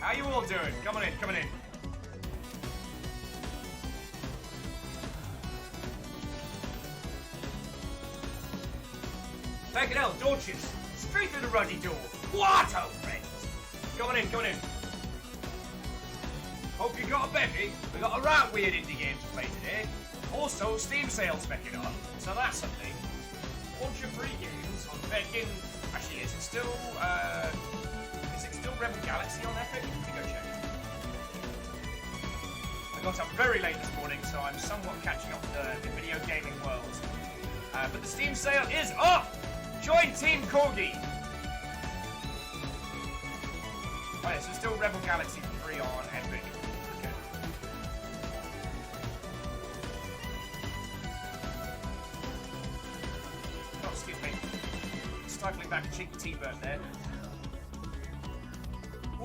How you all doing? Come on in, come on in. Fucking hell, Dorches. Straight through the ruddy door. What, old friends? Come on in, come on in. Hope you got a bevy. We got a right weird indie game to play today. Also, Steam sales picking up, so that's something. Bunch of free games on Feckin'. Actually, is it still Rebel Galaxy on Epic? Let me go check. I got up very late this morning, so I'm somewhat catching up with the video gaming world. But the Steam sale is up! Join Team Corgi! Oh yeah, so still Rebel Galaxy for free on Epic. Okay. Oh, excuse me. Stifling back a cheeky T-bird there.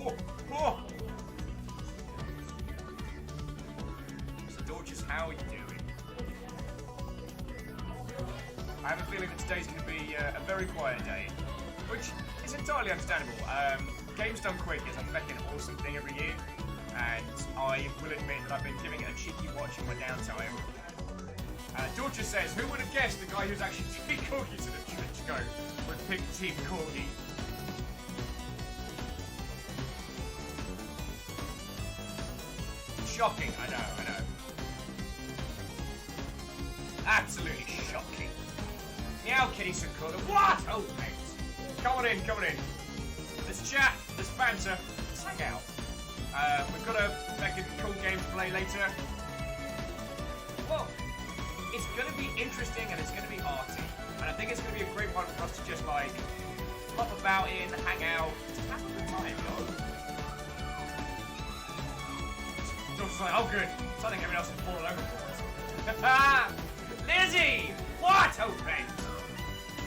Oh! Oh! So Dorches, how are you doing? I have a feeling that today's going to be a very quiet day, which is entirely understandable. Games Done Quick is a fucking awesome thing every year, and I will admit that I've been giving it a cheeky watch in my downtime. Dorches says, who would have guessed the guy who's actually Team Corgi to the Twitch go would pick Team Corgi? Shocking, I know. Absolutely shocking. Meow kitty Sakura. What? Oh, mate. Come on in, come on in. Let's chat, let's banter, let's hang out. We've got a fucking cool game to play later. Well, it's going to be interesting and it's going to be arty. And I think it's going to be a great one for us to just like pop about in, hang out, have a good time, yo. Just like, oh good, something everyone else has fallen overboard. Lizzie! What? Oh, friends.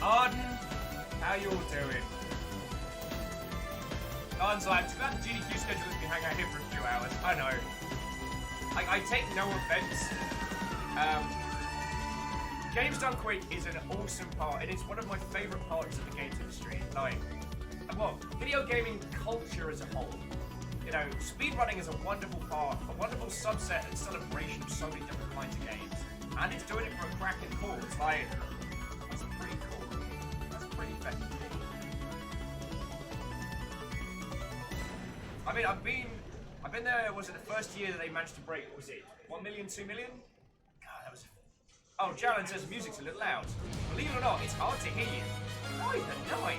Arden, how you all doing? Arden's like, it's about the GDQ schedule lets me hang out here for a few hours. I know. I take no offense. Games Done Quick is an awesome part. It is one of my favourite parts of the games industry. Like, well, video gaming culture as a whole. You know, speedrunning is a wonderful part, a wonderful subset and celebration of so many different kinds of games. And it's doing it for a cracking cause. Like, that's pretty cool. That's pretty fucking cool. I mean, I've been there, was it the first year that they managed to break, what was it, 1 million, 2 million? God, that was... Oh, Jalen says the music's a little loud. Believe it or not, it's hard to hear you. Neither, nine.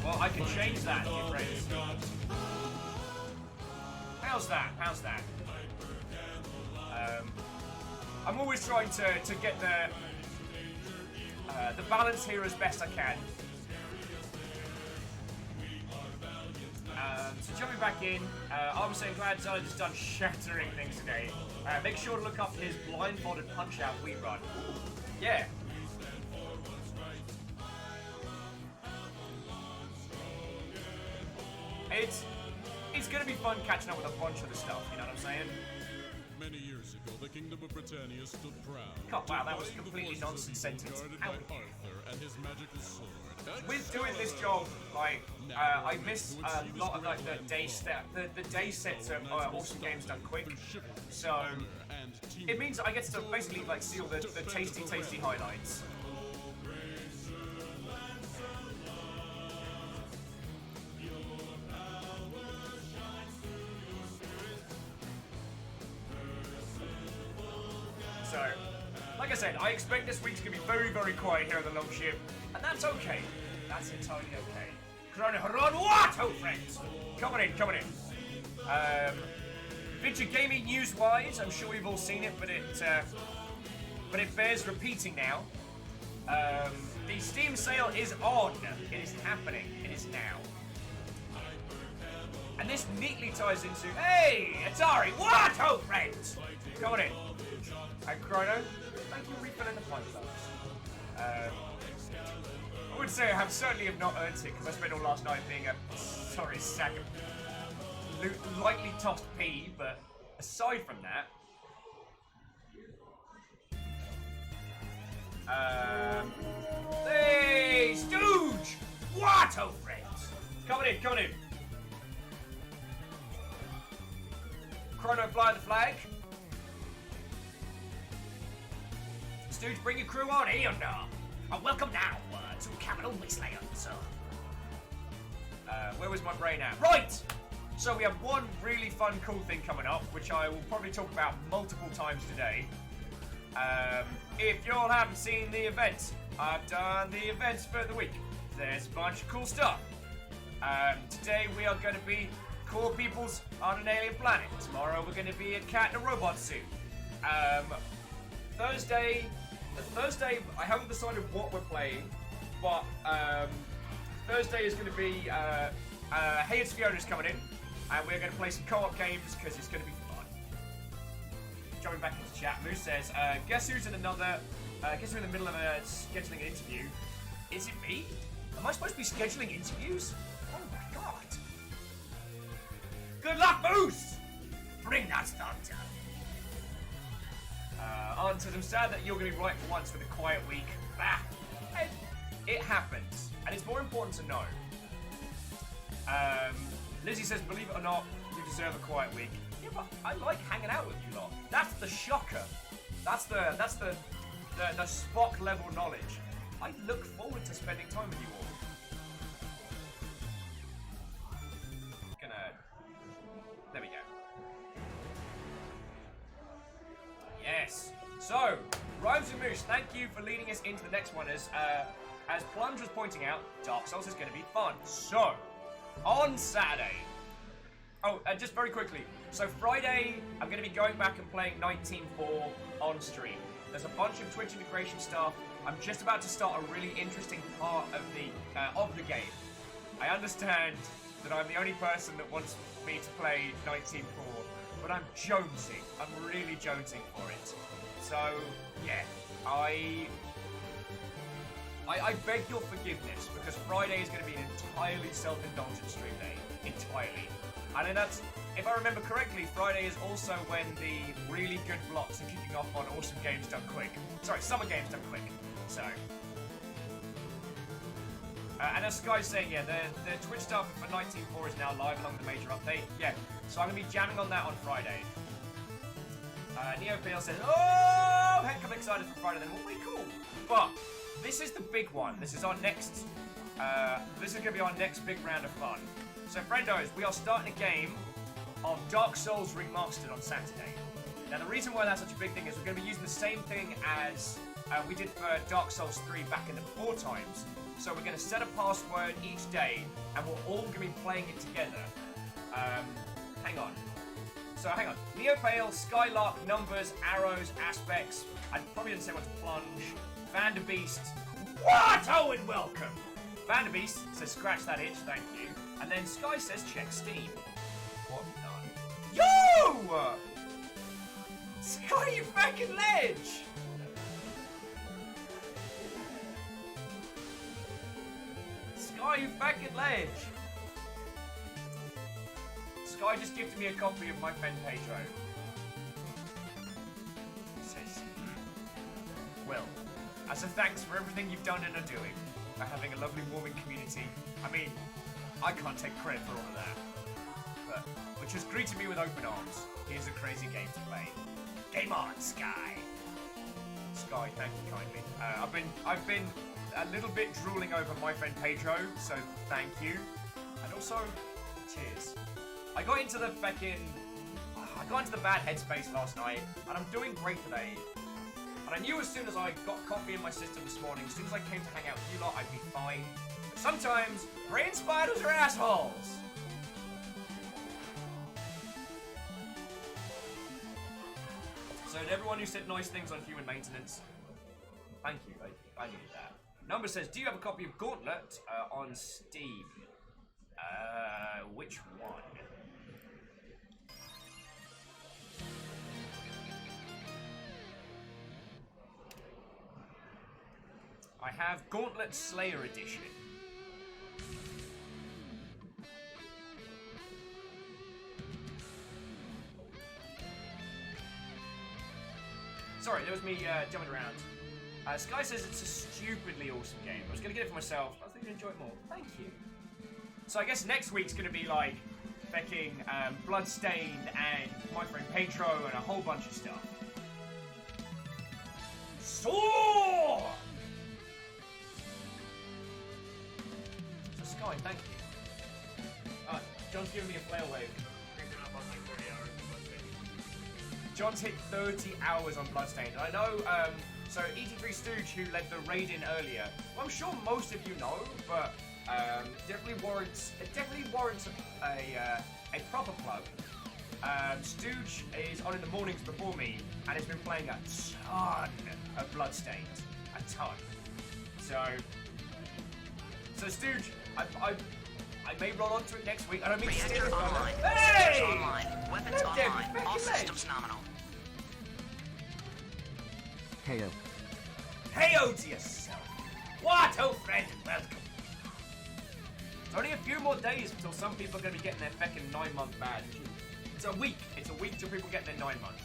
Well, I can change that, dear friends. How's that? How's that? I'm always trying to get the balance here as best I can. So jumping back in, I was saying glad Zella has done shattering things today. Make sure to look up his blindfolded punch-out we run. Yeah. It's gonna be fun catching up with a bunch of the stuff, you know what I'm saying? Many years ago, the Kingdom of Britannia stood proud. Oh, wow, that was a completely nonsense sentence. Arthur and his magical sword. With doing this job, like, I miss a lot of like the day sets of awesome games done quick. So it means I get to basically like see all the tasty highlights. So, like I said, I expect this week's going to be very, very quiet here on the Longship, and that's okay. That's entirely okay. Corona Haran, what? Oh, friends! Come on in, come on in. Video gaming news-wise, I'm sure you've all seen it, but it bears repeating now. The Steam sale is on. It is happening. It is now. And this neatly ties into, hey, Atari, what? Oh, friends! Come on in. And Chrono, thank you for refilling the punch box. I would say I certainly have not earned it because I spent all last night being a sorry sack of lightly tossed pea, but aside from that, What, friends? Coming in, coming in. Chrono, fly the flag. Stooge, bring your crew on here now. Welcome now to Capital Wasteland, sir. Where was my brain at? Right! So we have one really fun, cool thing coming up, which I will probably talk about multiple times today. If y'all haven't seen the events, I've done the events for the week. There's a bunch of cool stuff. Today we are going to be cool peoples on an alien planet. Tomorrow we're going to be a cat in a robot suit. Thursday, I haven't decided what we're playing, but Thursday is going to be Hey It's Fiona's coming in, and we're going to play some co-op games because it's going to be fun. Jumping back into chat, Moose says, guess who's in the middle of scheduling an interview? Is it me? Am I supposed to be scheduling interviews? Oh my god. Good luck, Moose! Bring that thunder. Answers, I'm sad that you're going to be right for once with a quiet week. Ah, it happens, and it's more important to know. Lizzie says, believe it or not, you deserve a quiet week. Yeah, but I like hanging out with you lot. That's the shocker. That's the Spock level knowledge. I look forward to spending time with you all. There we go. Yes. So, Rhymes and Moose, thank you for leading us into the next one. As Plunge was pointing out, Dark Souls is going to be fun. So, on Saturday. Oh, just very quickly. So Friday, I'm going to be going back and playing 19.4 on stream. There's a bunch of Twitch integration stuff. I'm just about to start a really interesting part of the game. I understand that I'm the only person that wants me to play 19.4, but I'm jonesing. I'm really jonesing for it. So, yeah, I beg your forgiveness, because Friday is going to be an entirely self-indulgent stream day. Entirely. And then that's, if I remember correctly, Friday is also when the really good blocks are kicking off on Awesome Games Done Quick. Sorry, Summer Games Done Quick. So. And as Sky's saying, yeah, the Twitch stuff for 19.4 is now live along with the major update. Yeah, so I'm going to be jamming on that on Friday. NeoPL says, oh, heck, I'm excited for Friday then. Well, pretty cool. But this is the big one. This is our next, this is going to be our next big round of fun. So, friendos, we are starting a game of Dark Souls Remastered on Saturday. Now, the reason why that's such a big thing is we're going to be using the same thing as we did for Dark Souls 3 back in the before times. So we're going to set a password each day, and we're all going to be playing it together. Hang on. So, hang on. Neopale, Skylark, Numbers, Arrows, Aspects. I probably didn't say what to Plunge. Vanderbeast. What? Oh, and welcome. Vanderbeast says, scratch that itch, thank you. And then Sky says, check Steam. What done? Yo! Sky, you fucking ledge! Sky, you fucking ledge! Sky just gifted me a copy of my pen Pedro. He says, well, as a thanks for everything you've done and are doing, for having a lovely warming community, I mean, I can't take credit for all of that. But, which has greeted me with open arms. Here's a crazy game to play. Game on, Sky! Sky, thank you kindly. I've been a little bit drooling over my friend Pedro, so thank you. And also, cheers. I got into the bad headspace last night, and I'm doing great today. And I knew as soon as I got coffee in my system this morning, as soon as I came to hang out with you lot, I'd be fine. But sometimes, brain spiders are assholes! So to everyone who said nice things on human maintenance, thank you, I needed that. Number says, do you have a copy of Gauntlet on Steam? Which one? I have Gauntlet Slayer Edition. Sorry, that was me jumping around. Sky says it's a stupidly awesome game. I was going to get it for myself, but I think you'd enjoy it more. Thank you. So I guess next week's gonna be like fucking Bloodstained and my friend Petro and a whole bunch of stuff. So Sky, thank you. John's giving me a flail wave. John's hit 30 hours on Bloodstained. I know, so ET3 Stooge, who led the raid-in earlier, well, I'm sure most of you know, but definitely warrants a proper plug. Stooge is on in the mornings before me, and has been playing a ton of Bloodstained. A ton. So Stooge, I may roll onto it next week. I don't mean to steal it. Hey! Online. Weapons online. All systems nominal. KO. Heyo to yourself. What, oh friend, welcome. It's only a few more days until some people are going to be getting their feckin' 9-month badge. It's a week. It's a week till people get their 9 months.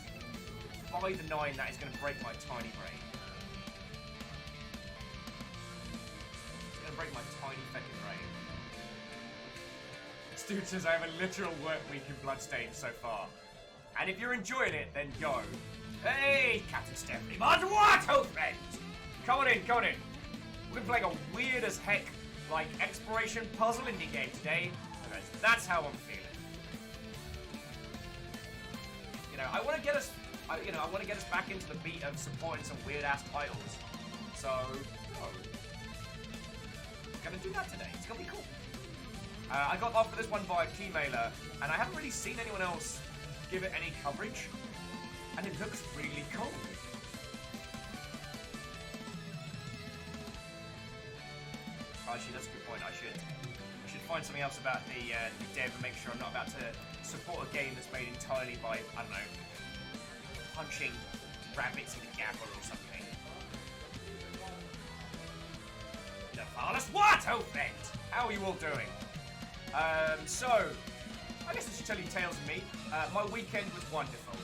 By the 9, that is going to break my tiny brain. It's going to break my tiny feckin' brain. Stu says I have a literal work week in Bloodstained so far. And if you're enjoying it, then go. Hey, Captain Stephanie. But what, oh friends? Come on in, come on in. We're playing a weird as heck, like, exploration puzzle indie game today. Because that's how I'm feeling. You know, I want to get us, back into the beat of supporting some weird ass titles. So, we're gonna do that today. It's gonna be cool. I got offered this one via Keymailer, and I haven't really seen anyone else give it any coverage, and it looks really cool. Actually, that's a good point. I should find something else about the dev and make sure I'm not about to support a game that's made entirely by, I don't know, punching rabbits in a gavel or something. The Farless what, oh friend? How are you all doing? So, I guess I should tell you tales of me. My weekend was wonderful.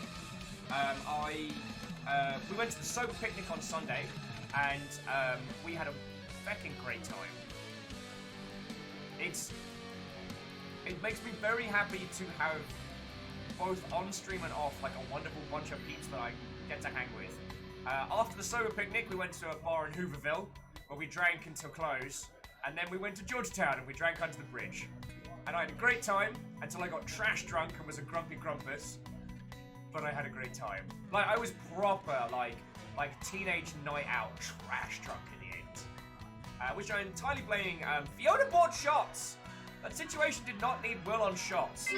We went to the Sober Picnic on Sunday, and we had a feckin' great time. It makes me very happy to have both on stream and off like a wonderful bunch of peeps that I get to hang with. After the Sober Picnic, we went to a bar in Hooverville where we drank until close, and then we went to Georgetown and we drank under the bridge. And I had a great time until I got trash drunk and was a grumpy grumpus. But I had a great time. Like, I was proper, like teenage night out trash drunk in the end. Which I'm entirely blaming Fiona bought shots! That situation did not need Will on shots.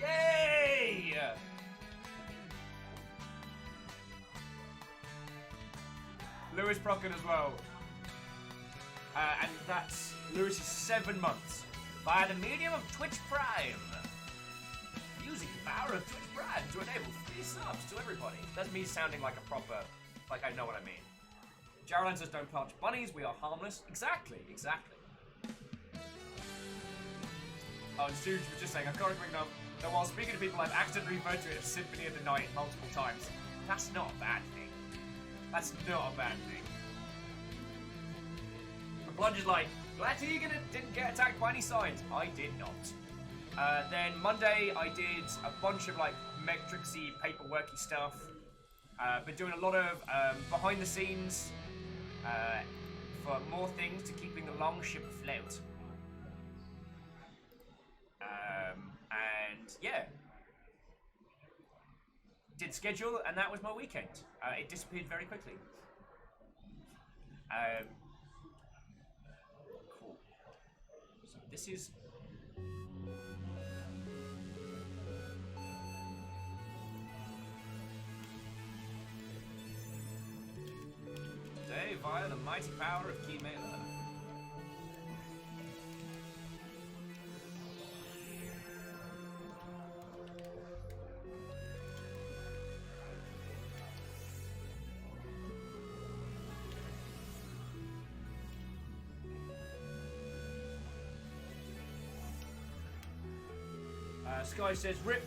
Yay! Lewis Brocken as well. And that's Lewis's 7 months via the medium of Twitch Prime. Using the power of Twitch Prime to enable free subs to everybody. That's me sounding like a proper, like I know what I mean. Jarrell says don't punch bunnies, we are harmless. Exactly. Oh, and Stooge was just saying, I can't bring up that while speaking to people, I've accidentally referred to it as Symphony of the Night multiple times. That's not a bad thing. That's not a bad thing. Plunge is like, glad to hear you didn't get attacked by any signs. I did not. Then Monday, I did a bunch of like metrixy, paperworky stuff. Been doing a lot of behind the scenes for more things to keeping the long ship afloat. And yeah, did schedule, and that was my weekend. It disappeared very quickly. Cool. So this is. Today, via the mighty power of Keymailer. Sky says, RIP,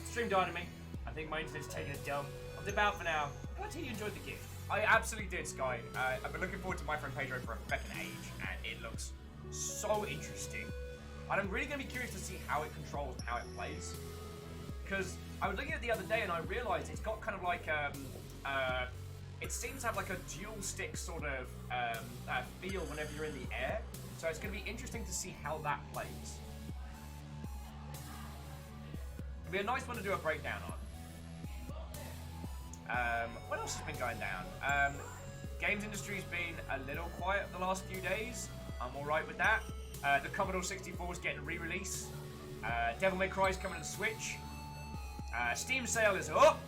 stream died on me. I think my internet's taking a dump. I'll dip out for now. Glad to hear you enjoyed the gift. I absolutely did, Sky. I've been looking forward to my friend Pedro for a feckin' age, and it looks so interesting. And I'm really going to be curious to see how it controls and how it plays. Because I was looking at it the other day and I realized it's got kind of like it seems to have like a dual stick sort of feel whenever you're in the air. So it's going to be interesting to see how that plays. It'd be a nice one to do a breakdown on. What else has been going down? Games industry's been a little quiet the last few days. I'm alright with that. The Commodore 64 is getting re-release. Devil May Cry is coming to the Switch. Steam sale is up.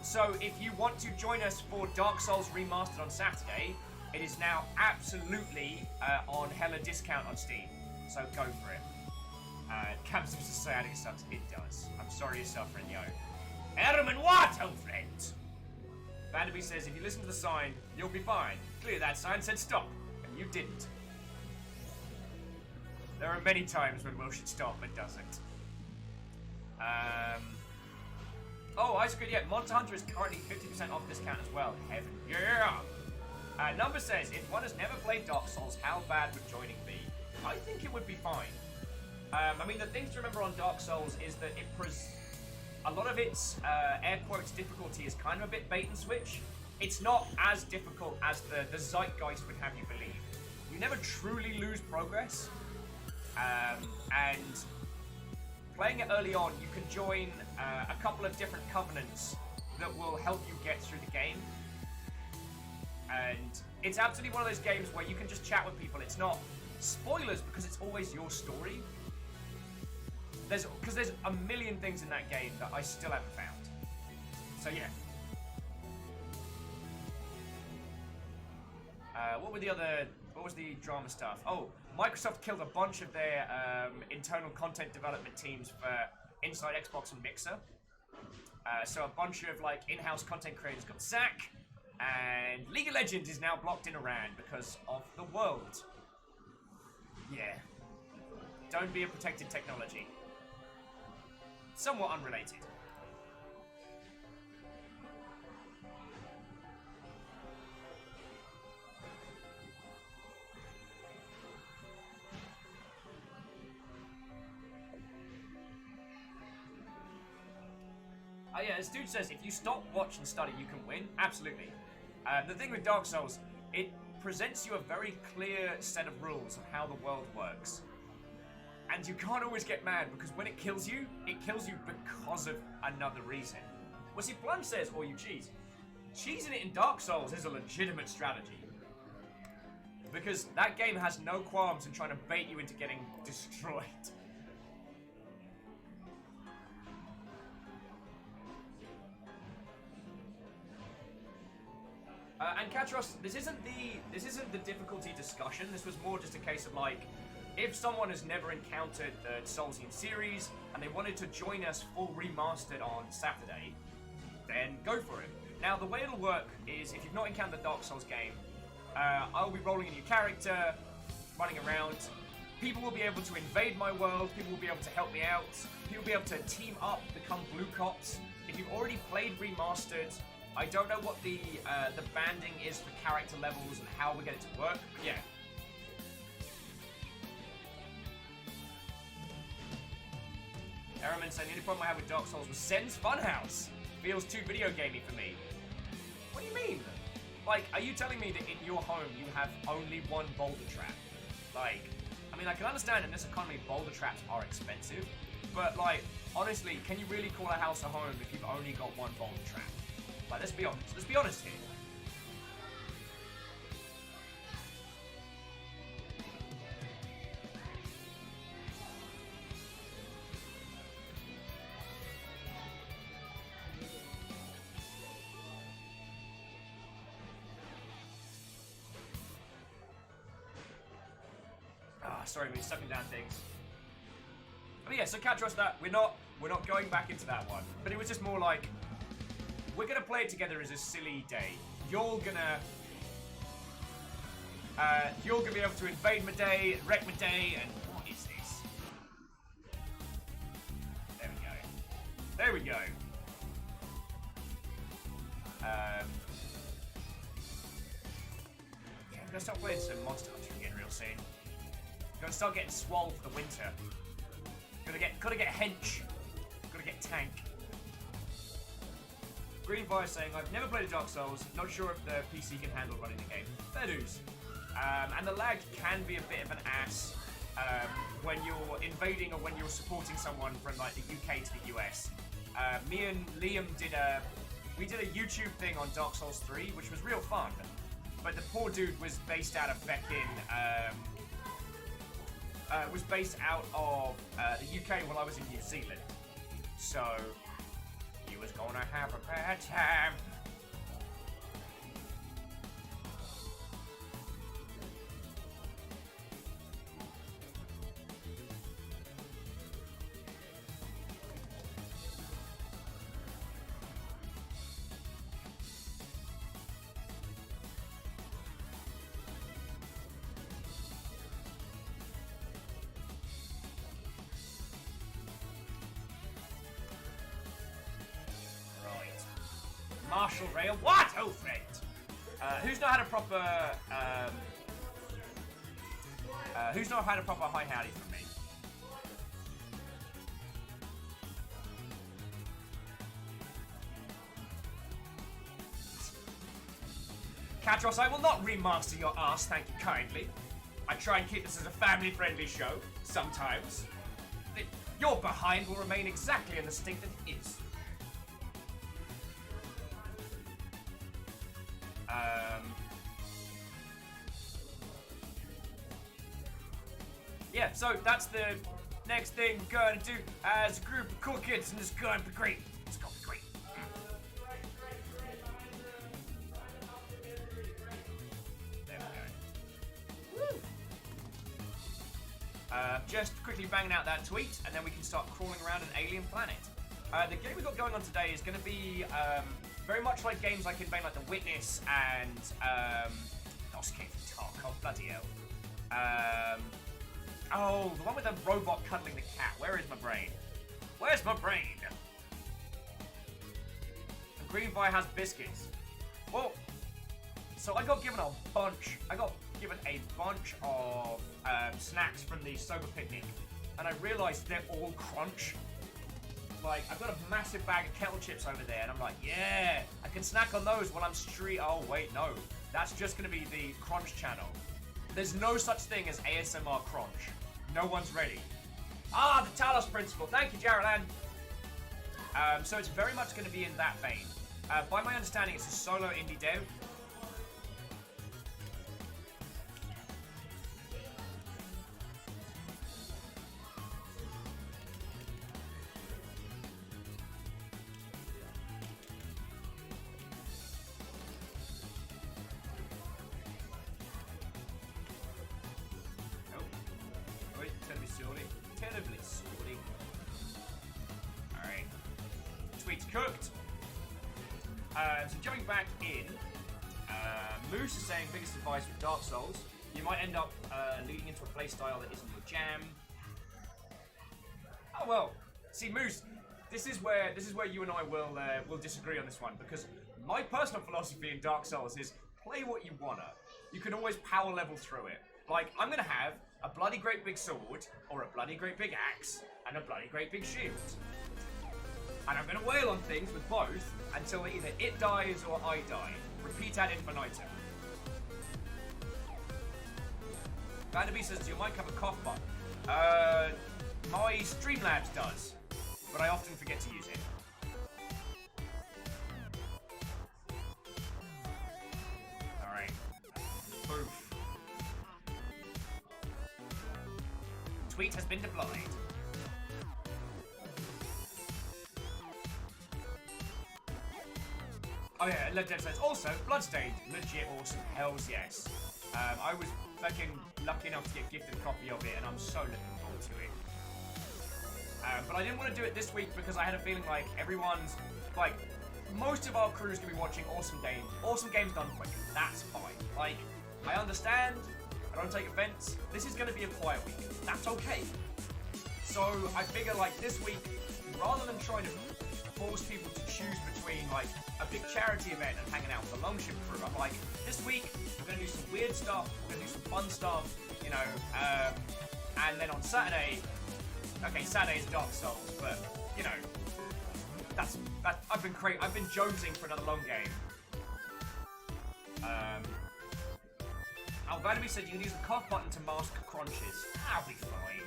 So if you want to join us for Dark Souls Remastered on Saturday, it is now absolutely on hella discount on Steam. So go for it. Captain Society sucks. It does. I'm sorry you're suffering, yo. Herman what, old friend? Vanderby says, if you listen to the sign, you'll be fine. Clearly that sign said stop, and you didn't. There are many times when Will should stop, but doesn't. Oh, Ice Cream, yeah, Monster Hunter is currently 50% off discount as well. Heaven, yeah! Number says, if one has never played Dark Souls, how bad would joining be? I think it would be fine. I mean, the thing to remember on Dark Souls is that a lot of its air quotes difficulty is kind of a bit bait and switch. It's not as difficult as the zeitgeist would have you believe. You never truly lose progress, and playing it early on, you can join a couple of different covenants that will help you get through the game. And it's absolutely one of those games where you can just chat with people. It's not spoilers because it's always your story. Because there's a million things in that game that I still haven't found. So yeah. What was the drama stuff? Oh, Microsoft killed a bunch of their internal content development teams for Inside Xbox and Mixer. So a bunch of like in-house content creators got sacked, and League of Legends is now blocked in Iran because of the world. Yeah. Don't be a protected technology. Somewhat unrelated. Oh yeah, this dude says if you stop, watch, and study, you can win. Absolutely. The thing with Dark Souls, it presents you a very clear set of rules of how the world works. And you can't always get mad, because when it kills you because of another reason. Well, see, Plunge says, or you cheese. Cheesing it in Dark Souls is a legitimate strategy. Because that game has no qualms in trying to bait you into getting destroyed. And Katros, this isn't the difficulty discussion. This was more just a case of like, if someone has never encountered the Soulsian series and they wanted to join us full remastered on Saturday, then go for it. Now, the way it'll work is if you've not encountered the Dark Souls game, I'll be rolling a new character, running around. People will be able to invade my world. People will be able to help me out. People will be able to team up, become blue cops. If you've already played remastered, I don't know what the banding is for character levels and how we get it to work, but yeah. Araman saying the only problem I had with Dark Souls was Sen's Funhouse. Feels too video gamey for me. What do you mean? Like, are you telling me that in your home you have only one boulder trap? Like, I mean, I can understand in this economy boulder traps are expensive, but like, honestly, can you really call a house a home if you've only got one boulder trap? Like, let's be honest. Let's be honest here. Sorry, we're sucking down things. But yeah, so can't trust that. We're not going back into that one. But it was just more like, we're gonna play it together as a silly day. You're gonna be able to invade my day, wreck my day, and what is this? There we go. There we go. Yeah, gonna start playing some Monster Hunter again real soon. Gonna start getting swole for the winter. Gotta get hench. Gotta get tank. Green Fire saying, I've never played a Dark Souls, not sure if the PC can handle running the game. Fair dues. And the lag can be a bit of an ass when you're invading or when you're supporting someone from like the UK to the US. Me and Liam did a YouTube thing on Dark Souls 3, which was real fun. But the poor dude was based out of Beckin, the UK while I was in New Zealand. So he was gonna have a bad time. Marshall Rail. What? Oh, friend. Who's not had a proper? Who's not had a proper hi howdy from me? Katros, I will not remaster your ass, thank you kindly. I try and keep this as a family-friendly show. Sometimes, your behind will remain exactly in the state that it is. Yeah, so that's the next thing we're going to do as a group of cool kids, and it's going to be great. It's going to be great. There we go. Woo! Just quickly banging out that tweet, and then we can start crawling around an alien planet. The game we got going on today is going to be very much like games like in vain, like The Witness and Escape from Tarkov. Bloody hell. Oh, the one with the robot cuddling the cat. Where is my brain? Where's my brain? And Green Fire has biscuits. Well, so I got given a bunch of snacks from the sober picnic, and I realized they're all crunch. Like, I've got a massive bag of kettle chips over there, and I'm like, yeah, I can snack on those while I'm Oh, wait, no. That's just going to be the crunch channel. There's no such thing as ASMR crunch. No one's ready. Ah, the Talos Principle. Thank you, Jaralan. So it's very much going to be in that vein. By my understanding, it's a solo indie dev. Terribly sorry. Alright. Tweet's cooked. So jumping back in, Moose is saying biggest advice for Dark Souls. You might end up leading into a playstyle that isn't your jam. Oh well. See, Moose, this is where you and I will disagree on this one, because my personal philosophy in Dark Souls is play what you wanna. You can always power level through it. Like, I'm gonna have a bloody great big sword, or a bloody great big axe, and a bloody great big shield. And I'm gonna wail on things with both until either it dies or I die. Repeat ad infinitum. Vanderby says, do your mic have a cough button? My Streamlabs does, but I often forget to use it. Alright. Oof. Tweet has been deployed. Oh yeah, Led Dead says, also, Bloodstained, legit awesome, hells yes. I was fucking lucky enough to get gifted a copy of it, and I'm so looking forward to it. But I didn't want to do it this week because I had a feeling like everyone's, like, most of our crew's gonna be watching Awesome Games done quick. That's fine. Like, I understand, I don't take offense. This is gonna be a quiet week. That's okay. So I figure, like, this week, rather than trying to force people to choose between like a big charity event and hanging out with the Longship crew. I'm like, this week we're gonna do some weird stuff, we're gonna do some fun stuff, you know, and then on Saturday, okay, Saturday is Dark Souls, but you know, that's I've been jonesing for another long game. Vladimir said you can use the cough button to mask crunches. I'll be fine.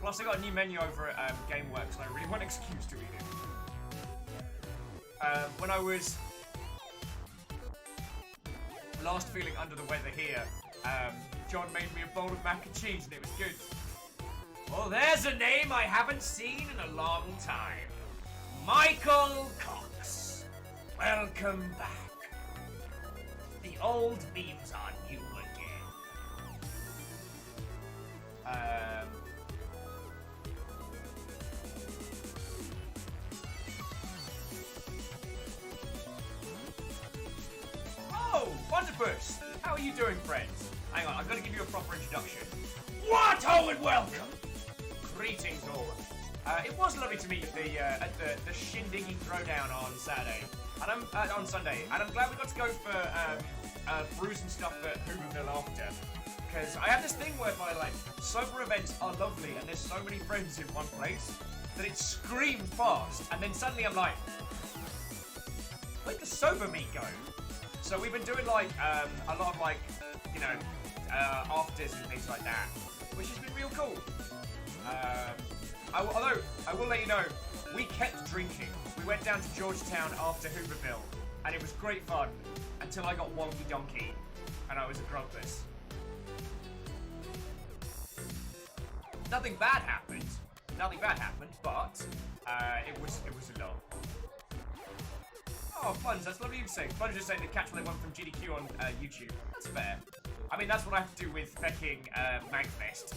Plus, I got a new menu over at GameWorks, and I really want an excuse to eat it. When I was last feeling under the weather here, John made me a bowl of mac and cheese, and it was good. Well, there's a name I haven't seen in a long time. Michael Cox. Welcome back. The old beams on you again. Oh, Wonderburst! How are you doing, friends? Hang on, I've got to give you a proper introduction. What? Oh, and welcome! Greetings, all. It was lovely to meet you at the Shindiggy Throwdown on Saturday. And I'm on Sunday, and I'm glad we got to go for brews and stuff at Hooverville after. Because I have this thing whereby like sober events are lovely, and there's so many friends in one place that it screams fast, and then suddenly I'm like, where'd the sober meet go? So we've been doing like a lot of like, you know, afters and things like that, which has been real cool. Although I will let you know, we kept drinking. We went down to Georgetown after Hooverville, and it was great fun until I got wonky donkey, and I was a grumpus. Nothing bad happened. Nothing bad happened, but it was a lot. Oh, Plunge, that's lovely you say. Plunge is saying to catch one from GDQ on YouTube. That's fair. I mean, that's what I have to do with fecking Magfest.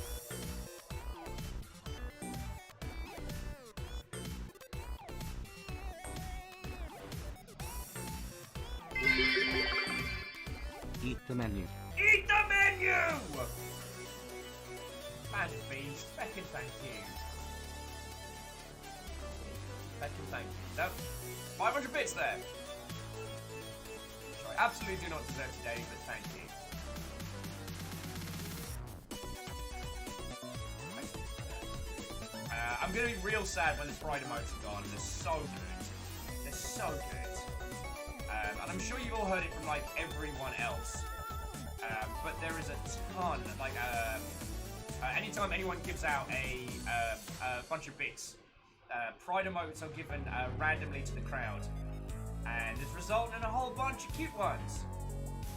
Eat the menu. Eat the menu! Magic Beast, fecking thank you. Fecking thank you. Nope. 500 bits there. Which I absolutely do not deserve today, but thank you. I'm gonna be real sad when the Pride emotes are gone. They're so good. They're so good. And I'm sure you've all heard it from like everyone else. But there is a ton. Like anytime anyone gives out a bunch of bits, Pride emotes are given randomly to the crowd, and it's resulted in a whole bunch of cute ones.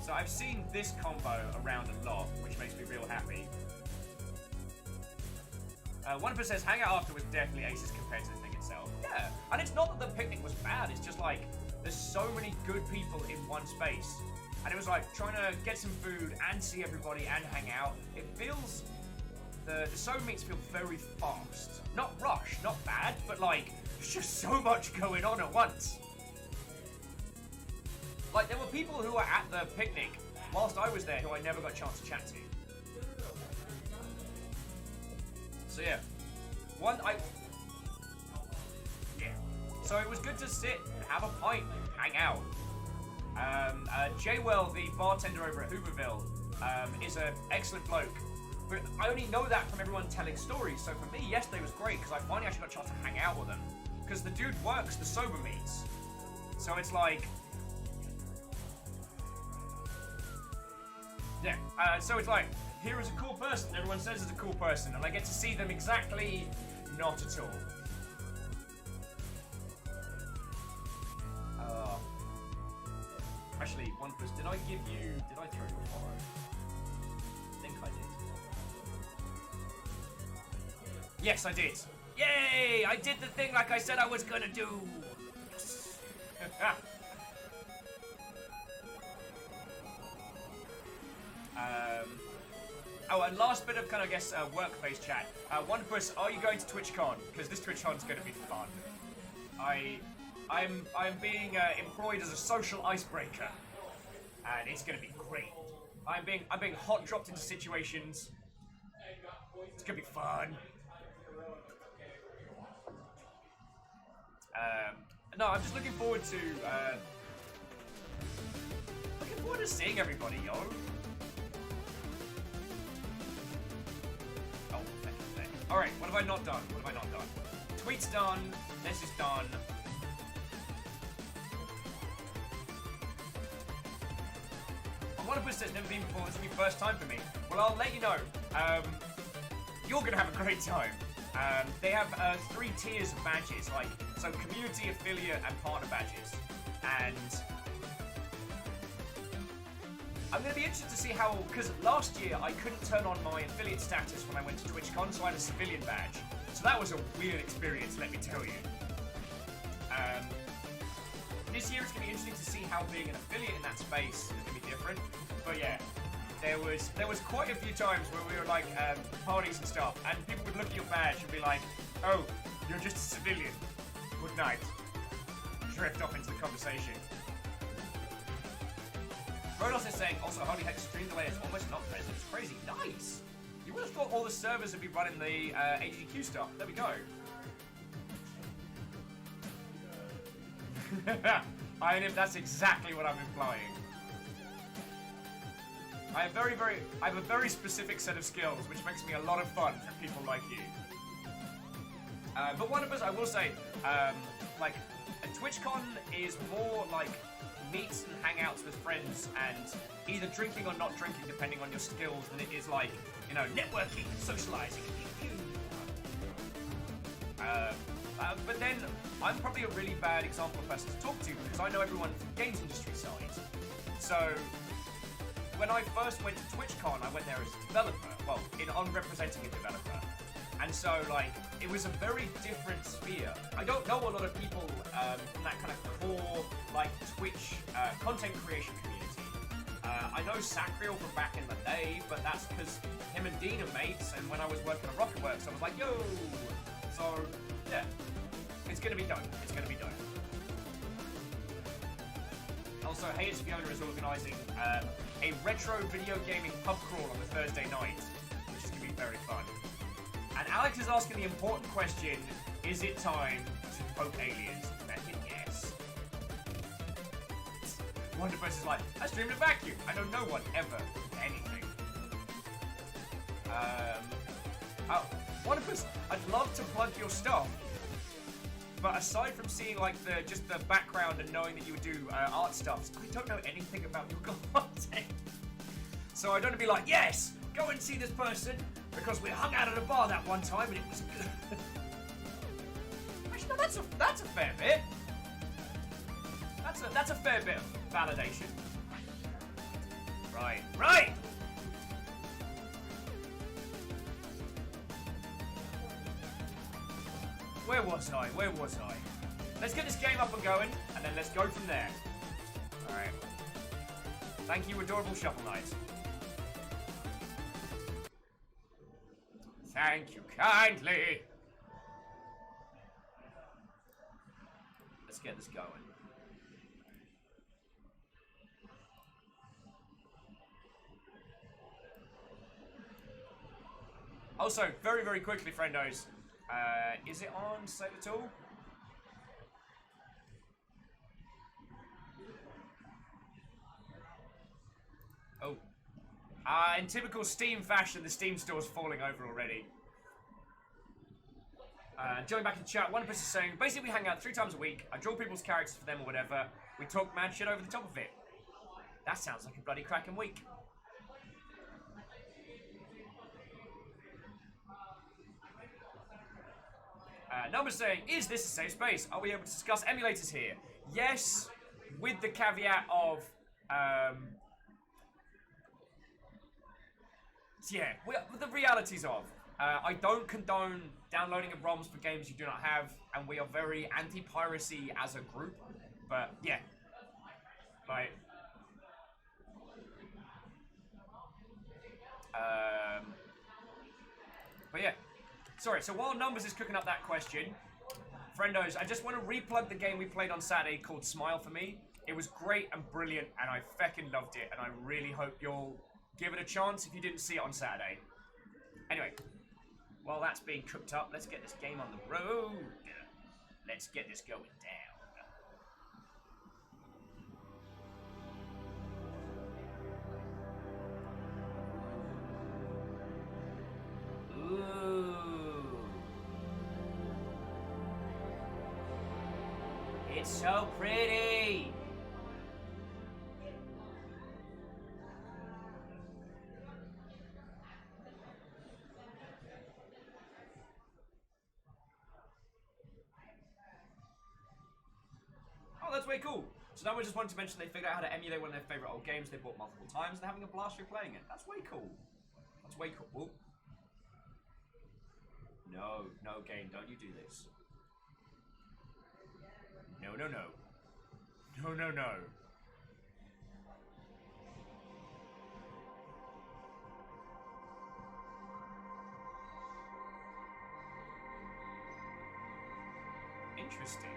So I've seen this combo around a lot, which makes me real happy. One of us says, hang out after with definitely aces compared to the thing itself. Yeah, and it's not that the picnic was bad, it's just like, there's so many good people in one space. And it was like, trying to get some food and see everybody and hang out. It feels, the soda meets feel very fast. Not rushed, not bad, but like, there's just so much going on at once. Like, there were people who were at the picnic whilst I was there who I never got a chance to chat to. So yeah, so it was good to sit and have a pint, hang out. Jaywell, the bartender over at Hooverville, is an excellent bloke, but I only know that from everyone telling stories. So for me, yesterday was great because I finally actually got a chance to hang out with him, because the dude works the sober meets. So it's like, yeah. So it's like, here is a cool person, everyone says is a cool person, and I get to see them exactly not at all. Actually, one plus, did I throw you a follow? I think I did. Yes, I did. Yay! I did the thing like I said I was gonna do! Yes. Oh, and last bit of kind of, I guess, work-based chat. One plus, are you going to TwitchCon? Because this TwitchCon is going to be fun. I'm being employed as a social icebreaker, and it's going to be great. I'm being hot dropped into situations. It's going to be fun. no, I'm just looking forward to seeing everybody, yo. Oh, thank you. All right, what have I not done? What have I not done? Tweet's done. This is done. One of us that's never been before. This will be first time for me. Well, I'll let you know. You're gonna have a great time. They have 3 tiers of badges, like so community, affiliate, and partner badges. And I'm gonna be interested to see how, because last year I couldn't turn on my affiliate status when I went to TwitchCon, so I had a civilian badge. So that was a weird experience, let me tell you. This year it's going to be interesting to see how being an affiliate in that space is going to be different. But yeah, there was quite a few times where we were like parties and stuff, and people would look at your badge and be like, "Oh, you're just a civilian. Good night." Drift off into the conversation. Rodos is saying, also, holy heck, stream delay is almost not present. It's crazy. Nice! You would have thought all the servers would be running the HDQ stuff. There we go. That's exactly what I'm implying. I have a very specific set of skills, which makes me a lot of fun for people like you. But one of us, I will say, like, a TwitchCon is more like meets and hangouts with friends and either drinking or not drinking, depending on your skills, than it is like, you know, networking, socializing. But then I'm probably a really bad example of person to talk to because I know everyone from the games industry side. So when I first went to TwitchCon, I went there as a developer. Well, on representing a developer. And so, like, it was a very different sphere. I don't know a lot of people from that kind of core, like, Twitch content creation community. I know Sacriel from back in the day, but that's because him and Dean are mates, and when I was working at Rocketworks, I was like, yo! So, yeah. It's gonna be done. It's gonna be done. Also, Hey It's Fiona is organising a retro video gaming pub crawl on the Thursday night, which is gonna be very fun. And Alex is asking the important question, is it time to poke aliens? Fucking yes. One of us is like, I streamed a vacuum. I know no one ever anything. One of us, I'd love to plug your stuff. But aside from seeing like just the background and knowing that you would do art stuff, I don't know anything about your content. So I don't want to be like, yes, go and see this person because we hung out at a bar that one time and it was good. Actually, no, that's a fair bit. That's a fair bit of validation. Right. Where was I? Let's get this game up and going, and then let's go from there. Alright. Thank you, adorable Shuffle Knight. Thank you kindly. Let's get this going. Also, very, very quickly, friendos. Is it on sale at all? Oh. In typical Steam fashion, the Steam store's falling over already. Jumping back in chat, one person is saying, basically we hang out 3 times a week, I draw people's characters for them or whatever, we talk mad shit over the top of it. That sounds like a bloody cracking week. Number saying, is this a safe space? Are we able to discuss emulators here? Yes, with the caveat of, yeah, the realities of, I don't condone downloading of ROMs for games you do not have, and we are very anti-piracy as a group, but yeah, like, but yeah. Sorry, so while Numbers is cooking up that question, friendos, I just want to replug the game we played on Saturday called Smile for Me. It was great and brilliant, and I feckin' loved it, and I really hope you'll give it a chance if you didn't see it on Saturday. Anyway, while that's being cooked up, let's get this game on the road. Let's get this going down. It's so pretty. Oh, that's way cool. So now we just wanted to mention they figured out how to emulate one of their favorite old games they bought multiple times and they're having a blast replaying it. That's way cool. That's way cool. Whoa. No, no game, don't you do this. No, no, no. No, no, no. Interesting.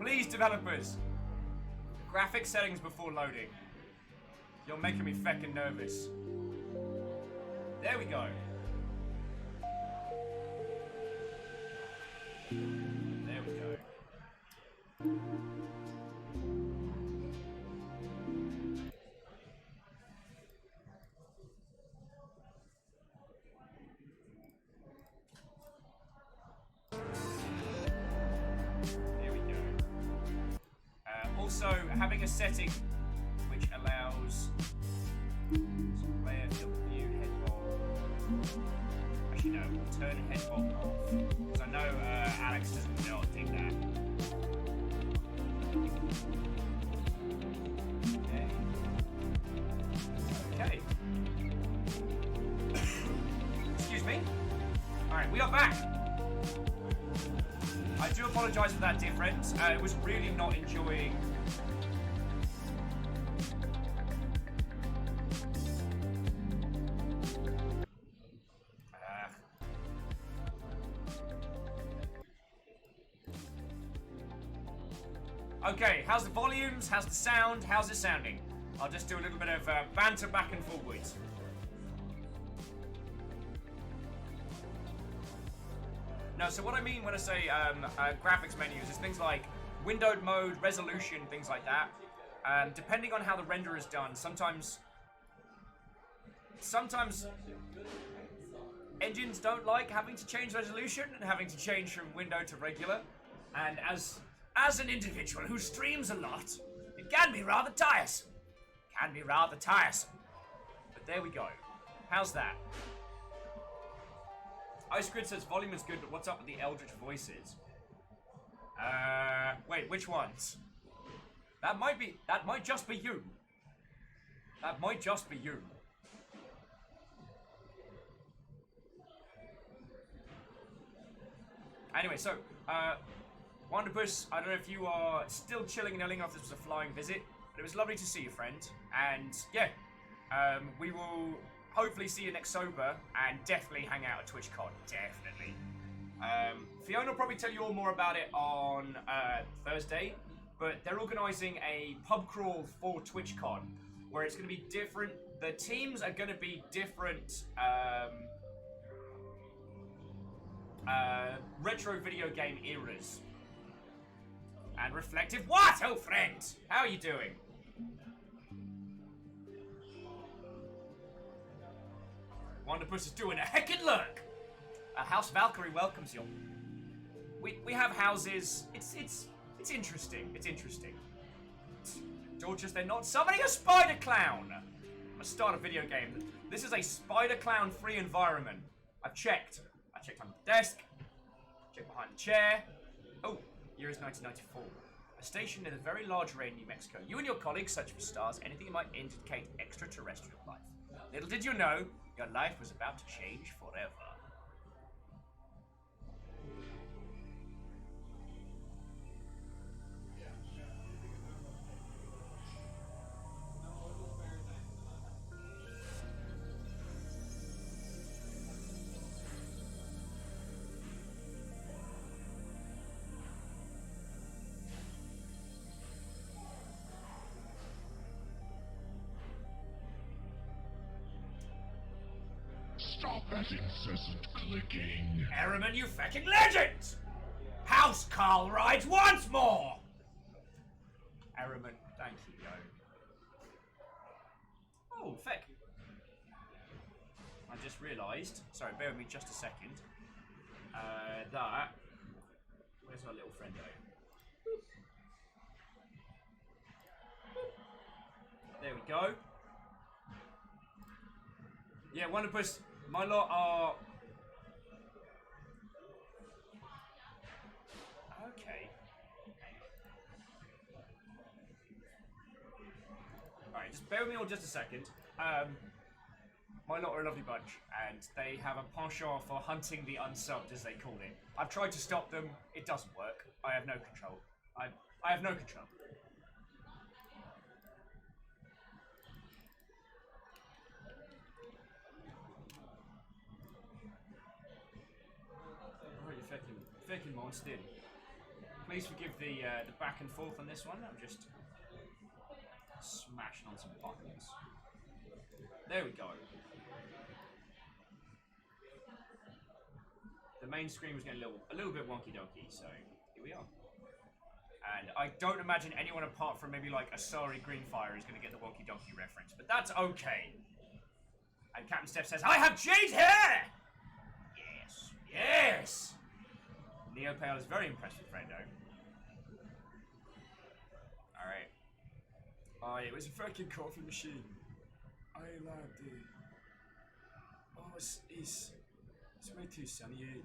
Please, developers. Graphic settings before loading. You're making me feckin' nervous. There we go. There we go. Also, having a setting which allows player field of view headball. Actually, no, we'll turn headball off. Because I know Alex doesn't not dig that. Okay. Excuse me. Alright, we are back. I do apologise for that difference. I was really not enjoying. Okay, how's the volumes? How's the sound? How's it sounding? I'll just do a little bit of banter back and forwards. No, so what I mean when I say graphics menus is things like windowed mode, resolution, things like that. Depending on how the render is done, sometimes engines don't like having to change resolution and having to change from window to regular. And as an individual who streams a lot, it can be rather tiresome. But there we go. How's that? Ice Grid says volume is good, but what's up with the Eldritch voices? Wait, which ones? That might just be you. That might just be you. Anyway, so, Wanderpuss, I don't know if you are still chilling and if this was a flying visit, but it was lovely to see you, friend. And, yeah, we will hopefully see you next sober and definitely hang out at TwitchCon. Definitely. Fiona will probably tell you all more about it on Thursday, but they're organising a pub crawl for TwitchCon where it's going to be different. The teams are going to be different retro video game eras. And reflective. What, oh friend? How are you doing? Wanderpuss is doing a heckin' lurk. House Valkyrie welcomes you. We have houses. It's interesting. It's interesting. Georges, they're not summoning a spider clown. I'm gonna start a video game. This is a spider clown free environment. I've checked. I checked under the desk. Checked behind the chair. Oh, year is 1994. A station in a very large array in New Mexico. You and your colleagues search for stars, anything that might indicate extraterrestrial life. Little did you know, your life was about to change forever. Stop that incessant clicking. Erriman, you fucking legend! House Carl rides once more! Erriman, thank you, yo. Oh, feck. I just realised, sorry, bear with me just a second, that, where's our little friendo? There we go. Yeah, one of us, my lot are... Okay. Alright, just bear with me on just a second. My lot are a lovely bunch, and they have a penchant for hunting the unsubbed, as they call it. I've tried to stop them, it doesn't work. I have no control. I have no control. Alright, you fucking monster. Please forgive the back and forth on this one. I'm just smashing on some buttons. There we go. The main screen was getting a little bit wonky donkey, so here we are. And I don't imagine anyone apart from maybe like Asari Greenfire is going to get the wonky donkey reference, but that's okay. And Captain Steph says, I have jade hair! Yes, yes! Neopale is very impressed with Frendo. Alright. Oh, it was a fucking coffee machine. I loved it. Oh, it's way too sunny here.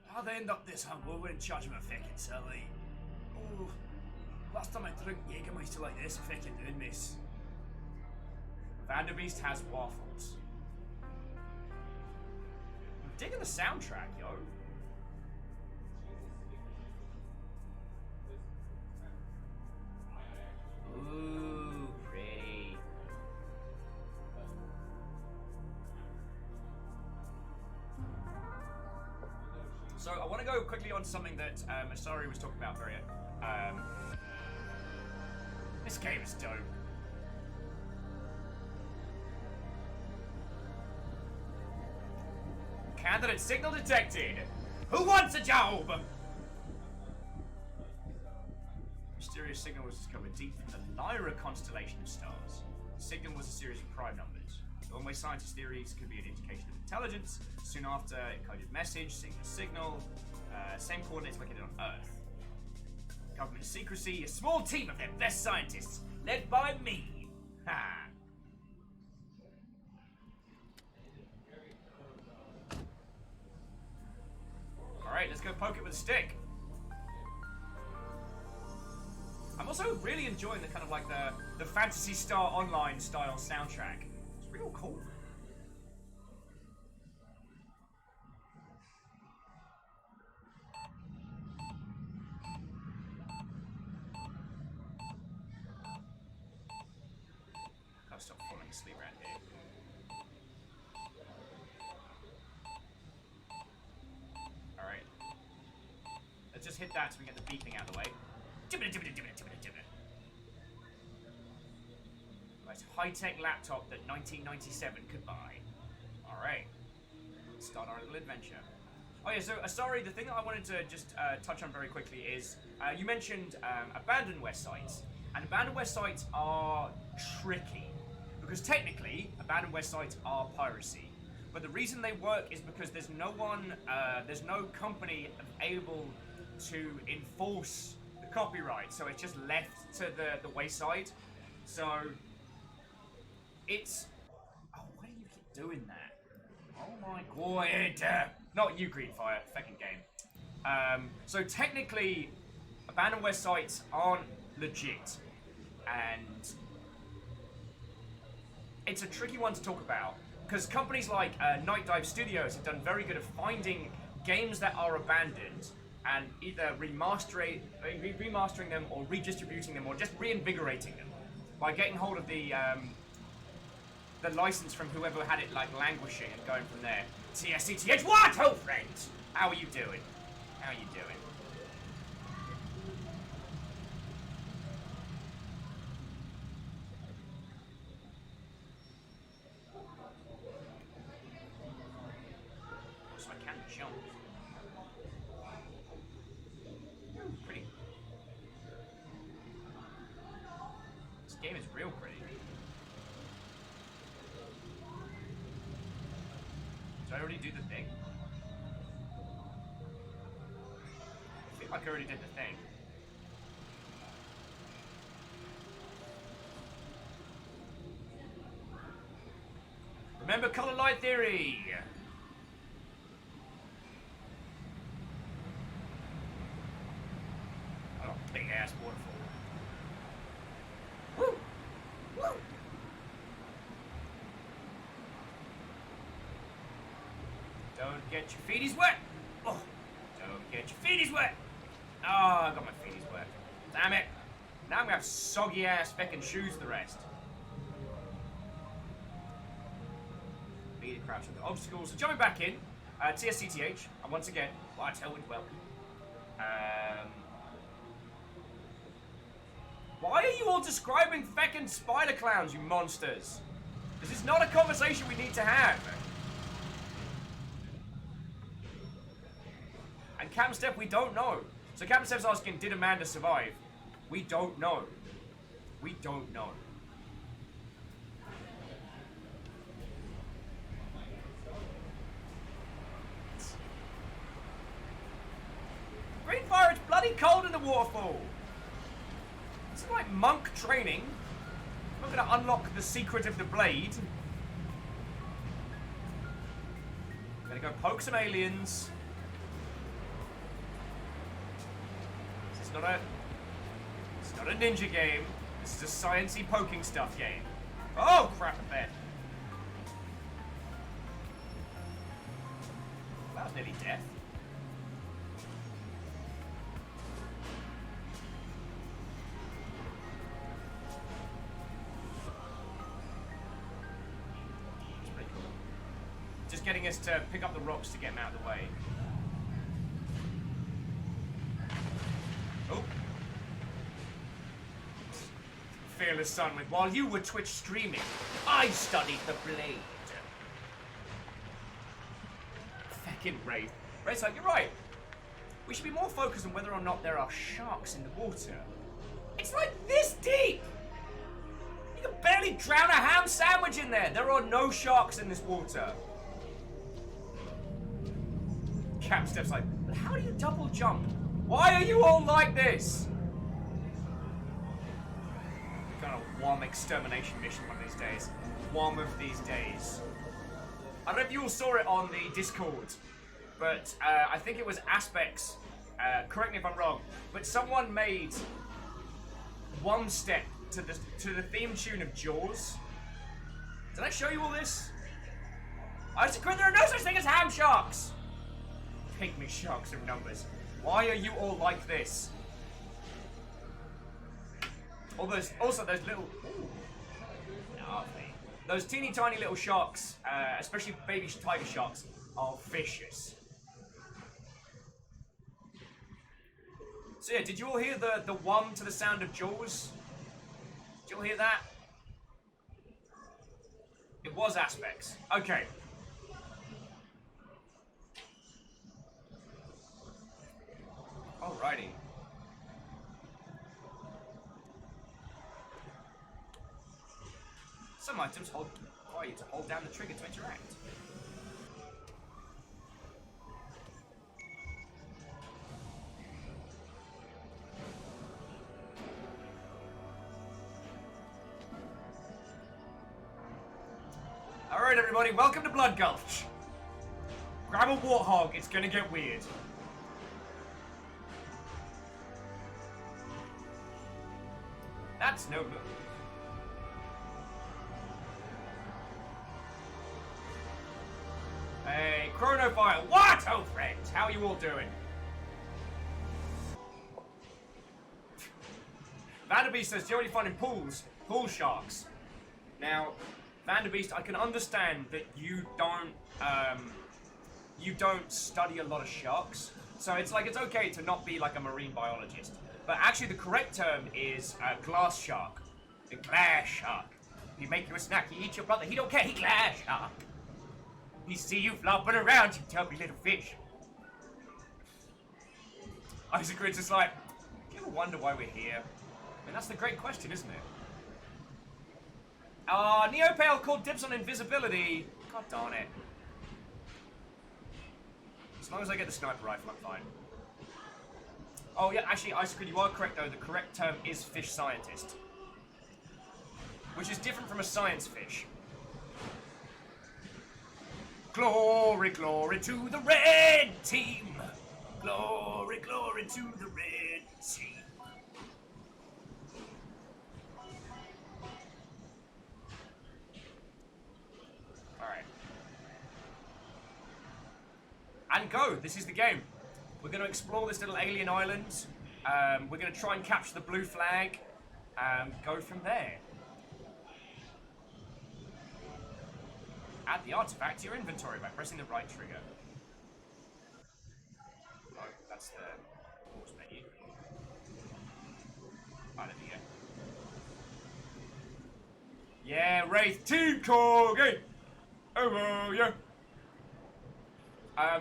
How'd I end up this hungover in charge of a fucking silly? Oh, last time I drank Jägermeister like this, I fucking doing this. Vanderbeest has waffles. I'm digging the soundtrack, yo. Ooh, pretty. So I want to go quickly on something that Asari was talking about earlier. This game is dope. Candidate signal detected. Who wants a job? Mysterious signal was discovered deep from the Lyra constellation of stars. The signal was a series of prime numbers. The one-way scientist theories could be an indication of intelligence. Soon after, encoded message, signal, same coordinates located on Earth. Government secrecy, a small team of their best scientists, led by me. Ha! Alright, let's go poke it with a stick. I'm also really enjoying the kind of like the Phantasy Star Online style soundtrack. It's real cool. Gotta stop falling asleep around here. Alright. Let's just hit that so we get the beeping out of the way. Right, high-tech laptop that 1997 could buy. Alright. Let's start our little adventure. Oh yeah, so sorry, the thing that I wanted to just touch on very quickly is you mentioned abandoned West sites. And abandoned West sites are tricky. Because technically, abandoned West sites are piracy. But the reason they work is because there's no company able to enforce the copyright, so it's just left to the wayside. So it's... Oh, why do you keep doing that? Oh my god. Not you, Greenfire. Fucking game. So technically, abandoned West sites aren't legit. And it's a tricky one to talk about. Because companies like Night Dive Studios have done very good at finding games that are abandoned and either remastering them or redistributing them or just reinvigorating them by getting hold of the license from whoever had it like languishing and going from there. TSCTH, what? Oh, friends! How are you doing? How are you doing? game is real pretty. Did I already do the thing? I feel like I already did the thing. Remember color light theory! Oh, big ass waterfall. Woo! Woo! Don't get your feeties wet! Oh! Don't get your feeties wet! Oh, I got my feeties wet. Damn it! Now I'm gonna have soggy ass feckin' shoes the rest. Crouch with the obstacles. So jumping back in, TSCTH, and once again, Lights Hellwood well. Why are you all describing feckin' spider clowns, you monsters? This is not a conversation we need to have. And Captain Steph, we don't know. So Captain Steph's asking, did Amanda survive? We don't know. We don't know. Greenfire, it's bloody cold in the waterfall. It's like monk training. I'm not gonna unlock the secret of the blade. I'm gonna go poke some aliens. It's not a ninja game. This is a sciencey poking stuff game. Oh crap! A bed. That was nearly death. Just getting us to pick up the rocks to get them out of the way. Oh. Fearless son, with while you were Twitch streaming, I studied the blade. Feckin' Wraith. Wraith's like, you're right. We should be more focused on whether or not there are sharks in the water. It's like this deep! You can barely drown a ham sandwich in there. There are no sharks in this water. Cap Steph's like, but how do you double jump? Why are you all like this? Gonna Wom extermination mission one of these days. Wom of these days. I don't know if you all saw it on the Discord, but I think it was Aspects. Correct me if I'm wrong, but someone made one step to the theme tune of Jaws. Did I show you all this? I said, there are no such thing as ham sharks. Pygmy sharks in numbers. Why are you all like this? Also those little... Ooh, lovely. Those teeny tiny little sharks, especially baby tiger sharks, are vicious. So yeah, did you all hear the one to the sound of Jaws? Did you all hear that? It was Aspects. Okay. Alrighty. Some items require you to hold down the trigger to interact. Alright everybody, welcome to Blood Gulch. Grab a warthog, it's gonna get weird. That's no move. Hey, Chronophile, what? Oh, friends, how are you all doing? Vanderbeest says, do you already find in pools? Pool sharks. Now, Vanderbeest, I can understand that you don't study a lot of sharks. So it's okay to not be like a marine biologist. But actually the correct term is glass shark. The glass shark. He make you a snack, he eat your brother, he don't care, he glass shark. He see you flopping around, you tubby little fish. Isaac Ridge is like, do you ever wonder why we're here? I mean, that's the great question, isn't it? Neopale called dibs on invisibility. God darn it. As long as I get the sniper rifle, I'm fine. Oh yeah, actually, Ice Cream, you are correct though. The correct term is fish scientist. Which is different from a science fish. Glory, glory to the red team. Glory, glory to the red team. Alright. And go! This is the game. We're going to explore this little alien island. We're going to try and capture the blue flag. Go from there. Add the artifact to your inventory by pressing the right trigger. Oh, that's the pause menu. Oh, there we go. Yeah, Wraith Team Corgi! Over, yeah!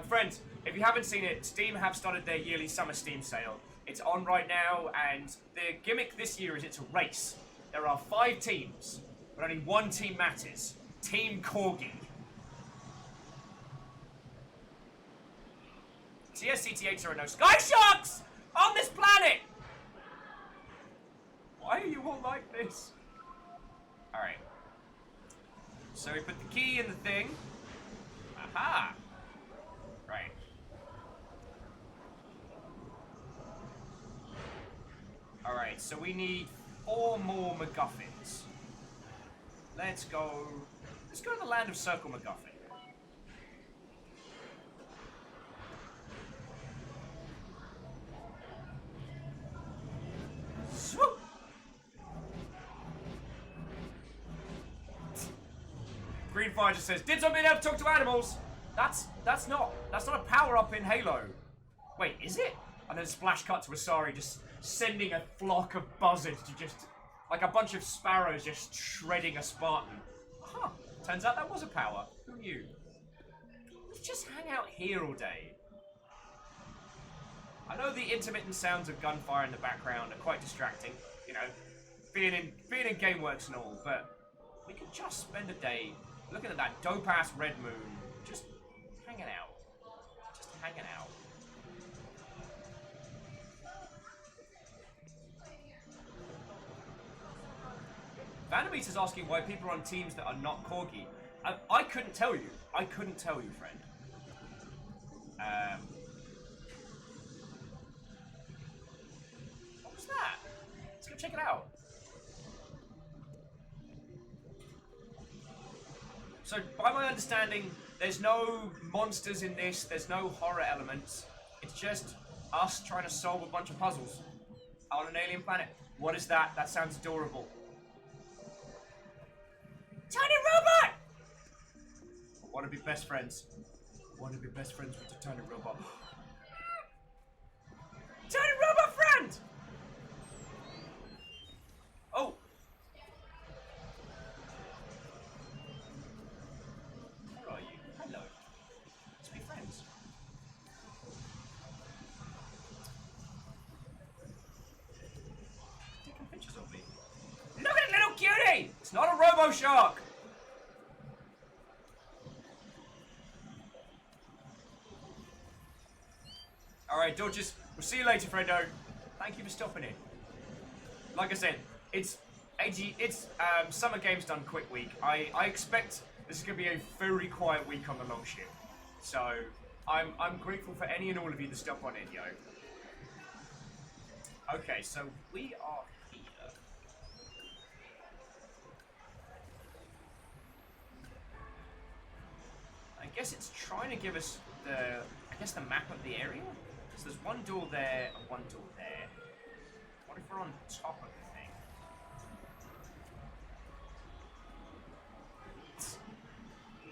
Friends, if you haven't seen it, Steam have started their yearly summer Steam sale. It's on right now, and the gimmick this year is it's a race. There are 5 teams, but only one team matters. Team Corgi. TSCTH, there are no Sky Sharks on this planet! Why are you all like this? Alright. So we put the key in the thing. Aha! Right. Alright, so we need 4 more MacGuffins. Let's go to the land of Circle MacGuffin. Swoop! Green Fire just says, dibs on being able to talk to animals! That's not a power-up in Halo. Wait, is it? And then splash cut to Asari just sending a flock of buzzards to just, like a bunch of sparrows just shredding a Spartan. Huh, turns out that was a power. Who knew? Let's just hang out here all day. I know the intermittent sounds of gunfire in the background are quite distracting, you know, being in GameWorks and all, but we could just spend a day looking at that dope-ass red moon, just hanging out. Just hanging out. Vanameet is asking why people are on teams that are not Corgi. I couldn't tell you. I couldn't tell you, friend. What was that? Let's go check it out. So, by my understanding, there's no monsters in this, there's no horror elements. It's just us trying to solve a bunch of puzzles on an alien planet. What is that? That sounds adorable. Tiny robot! I want to be best friends. I want to be best friends with the tiny robot. Tiny robot friend! Oh! Where are you? Hello. Let's be friends. Taking pictures of me. Look at it, little cutie! It's not a robo shark! Alright, Dodgers, we'll see you later, friendo. Thank you for stopping in. Like I said, it's Summer Games Done Quick Week. I expect this is going to be a very quiet week on the long ship. So, I'm grateful for any and all of you that stop on in, yo. Okay, so we are here. I guess it's trying to give us the map of the area. So there's one door there and one door there. What if we're on top of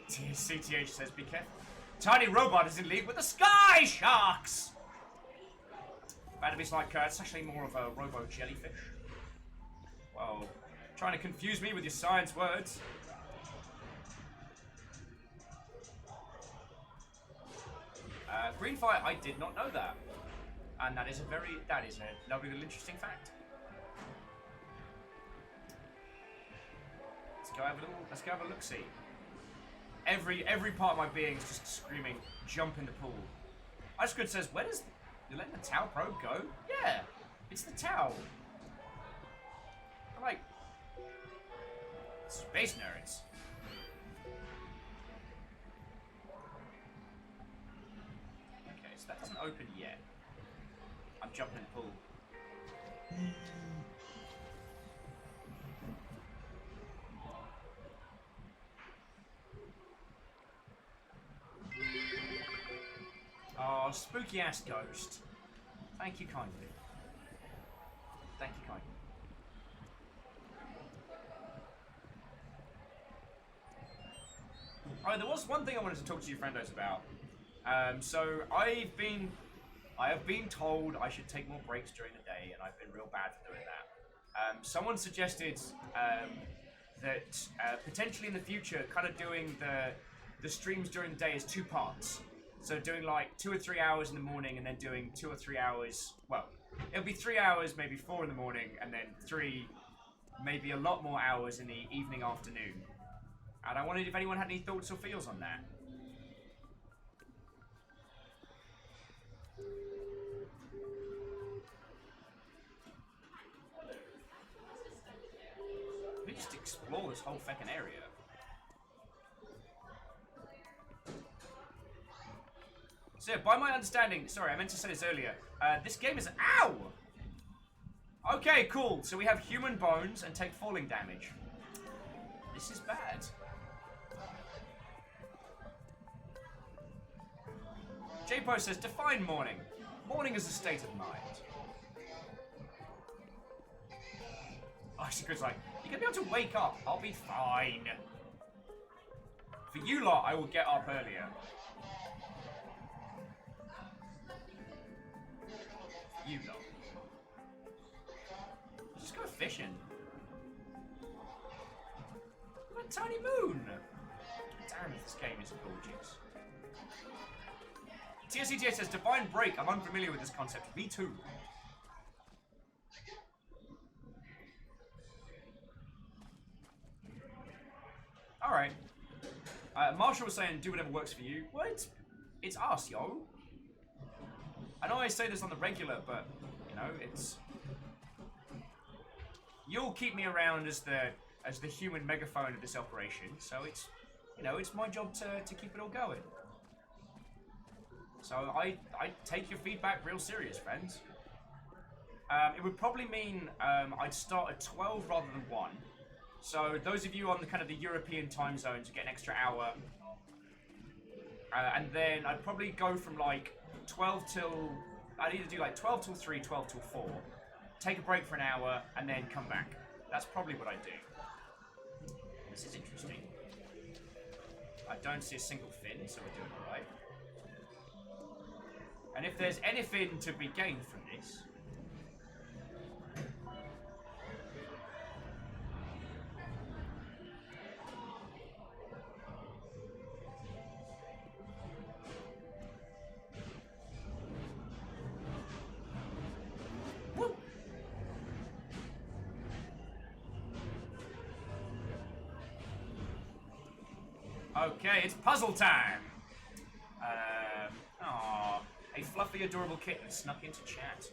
the thing? CTH says, be careful. Tiny robot is in league with the Sky Sharks! Vanameet's like, it's actually more of a robo jellyfish. Well, trying to confuse me with your science words. Green Fire, I did not know that. And that is a lovely little interesting fact. Let's go have a little. Let's go have a look. See. Every part of my being is just screaming, "Jump in the pool." Ice says, "Where does you're letting the Tau probe go?" Yeah, it's the Tau. I'm like, space nerds. Okay, so that doesn't open yet. I'm jumping in the pool. Oh, spooky ass ghost. Thank you kindly. Thank you kindly. Alright, there was one thing I wanted to talk to you friendos about. So I have been told I should take more breaks during the day, and I've been real bad for doing that. Someone suggested that potentially in the future, kind of doing the streams during the day as 2 parts. So doing like 2 or 3 hours in the morning, and then doing 2 or 3 hours. Well, it'll be 3 hours, maybe 4 in the morning, and then 3, maybe a lot more hours in the evening, afternoon. And I wondered if anyone had any thoughts or feels on that. Let me just explore this whole fucking area. So, by my understanding, sorry, I meant to say this earlier. This game is ow. Okay, cool. So we have human bones and take falling damage. This is bad. J-Po says, define morning. Morning is a state of mind. Icicle's like, you're gonna be able to wake up. I'll be fine. For you lot, I will get up earlier. You lot. Just go fishing. What a tiny moon. Damn, this game is gorgeous. TSCTA says, Divine Break. I'm unfamiliar with this concept. Me too. Alright. Marshall was saying, do whatever works for you. Well, it's us, yo. I know I say this on the regular, but, you know, it's... You'll keep me around as the human megaphone of this operation, so it's, you know, it's my job to keep it all going. So I take your feedback real serious, friends. It would probably mean I'd start at 12 rather than 1. So those of you on the kind of the European time zones get an extra hour. And then I'd probably go from like 12 till... I'd either do like 12 till 3, 12 till 4. Take a break for an hour, and then come back. That's probably what I'd do. This is interesting. I don't see a single fin, so we're doing alright. And if there's anything to be gained from this... Woo! Okay, it's puzzle time! Aww. A fluffy, adorable kitten snuck into chat.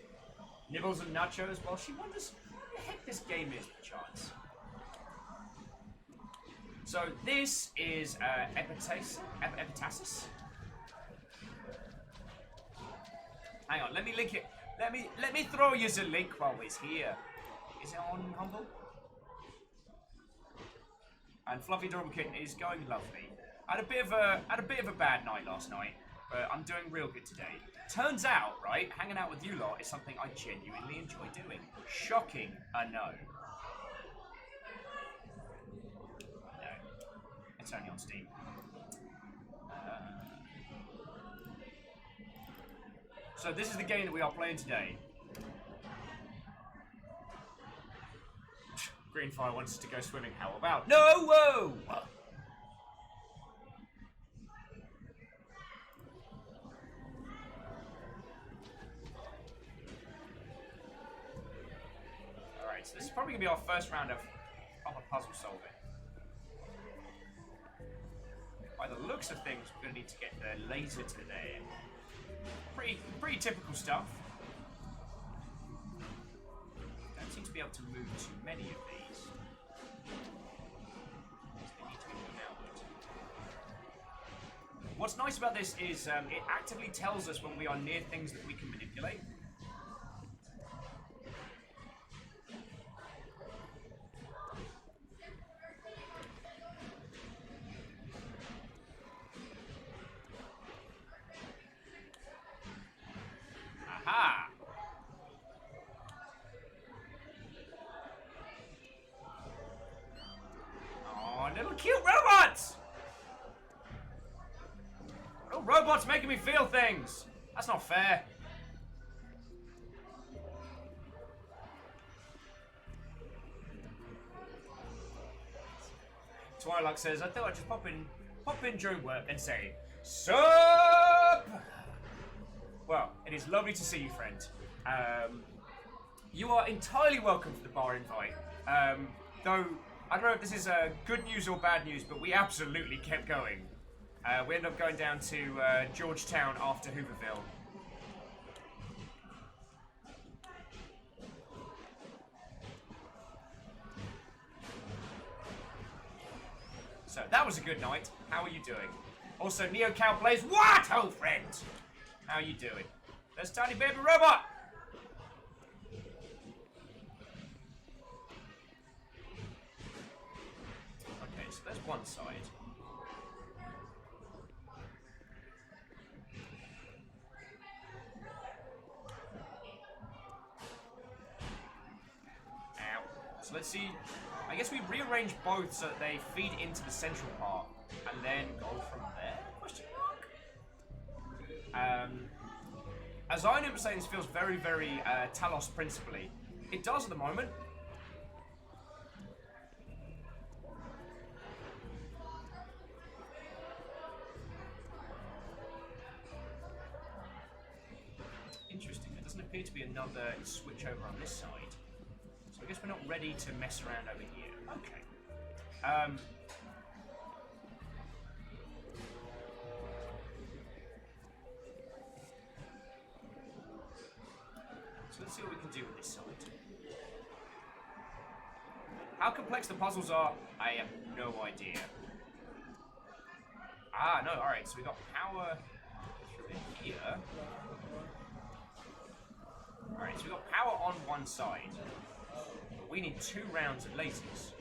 Nibbles and nachos while she wonders what the heck this game is, perchance. So this is Epitasis. Hang on, let me link it. Let me throw you the link while it's here. Is it on Humble? And Fluffy Adorable Kitten is going lovely. I had a bit of a bad night last night. But I'm doing real good today. Turns out, right, hanging out with you lot is something I genuinely enjoy doing. Shocking, I know. No, it's only on Steam. So this is the game that we are playing today. Greenfire wants us to go swimming. How about? No, whoa! So this is probably going to be our first round of proper puzzle solving. looks of things, we're going to need to get the laser to there. Pretty typical stuff. Don't seem to be able to move too many of these. They need to be powered. What's nice about this is it actively tells us when we are near things that we can manipulate. Aha! Oh, little cute robots! Little robots making me feel things. That's not fair. Twilight says, I thought I'd just pop in during work and say, Sup! Well, it is lovely to see you, friend. You are entirely welcome for the bar invite. Though, I don't know if this is good news or bad news, but we absolutely kept going. We ended up going down to Georgetown after Hooverville. So, that was a good night. How are you doing? Also, Neo Cow plays what, old friend? How you doing? There's Tiny Baby Robot! Okay, so there's one side. Ow. So let's see. I guess we rearrange both so that they feed into the central part and then go from there? Question mark? As I remember saying, this feels very, very Talos principally. It does at the moment. Interesting. There doesn't appear to be another switch over on this side. So I guess we're not ready to mess around over here. Okay. So let's see what we can do with this side. How complex the puzzles are, I have no idea. Ah, no, alright, so we got power through here. Alright, so we got power on one side. But we need 2 rounds of lasers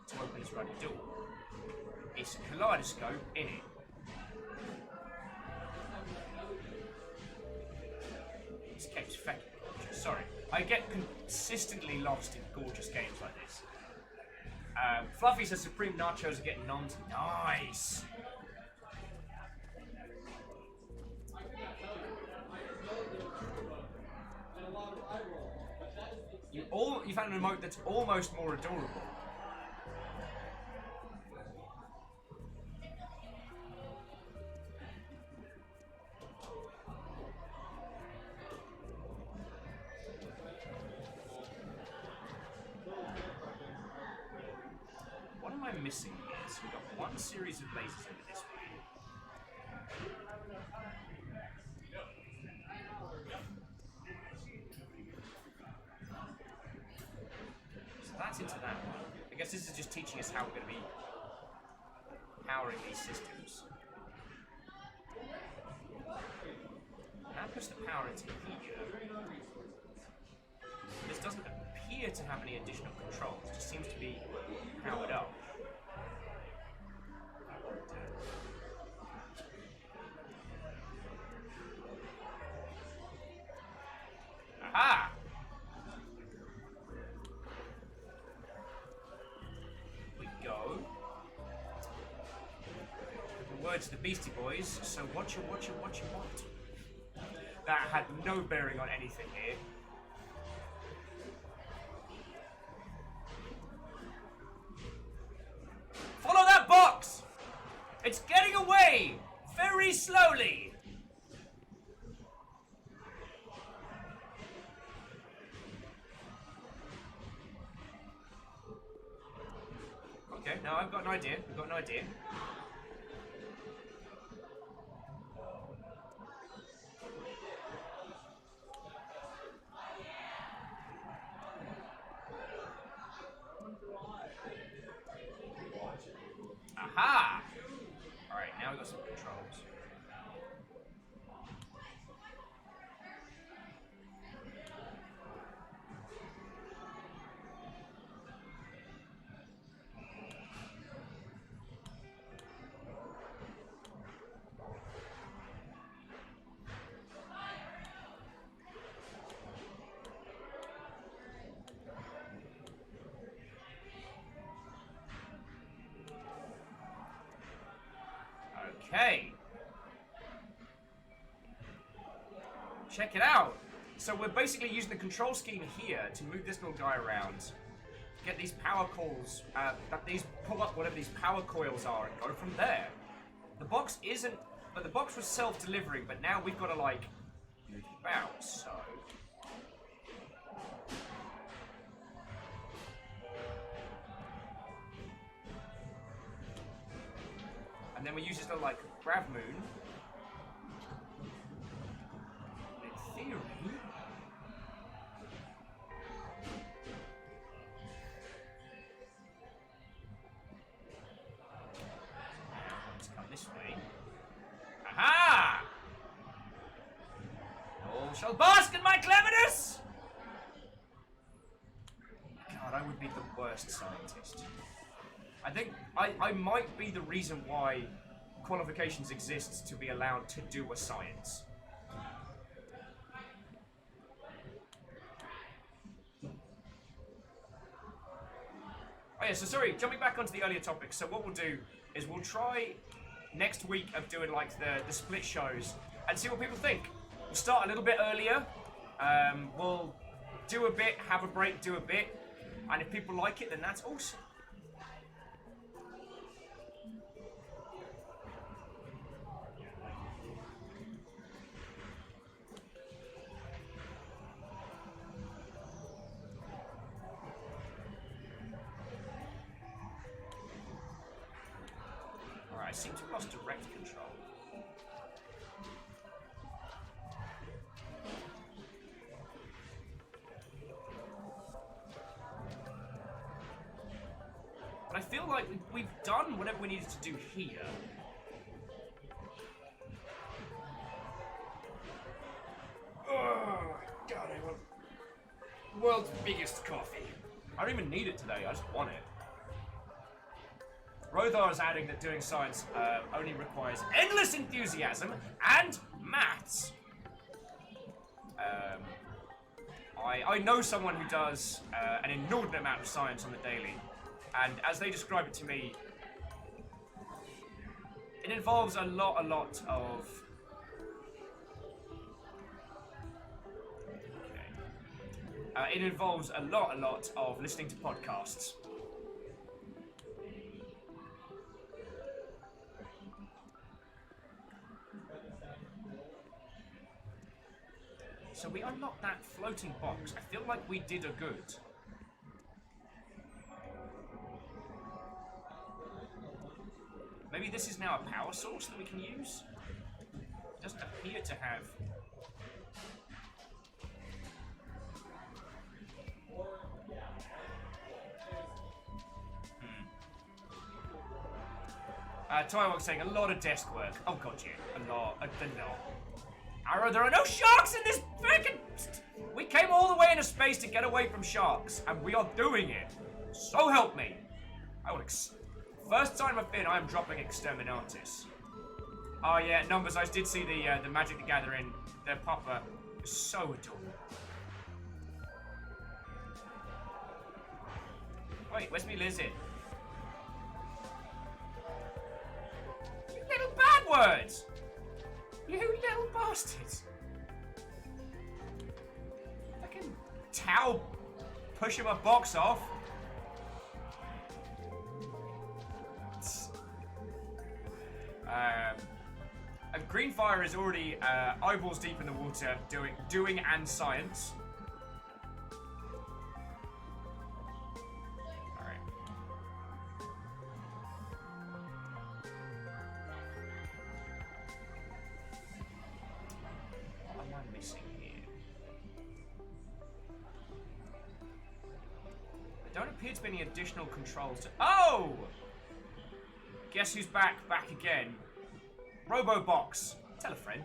to open this ruddy door. It's a kaleidoscope, innit? This game's fucking gorgeous. Sorry. I get consistently lost in gorgeous games like this. Fluffy says Supreme Nachos are getting on. Nice! You found an emote that's almost more adorable. What am I missing here? So we've got one series of lasers over this way. So that's into that one. I guess this is just teaching us how we're going to be powering these systems. That puts the power into here. This doesn't appear to have any additional controls, it just seems to be powered up. Aha! We go. The words of the Beastie Boys, so what you want. That had no bearing on anything here. Follow that box! It's getting away! Very slowly! Okay. No, I've got an idea. We've got an idea. Aha! Alright, now we've got some controls. Okay. Check it out. So we're basically using the control scheme here to move this little guy around. Get these power coils, pull up whatever these power coils are and go from there. The box isn't, but the box was self-delivering, but now we've got to like, move it about, so. And then we use this little like grav moon. In theory. Let's come this way. Aha! All shall bask in my cleverness! God, I would be the worst scientist. I think I might be the reason why qualifications exist to be allowed to do a science. Oh yeah, so sorry, jumping back onto the earlier topic. So what we'll do is we'll try next week of doing like the split shows and see what people think. We'll start a little bit earlier. We'll do a bit, have a break, do a bit. And if people like it, then that's awesome. I seem to have lost direct control. But I feel like we've done whatever we needed to do here. Oh, God, I want world's biggest coffee. I don't even need it today, I just want it. Rothar is adding that doing science only requires endless enthusiasm and maths. I know someone who does an inordinate amount of science on the daily, and as they describe it to me, it involves a lot of... Okay. It involves a lot of listening to podcasts. So we unlocked that floating box. I feel like we did a good. Maybe this is now a power source that we can use? It doesn't appear to have... Tywog's saying a lot of desk work. Oh god, yeah. A lot. Arrow, there are no sharks in this freaking... We came all the way into space to get away from sharks, and we are doing it. So help me. I will First time I've been, I am dropping Exterminatus. Oh yeah, numbers, I did see the Magic the Gathering, their popper. So adorable. Wait, where's me lizard? You little bad words! You little bastards! Fucking towel pushing my box off. And Greenfire is already eyeballs deep in the water, doing and science. Alright. I missing here? There don't appear to be any additional controls to... Oh! Guess who's back? Back again. Robobox. Tell a friend.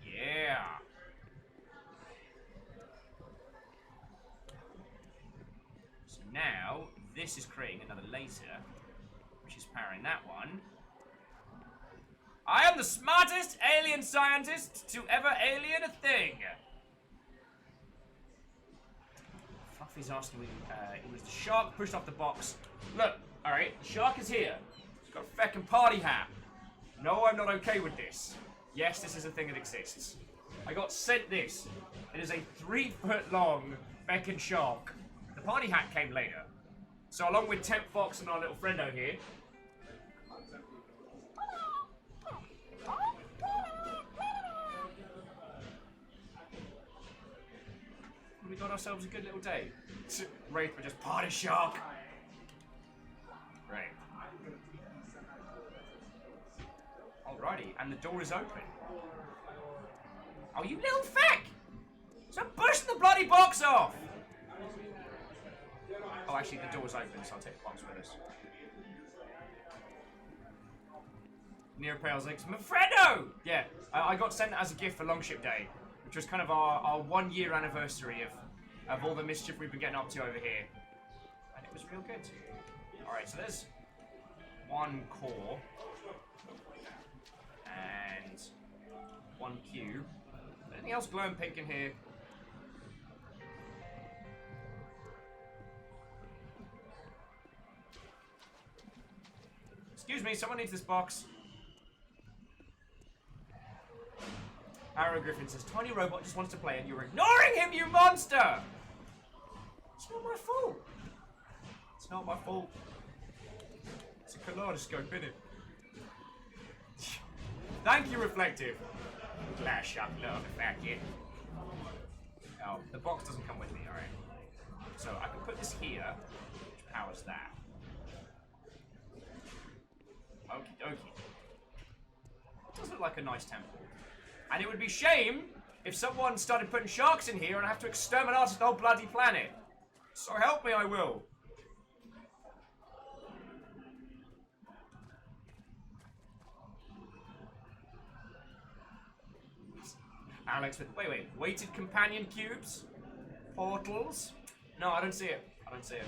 Yeah. So now, this is creating another laser, which is powering that one. I am the smartest alien scientist to ever alien a thing. Fluffy's asking me, it was the shark pushed off the box. Look, alright, the shark is here. He's got a feckin' party hat. No, I'm not okay with this. Yes, this is a thing that exists. I got sent this. It is a 3-foot long feckin' shark. The party hat came later. So along with Temp Fox and our little friendo here, we got ourselves a good little day. Wraith for just party shark. Right. Alrighty, and the door is open. Oh, you little feck! Stop pushing the bloody box off! Oh, actually, the door's open, so I'll take the box with us. Near Pale's like, Mafredo! Yeah, I got sent as a gift for Longship Day, which was kind of our 1-year anniversary of all the mischief we've been getting up to over here. And it was real good. Alright, so there's 1 core. And 1 cube. Anything else glowing pink in here? Excuse me, someone needs this box. Arrow Griffin says, Tiny Robot just wants to play and you're ignoring him, you monster! It's not my fault. It's not my fault. It's a kaleidoscope, isn't it? Thank you, Reflective. Glass shot love, in fact, yeah. Oh, the box doesn't come with me, alright. So I can put this here, which powers that. Okie dokie. It does look like a nice temple. And it would be shame if someone started putting sharks in here and I have to exterminate the whole bloody planet. So help me, I will. Alex with, wait, weighted companion cubes? Portals? No, I don't see it. I don't see it.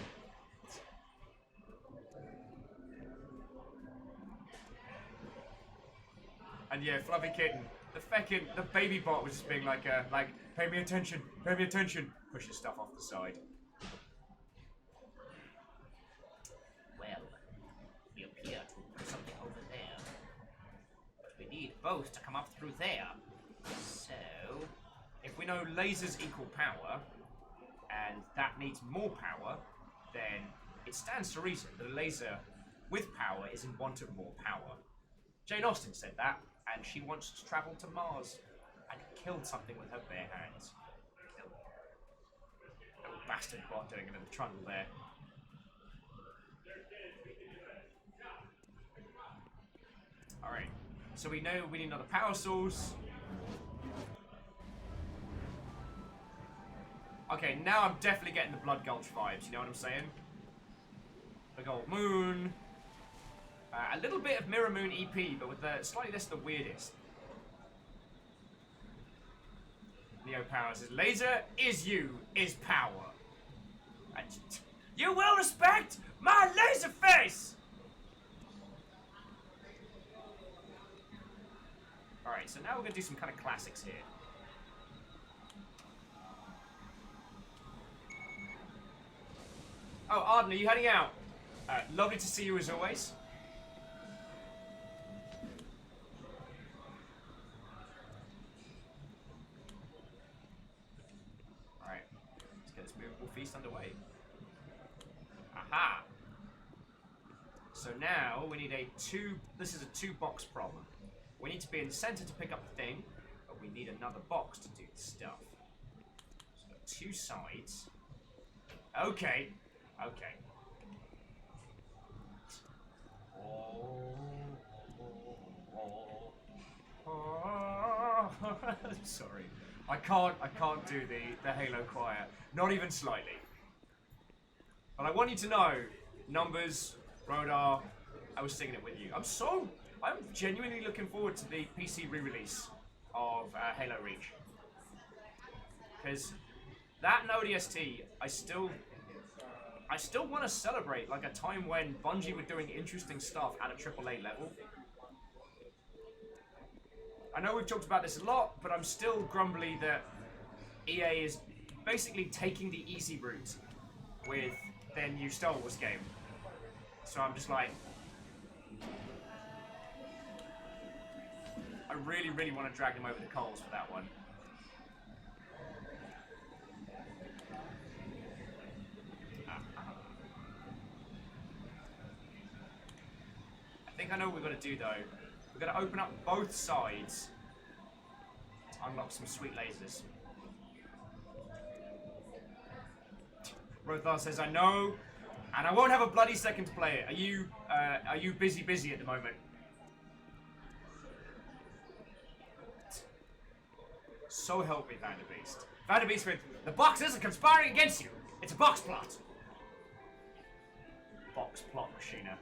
And yeah, Fluffy Kitten, the baby bot was just being like, pay me attention, pushes stuff off the side. Well, we appear to put something over there. But we need both to come up through there. So, if we know lasers equal power, and that needs more power, then it stands to reason that a laser with power is in want of more power. Jane Austen said that, and she wants to travel to Mars and killed something with her bare hands. Little bastard bot doing another trundle there. Alright, so we know we need another power source. Okay, now I'm definitely getting the Blood Gulch vibes, you know what I'm saying? Big old moon. A little bit of Mirror Moon EP, but with the slightly less of the weirdest. Neo Power says, laser is power. And you will respect my laser face! Alright, so now we're going to do some kind of classics here. Oh, Arden, are you heading out? Lovely to see you as always. Alright, let's get this movable feast underway. Aha! So now we need this is a 2-box problem. We need to be in the center to pick up the thing, but we need another box to do the stuff. So we've got 2 sides. Okay. Okay. I'm sorry. I can't do the Halo choir. Not even slightly. But I want you to know, Numbers, Rodar, I was singing it with you. I'm genuinely looking forward to the PC re-release of Halo Reach. Because that and ODST, I still want to celebrate like a time when Bungie were doing interesting stuff at a AAA level. I know we've talked about this a lot, but I'm still grumbly that EA is basically taking the easy route with their new Star Wars game. So I'm just like, I really, really want to drag them over the coals for that one. I think I know what we've got to do though. We've got to open up both sides to unlock some sweet lasers. Rothar says, I know, and I won't have a bloody second to play it. Are you busy at the moment? So help me, Vanderbeest. Vanderbeest with, the boxers are conspiring against you. It's a box plot. Box plot, Machina.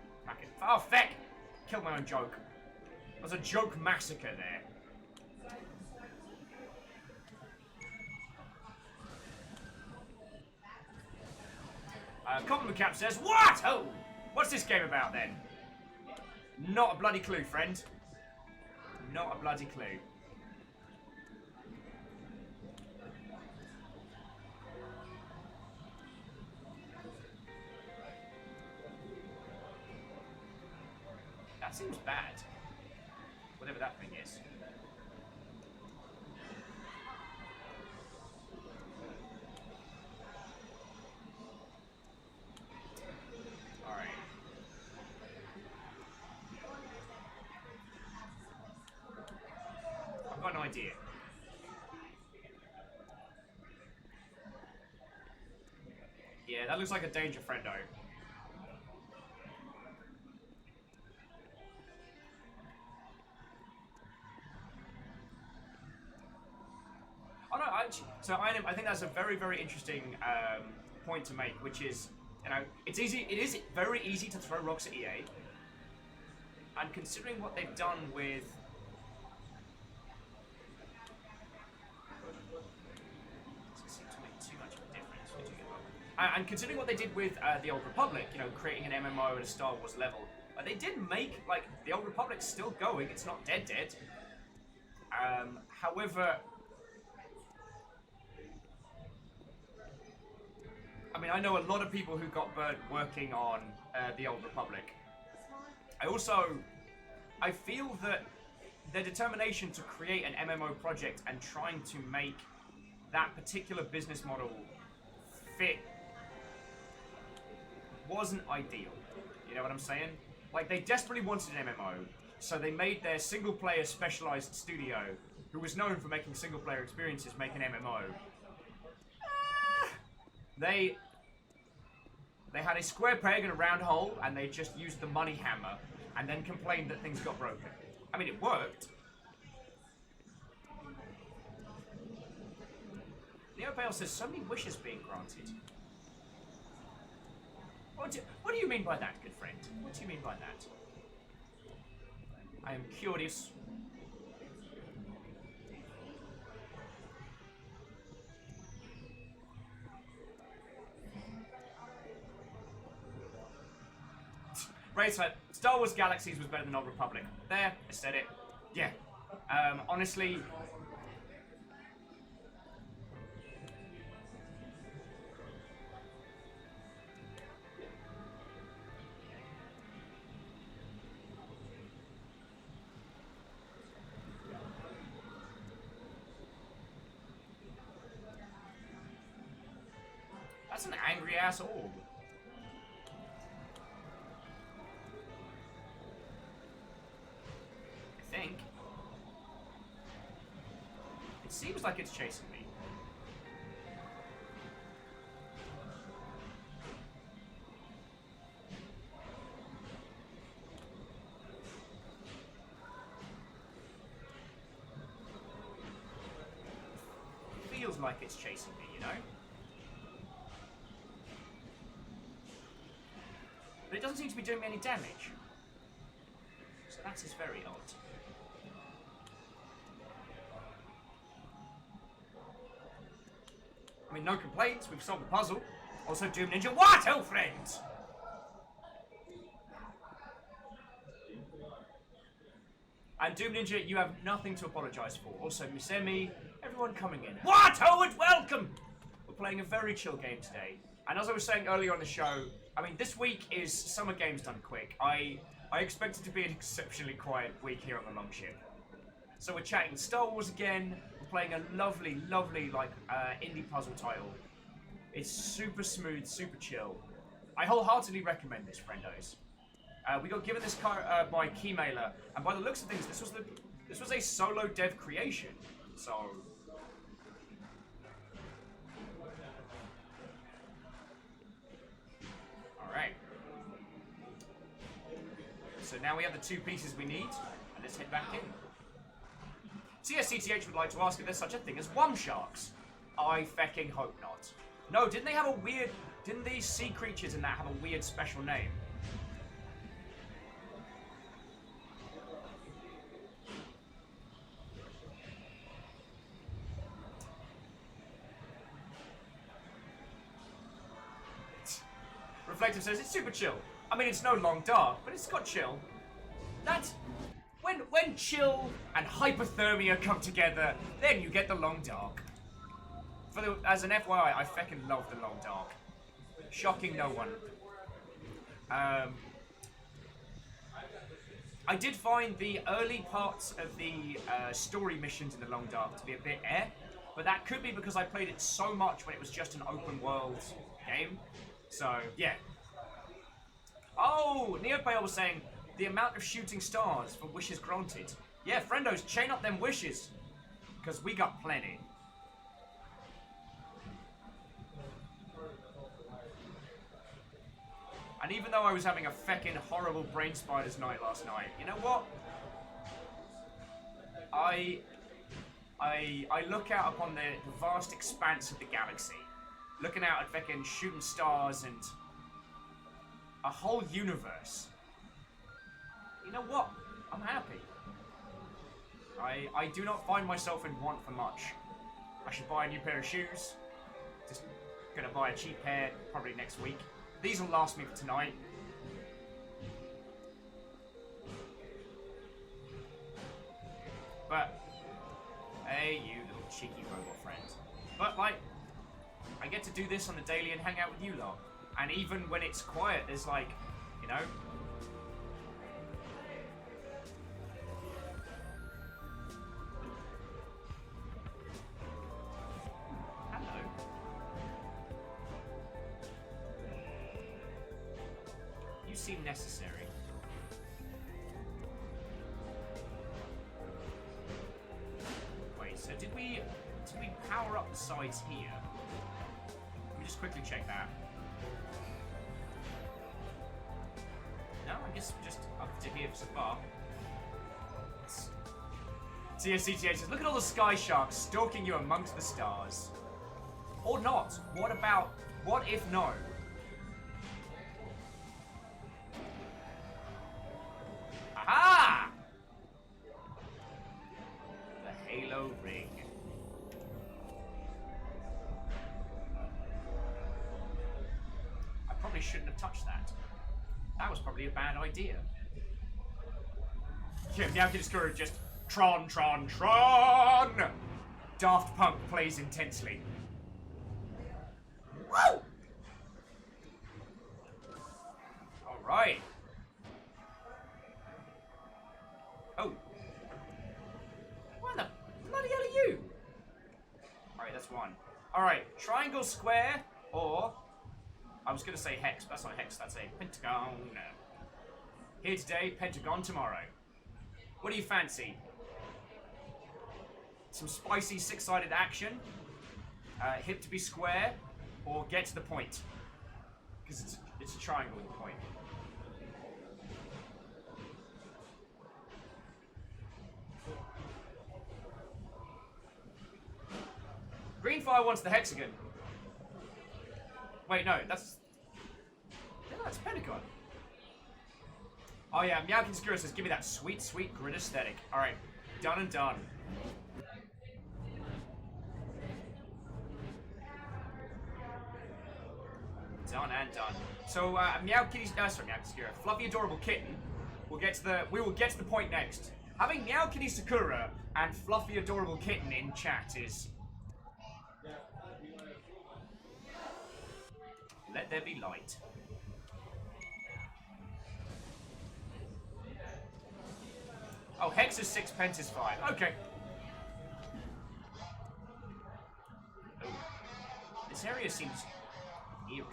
Oh, feck! Killed my own joke. There was a joke massacre there. Compliment Cap says, what? Oh! What's this game about then? Not a bloody clue, friend. Not a bloody clue. That seems bad. Whatever that thing is. Alright. I've got an idea. Yeah, that looks like a danger, friendo. Oh no, so I think that's a very, very interesting point to make, which is, you know, it is very easy to throw rocks at EA, and considering what they've done with and considering what they did with the Old Republic, you know, creating an MMO at a Star Wars level, they did make, like, the Old Republic's still going, it's not dead. However, I mean, I know a lot of people who got burnt working on the Old Republic. I feel that their determination to create an MMO project and trying to make that particular business model fit wasn't ideal. You know what I'm saying? Like, they desperately wanted an MMO, so they made their single-player specialized studio, who was known for making single-player experiences, make an MMO. They had a square peg and a round hole, and they just used the money hammer, and then complained that things got broken. I mean, it worked. Neo Bale says, so many wishes being granted. What do you mean by that, good friend? What do you mean by that? I am curious. Right, so Star Wars Galaxies was better than Old Republic. There, I said it. Yeah. Honestly, that's an angry ass orb. I think. It seems like it's chasing me. like it's chasing me, you know? But it doesn't seem to be doing me any damage. So that is very odd. I mean, no complaints, we've solved the puzzle. Also, Doom Ninja, what, oh friends? And Doom Ninja, you have nothing to apologise for. Also, Misemi, everyone coming in. What, oh, and welcome! We're playing a very chill game today. And as I was saying earlier on the show, I mean, this week is Summer Games done quick. I expect it to be an exceptionally quiet week here on the Longship. So we're chatting Star Wars again. We're playing a lovely, lovely, like, indie puzzle title. It's super smooth, super chill. I wholeheartedly recommend this, friendos. We got given this car by Keymailer, and by the looks of things, this was a solo dev creation. So, all right. So now we have the 2 pieces we need, and let's head back in. CSCTH would like to ask if there's such a thing as Wum Sharks. I fecking hope not. No, didn't these sea creatures in that have a weird special name? Reflective says it's super chill. I mean, it's no long dark, but it's got chill. That's when chill and hypothermia come together, then you get the long dark. As an FYI, I feckin' love the long dark. Shocking no one. I did find the early parts of the story missions in the long dark to be a bit but that could be because I played it so much when it was just an open world game. So, yeah. Oh, Neopale was saying the amount of shooting stars for wishes granted. Yeah, friendos, chain up them wishes. Because we got plenty. And even though I was having a feckin' horrible brain spiders night last night, you know what? I look out upon the vast expanse of the galaxy, looking out at feckin' shooting stars and a whole universe. You know what? I'm happy. I do not find myself in want for much. I should buy a new pair of shoes. Just gonna buy a cheap pair probably next week. These will last me for tonight. But, hey, you little cheeky robot friend. But, like, I get to do this on the daily and hang out with you lot. And even when it's quiet, there's like, you know... Hello. You seem necessary. Wait, so did we power up the sides here? Let me just quickly check that. No, I guess we're just up to here so far. CSCTA says, look at all the sky sharks stalking you amongst the stars. Or not. What if no? Aha! The Halo ring. I probably shouldn't have touched that. That was probably a bad idea. Yeah, now Kidiscura just Tron, Tron, Tron! Daft Punk plays intensely. Woo! Alright. Oh. Where the bloody hell are you? Alright, that's one. Alright, triangle, square, or... I was going to say hex, but that's not hex, that's a pentagon. Here today, pentagon tomorrow. What do you fancy? Some spicy six-sided action, hip to be square, or get to the point? Because it's a triangle with a point. Green fire wants the hexagon. Wait, no, that's... No, that's Pentagon. Oh yeah, Meowkin Secure says, give me that sweet, sweet grid aesthetic. Alright, done and done. Done and done. So, Fluffy Adorable Kitten, we will get to the point next. Having Meow Kitty Sakura and Fluffy Adorable Kitten in chat is... Let there be light. Oh, Hex is 6, Pence is 5. Okay. Oh. This area seems eerie.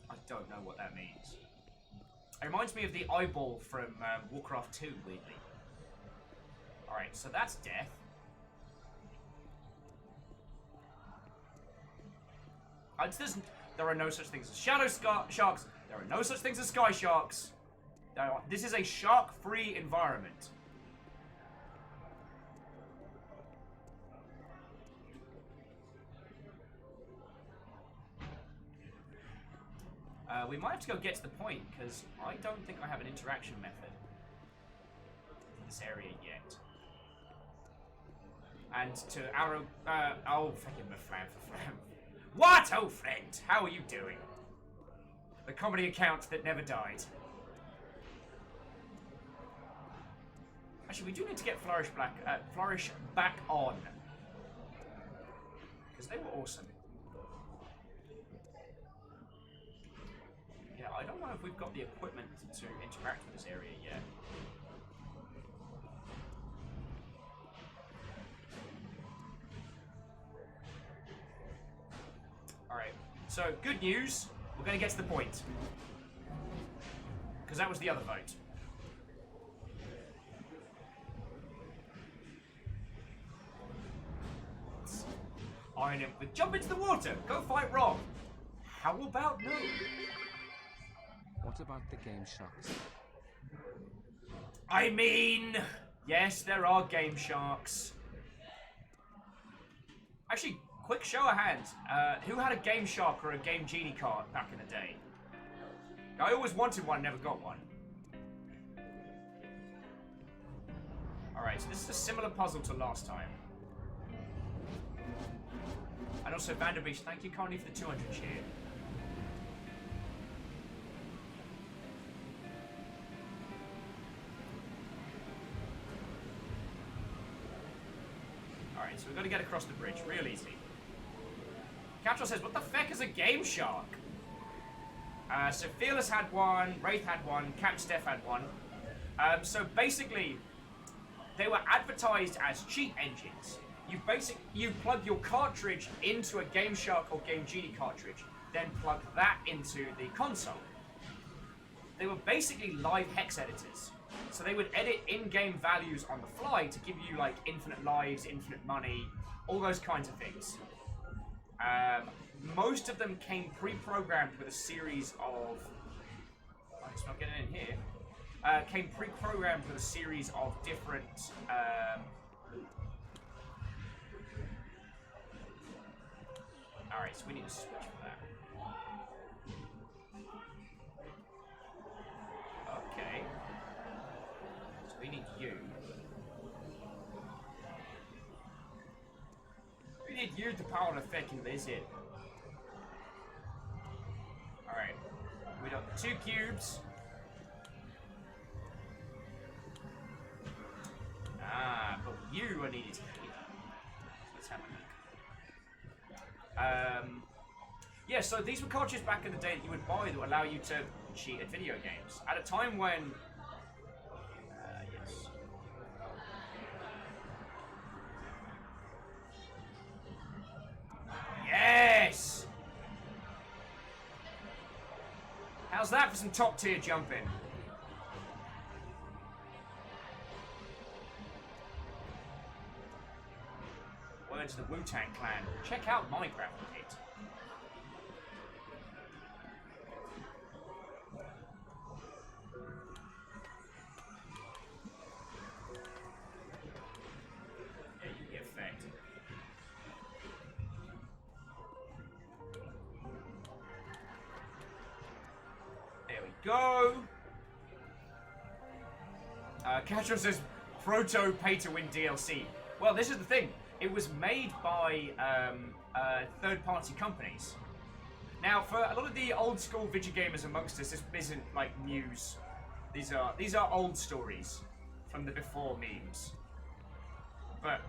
I don't know what that means. It reminds me of the eyeball from Warcraft 2, weirdly. Alright, so that's death. There are no such things as shadow sharks. There are no such things as sky sharks. This is a shark-free environment. We might have to go get to the point, because I don't think I have an interaction method in this area yet. And to arrow... oh, fucking Maflam for Flam. What, oh friend? How are you doing? The comedy account that never died. Actually, we do need to get Flourish back on. Because they were awesome. Yeah, I don't know if we've got the equipment to interact with this area yet. Alright, so good news, we're going to get to the point. Because that was the other vote. Iron him with jump into the water, go fight Rob. How about no? What about the Game Sharks? I mean, yes, there are Game Sharks. Actually, quick show of hands. Who had a Game Shark or a Game Genie card back in the day? I always wanted one, never got one. Alright, so this is a similar puzzle to last time. And also, Vanderbeach, thank you kindly for the 200 cheer. Alright, so we've got to get across the bridge, real easy. Cattrall says, what the feck is a Game Shark? So Fearless had one, Wraith had one, Camp Steph had one. So basically, they were advertised as cheat engines. You plug your cartridge into a Game Shark or Game Genie cartridge, then plug that into the console. They were basically live hex editors. So they would edit in-game values on the fly to give you like infinite lives, infinite money, all those kinds of things. Most of them came pre-programmed with a series of... Oh, it's not getting in here. Came pre-programmed with a series of different... Alright, so we need to switch for that. Okay. So we need you. We need you to power the fucking lizard. Alright. We got 2 cubes. Ah, but you are needed here. So let's have a look. Yeah, so these were cartridges back in the day that you would buy that would allow you to cheat at video games. At a time when... yes. Yes! How's that for some top tier jumping? Words of the Wu-Tang Clan. Check out my grapple kit. go. Castro says proto pay-to-win DLC. Well, this is the thing. It was made by third-party companies. Now, for a lot of the old-school video gamers amongst us, this isn't like news. These are old stories from the before memes. But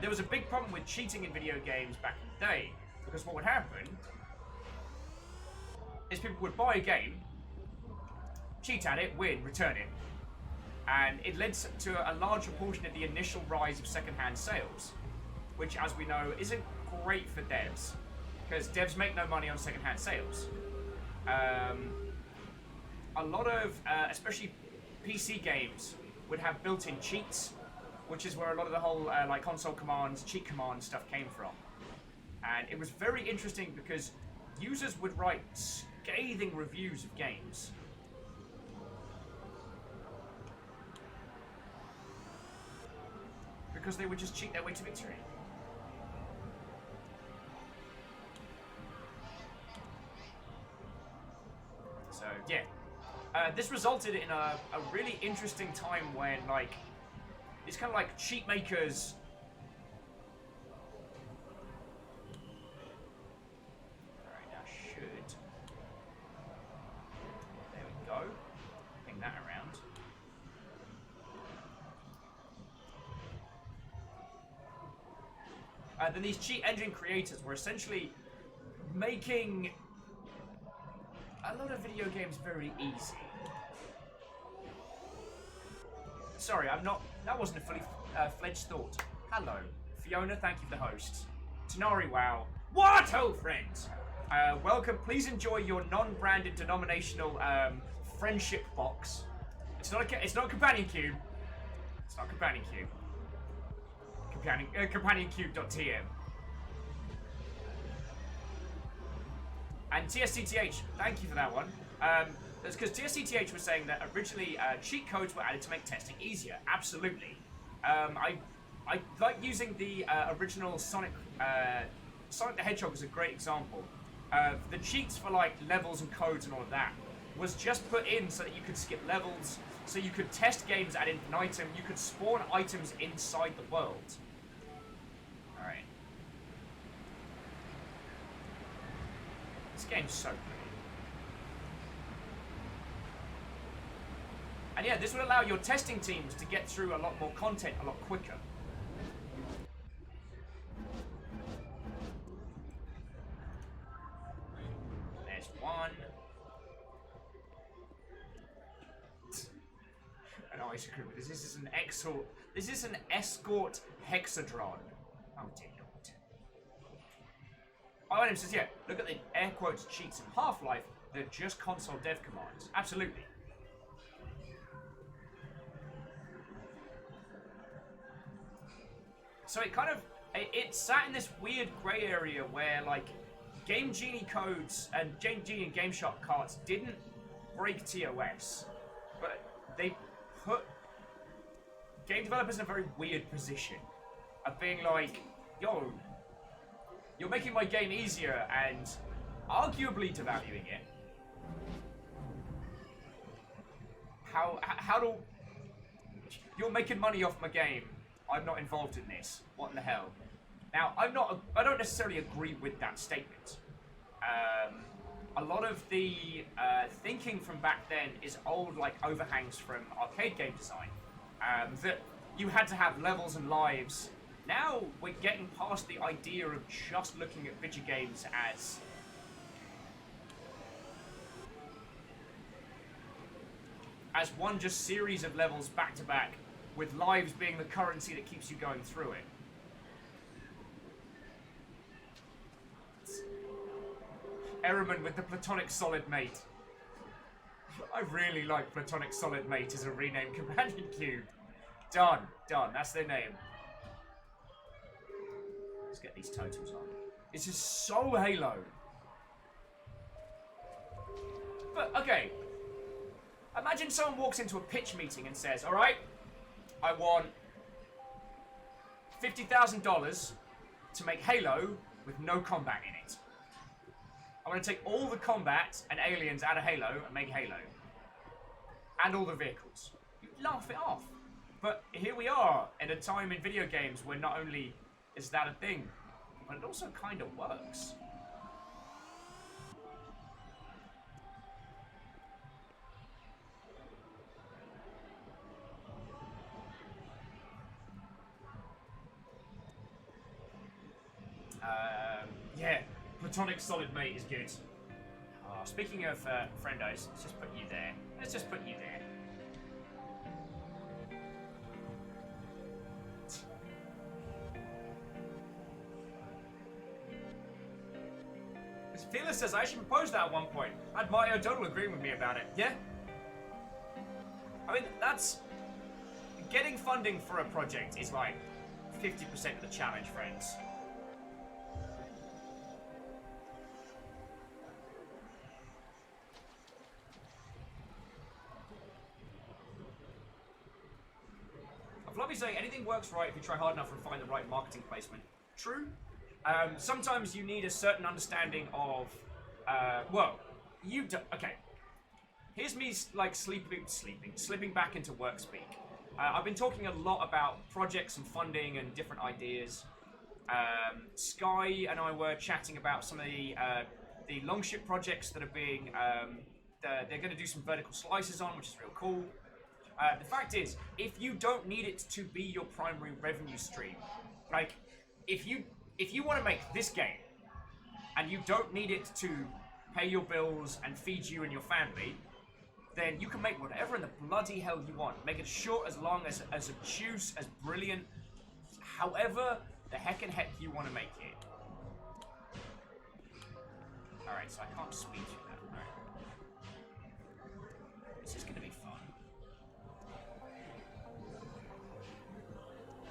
there was a big problem with cheating in video games back in the day, because what would happen is people would buy a game, cheat at it, win, return it, and it led to a large proportion of the initial rise of second-hand sales, which, as we know, isn't great for devs, because devs make no money on second-hand sales. A lot of, especially PC games, would have built-in cheats, which is where a lot of the whole like console commands, cheat commands stuff came from. And it was very interesting because users would write scathing reviews of games. Because they would just cheat their way to victory. So, yeah. This resulted in a really interesting time when, like, these kind of, like, cheat makers... Alright, now should... There we go. Ping that around. Then these cheat engine creators were essentially making a lot of video games very easy. Sorry, I'm not... That wasn't a fully fledged thought. Hello. Fiona, thank you for the host. Tanari, wow. What? Oh, friends. Welcome. Please enjoy your non-branded denominational friendship box. It's not a companion cube. It's not a companion cube. Companioncube.tm. And TSCTH, thank you for that one. That's because TSCTH was saying that originally cheat codes were added to make testing easier. Absolutely. I like using the original Sonic the Hedgehog as a great example. The cheats for like levels and codes and all of that was just put in so that you could skip levels, so you could test games at infinitum, you could spawn items inside the world. Alright. This game's so pretty. And yeah, this would allow your testing teams to get through a lot more content a lot quicker. There's one. And ice cream. This is an escort. This is an escort hexadron. Oh dear Lord. Oh, says, yeah, look at the air quotes cheats in Half-Life. They're just console dev commands. Absolutely. So it kind of, it sat in this weird grey area where, like, Game Genie codes and Game Genie and GameShark cards didn't break TOS, but they put game developers in a very weird position of being like, yo, you're making my game easier and arguably devaluing it. How do... You're making money off my game. I'm not involved in this. What in the hell? Now, I don't necessarily agree with that statement. A lot of the thinking from back then is old, like, overhangs from arcade game design. That you had to have levels and lives. Now, we're getting past the idea of just looking at video games as one just series of levels back to back, with lives being the currency that keeps you going through it. Ehrman with the Platonic Solid Mate. I really like Platonic Solid Mate as a renamed companion cube. Done. That's their name. Let's get these totals on. This is so Halo. But, okay. Imagine someone walks into a pitch meeting and says, alright, I want $50,000 to make Halo with no combat in it. I going to take all the combat and aliens out of Halo and make Halo. And all the vehicles. You laugh it off. But here we are, in a time in video games where not only is that a thing, but it also kind of works. Yeah, Platonic Solid Mate is good. Oh, speaking of friendos, let's just put you there. Let's just put you there. Fearless says I actually proposed that at one point. I had Marty O'Donnell agreeing with me about it. Yeah? I mean, that's... Getting funding for a project is like 50% of the challenge, friends. Fluffy's saying anything works right if you try hard enough and find the right marketing placement. True. Sometimes you need a certain understanding of, well, you do, okay. Here's me like slipping back into work speak. I've been talking a lot about projects and funding and different ideas. Sky and I were chatting about some of the longship projects that are being, they're going to do some vertical slices on, which is real cool. The fact is, if you don't need it to be your primary revenue stream, like, if you want to make this game, and you don't need it to pay your bills and feed you and your family, then you can make whatever in the bloody hell you want. Make it short, as long, as obtuse, as brilliant, however the heck you want to make it. Alright, so I can't speak to that. Alright. This is going to be fun.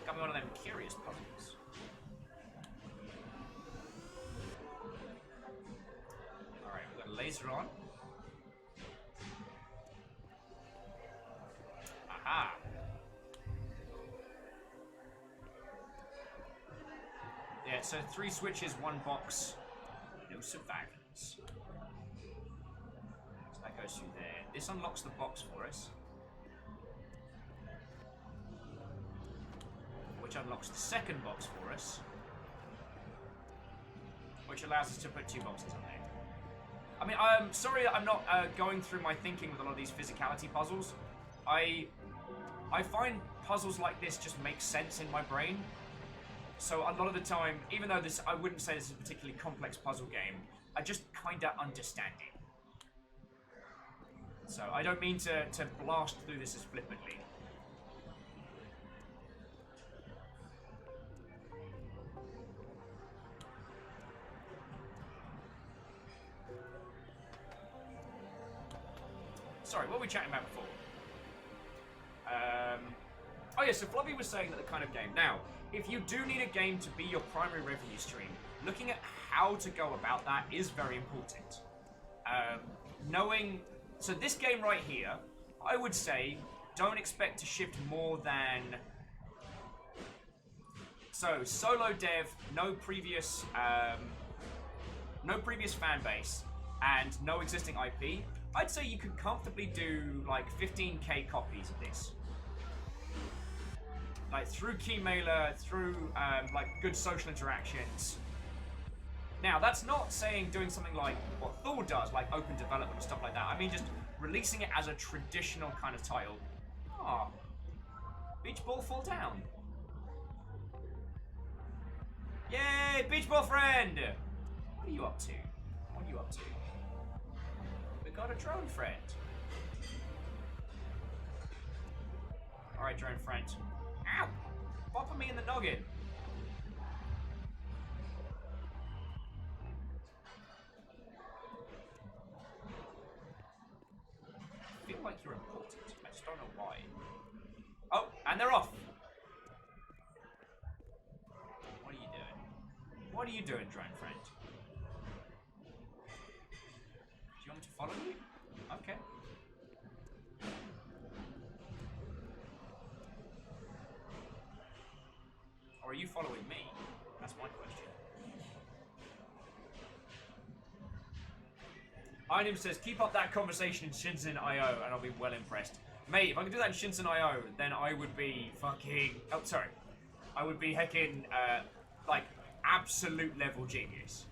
Got me one of them curious puzzles. Alright, we've got a laser on. Aha! Yeah, so 3 switches, 1 box. No survivors. So that goes through there. This unlocks the box for us. Which unlocks the second box for us. Which allows us to put 2 boxes on there. I mean, I'm sorry that I'm not going through my thinking with a lot of these physicality puzzles. I find puzzles like this just make sense in my brain. So a lot of the time, even though this, I wouldn't say this is a particularly complex puzzle game, I just kinda understand it. So I don't mean to blast through this as flippantly. Sorry, what were we chatting about before? Oh yeah, so Floppy was saying that the kind of game. Now, if you do need a game to be your primary revenue stream, looking at how to go about that is very important. So this game right here, I would say, don't expect to shift more than... So, solo dev, no previous fan base, and no existing IP. I'd say you could comfortably do like 15k copies of this. Like through Keymailer, through like good social interactions. Now that's not saying doing something like what Thor does, like open development and stuff like that. I mean just releasing it as a traditional kind of title. Ah, beach ball fall down. Yay, beach ball friend! What are you up to? What are you up to? We got a drone friend. Alright, drone friend. Ow! Bopping me in the noggin. I feel like you're important. I just don't know why. Oh, and they're off. What are you doing? What are you doing, drone friend? Do you want me to follow you? Okay. Or are you following me? That's my question. Einem says, keep up that conversation in Shinsen.io and I'll be well impressed. Mate, if I could do that in Shinsen.io, then I would be fucking... Oh, sorry. I would be heckin', like, absolute level genius.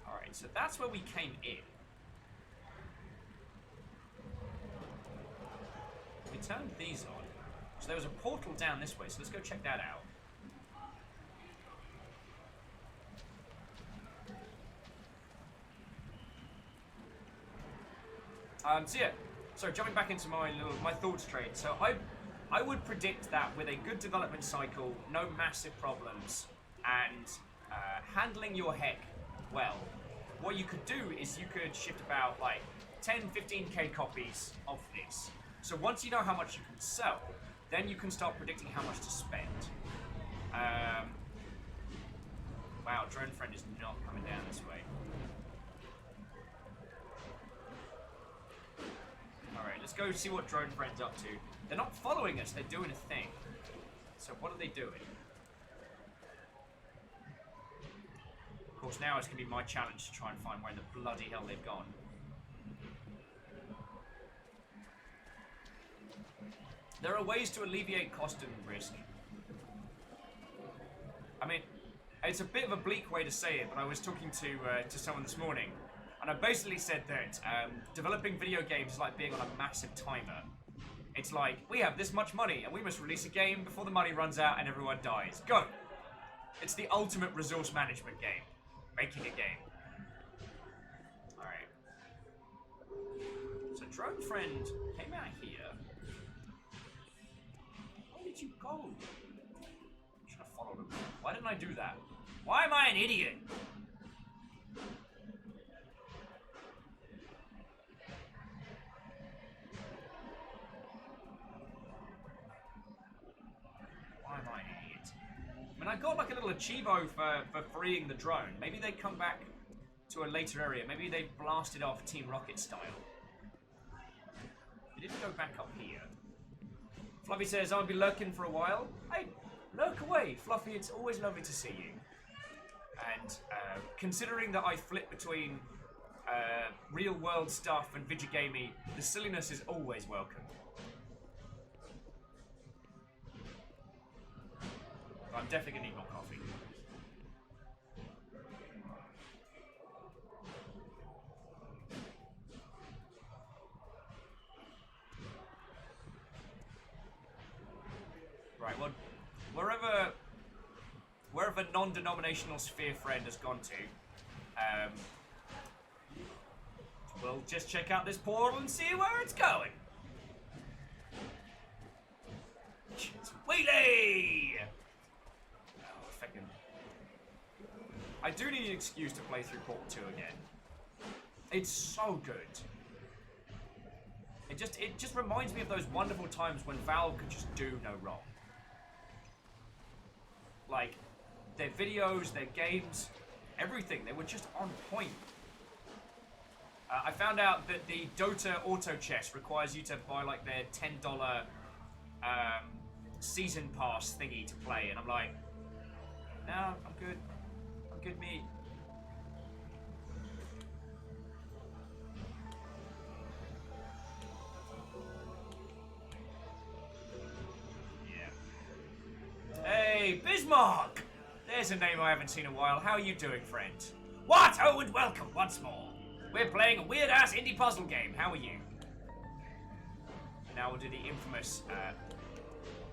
Alright, so that's where we came in. We turned these on. So there was a portal down this way, so let's go check that out. So jumping back into my thoughts trade. So I would predict that with a good development cycle, no massive problems, and handling your heck well, what you could do is you could shift about like 10, 15k copies of this. So once you know how much you can sell, then you can start predicting how much to spend. Wow, Drone Friend is not coming down this way. Alright, let's go see what Drone Friend's up to. They're not following us, they're doing a thing. So what are they doing? Of course, now it's going to be my challenge to try and find where in the bloody hell they've gone. There are ways to alleviate cost and risk. I mean, it's a bit of a bleak way to say it, but I was talking to someone this morning, and I basically said that developing video games is like being on a massive timer. It's like, we have this much money, and we must release a game before the money runs out and everyone dies. Go! It's the ultimate resource management game. Making a game. Alright. So Drone Friend came out here. Where did you go? Should have followed him. Why didn't I do that? Why am I an idiot? Why am I an idiot? I mean, I got like a little achievo for freeing the drone. Maybe they come back to a later area. Maybe they blasted off Team Rocket style. They didn't go back up here. Fluffy says, I'll be lurking for a while. Hey, lurk away, Fluffy. It's always lovely to see you. And considering that I flip between real-world stuff and video gaming, the silliness is always welcome. I'm definitely gonna need more coffee. Right, well, wherever non-denominational sphere friend has gone to, we'll just check out this portal and see where it's going. Wheelie! I do need an excuse to play through Portal 2 again. It's so good. It just reminds me of those wonderful times when Valve could just do no wrong. Like, their videos, their games, everything, they were just on point. I found out that the Dota Auto Chess requires you to buy like their $10 season pass thingy to play, and I'm like, no, I'm good. I'm good, me. Yeah. Hey, Bismarck! There's a name I haven't seen in a while. How are you doing, friend? What? Oh, and welcome once more. We're playing a weird-ass indie puzzle game. How are you? And now we'll do the infamous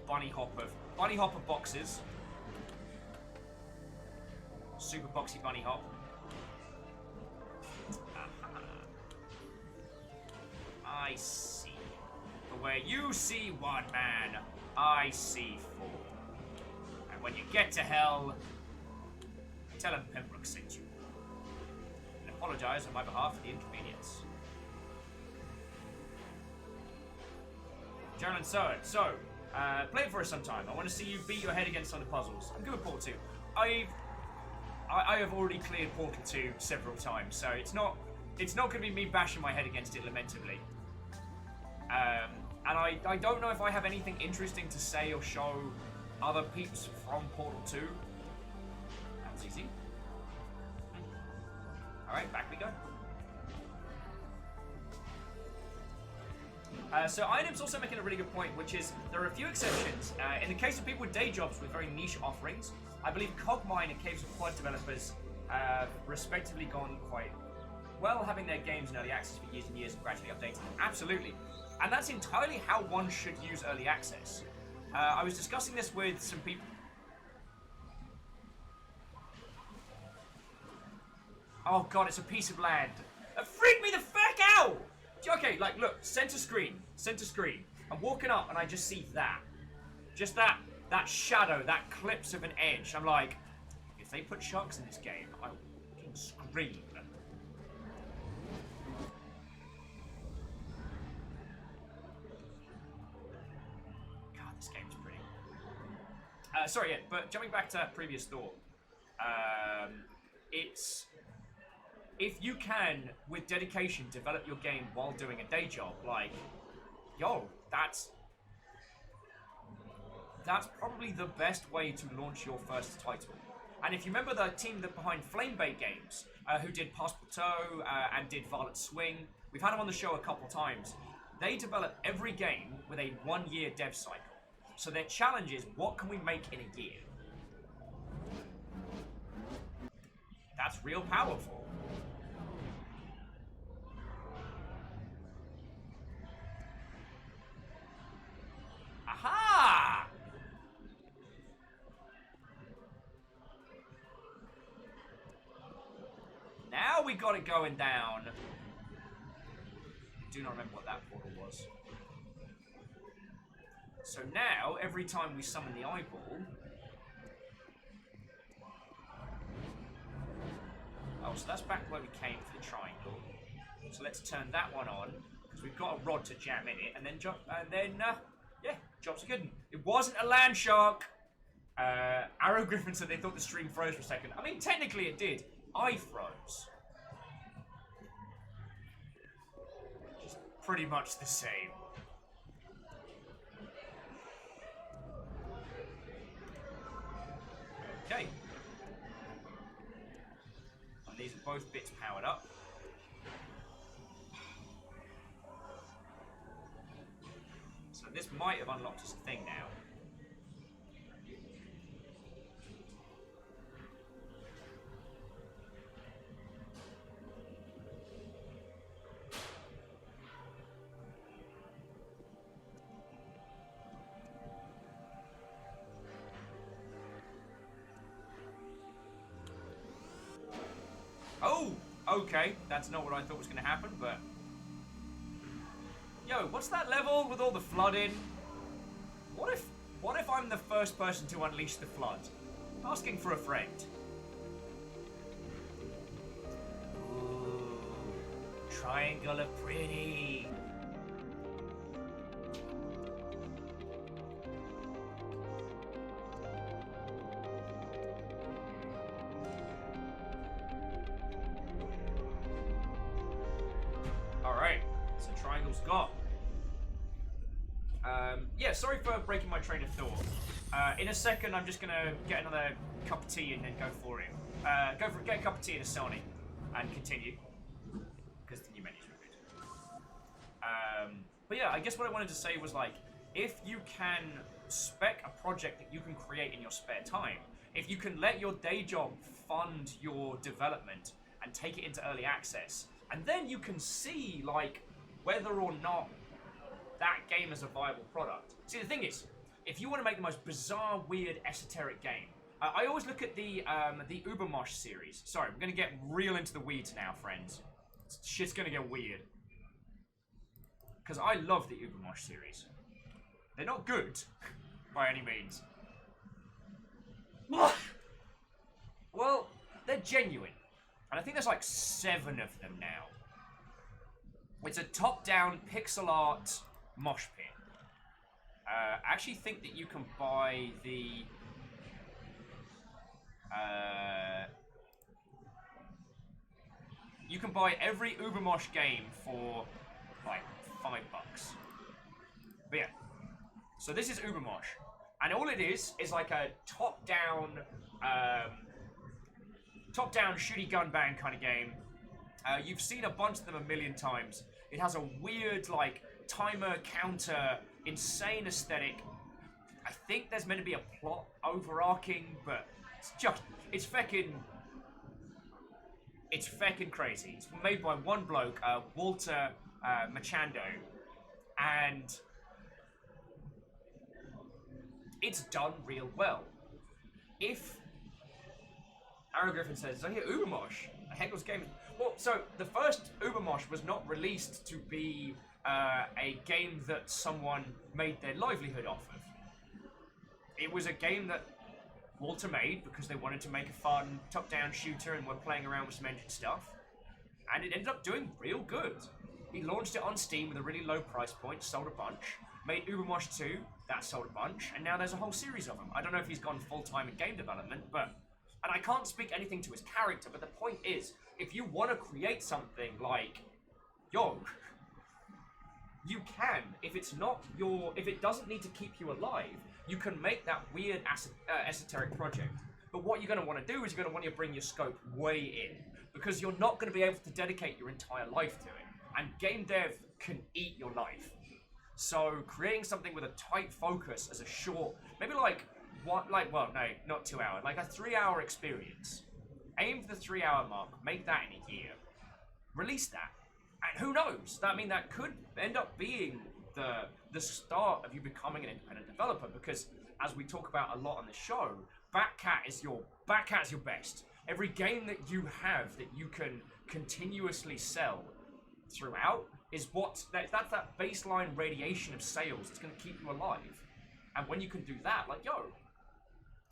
bunny hop of boxes. Super boxy bunny hop. I see. But where you see one man, I see four. And when you get to hell, tell him Pembroke sent you. And apologize on my behalf for the inconvenience. Gerald Soward, so, play it for us sometime. I want to see you beat your head against some of the puzzles. I'm good with Portal 2. I have already cleared Portal 2 several times, so it's not going to be me bashing my head against it lamentably. And I don't know if I have anything interesting to say or show other peeps from Portal 2. That was easy. Alright, back we go. So Ironim's also making a really good point, which is there are a few exceptions. In the case of people with day jobs with very niche offerings, I believe Cogmine and Caves of Quad developers have respectively gone quite well, having their games in early access for years and years and gradually updating them. Absolutely. And that's entirely how one should use early access. I was discussing this with some people. Oh god, it's a piece of land. That freaked me the fuck out! Okay, like, look, center screen. I'm walking up and I just see that. Just that shadow, that clips of an edge. I'm like, if they put sharks in this game, I will fucking scream. God, this game's pretty. Sorry, yeah, but jumping back to previous thought. It's... If you can, with dedication, develop your game while doing a day job, like, yo, that's probably the best way to launch your first title. And if you remember the team that behind Flamebait Games, who did Passepartout and did Violet Swing, we've had them on the show a couple times. They develop every game with a 1-year dev cycle. So their challenge is, what can we make in a year? That's real powerful. Aha! Now we got it going down. I do not remember what that portal was. So now, every time we summon the eyeball... Oh, so that's back where we came for the triangle. So let's turn that one on, because we've got a rod to jam in it, and then yeah, jobs are good. It wasn't a land shark. Arrow Griffin said they thought the stream froze for a second. I mean, technically it did. I froze. Just pretty much the same. Okay. And these are both bits powered up. So this might have unlocked us a thing now. Oh, okay. That's not what I thought was going to happen, but... Yo, what's that level with all the flooding? What if I'm the first person to unleash the flood? Asking for a friend. Ooh, triangle of pretty. Alright, so triangle's got. Yeah, sorry for breaking my train of thought. In a second, I'm just gonna get another cup of tea and then go for it. Get a cup of tea and a Sony, and continue. Because the new menus were good. But yeah, I guess what I wanted to say was like, if you can spec a project that you can create in your spare time, if you can let your day job fund your development and take it into early access, and then you can see like whether or not that game is a viable product. See, the thing is, if you want to make the most bizarre, weird, esoteric game, I always look at the Ubermosh series. Sorry, we're going to get real into the weeds now, friends. Shit's going to get weird. Because I love the Ubermosh series. They're not good, by any means. Well, they're genuine. And I think there's like 7 of them now. It's a top-down pixel art mosh pit. I actually think that you can buy the... you can buy every Ubermosh game for like $5. But yeah. So this is Ubermosh. And all it is like a top-down shooty gun bang kind of game. You've seen a bunch of them a million times. It has a weird, like, timer, counter, insane aesthetic. I think there's meant to be a plot overarching, but it's feckin' crazy. It's made by one bloke, Walter Machando, and it's done real well. If Aaron Griffin says, I hear Ubermosh, a Hegel's game. Well, so the first Ubermosh was not released to be a game that someone made their livelihood off of. It was a game that Walter made because they wanted to make a fun top-down shooter and were playing around with some engine stuff. And it ended up doing real good. He launched it on Steam with a really low price point, sold a bunch. Made Ubermosh 2, that sold a bunch. And now there's a whole series of them. I don't know if he's gone full-time in game development, but... And I can't speak anything to his character, but the point is, if you want to create something like... Yo, you can. If it doesn't need to keep you alive, you can make that weird esoteric project. But what you're going to want to do is you're going to want to bring your scope way in, because you're not going to be able to dedicate your entire life to it. And game dev can eat your life. So creating something with a tight focus as a short, maybe not 2 hours, like a 3-hour experience. Aim for the 3-hour mark, make that in a year. Release that. And who knows? That could end up being the start of you becoming an independent developer, because as we talk about a lot on the show, Batcat is your best. Every game that you have that you can continuously sell throughout is that's that baseline radiation of sales that's going to keep you alive. And when you can do that, like, yo.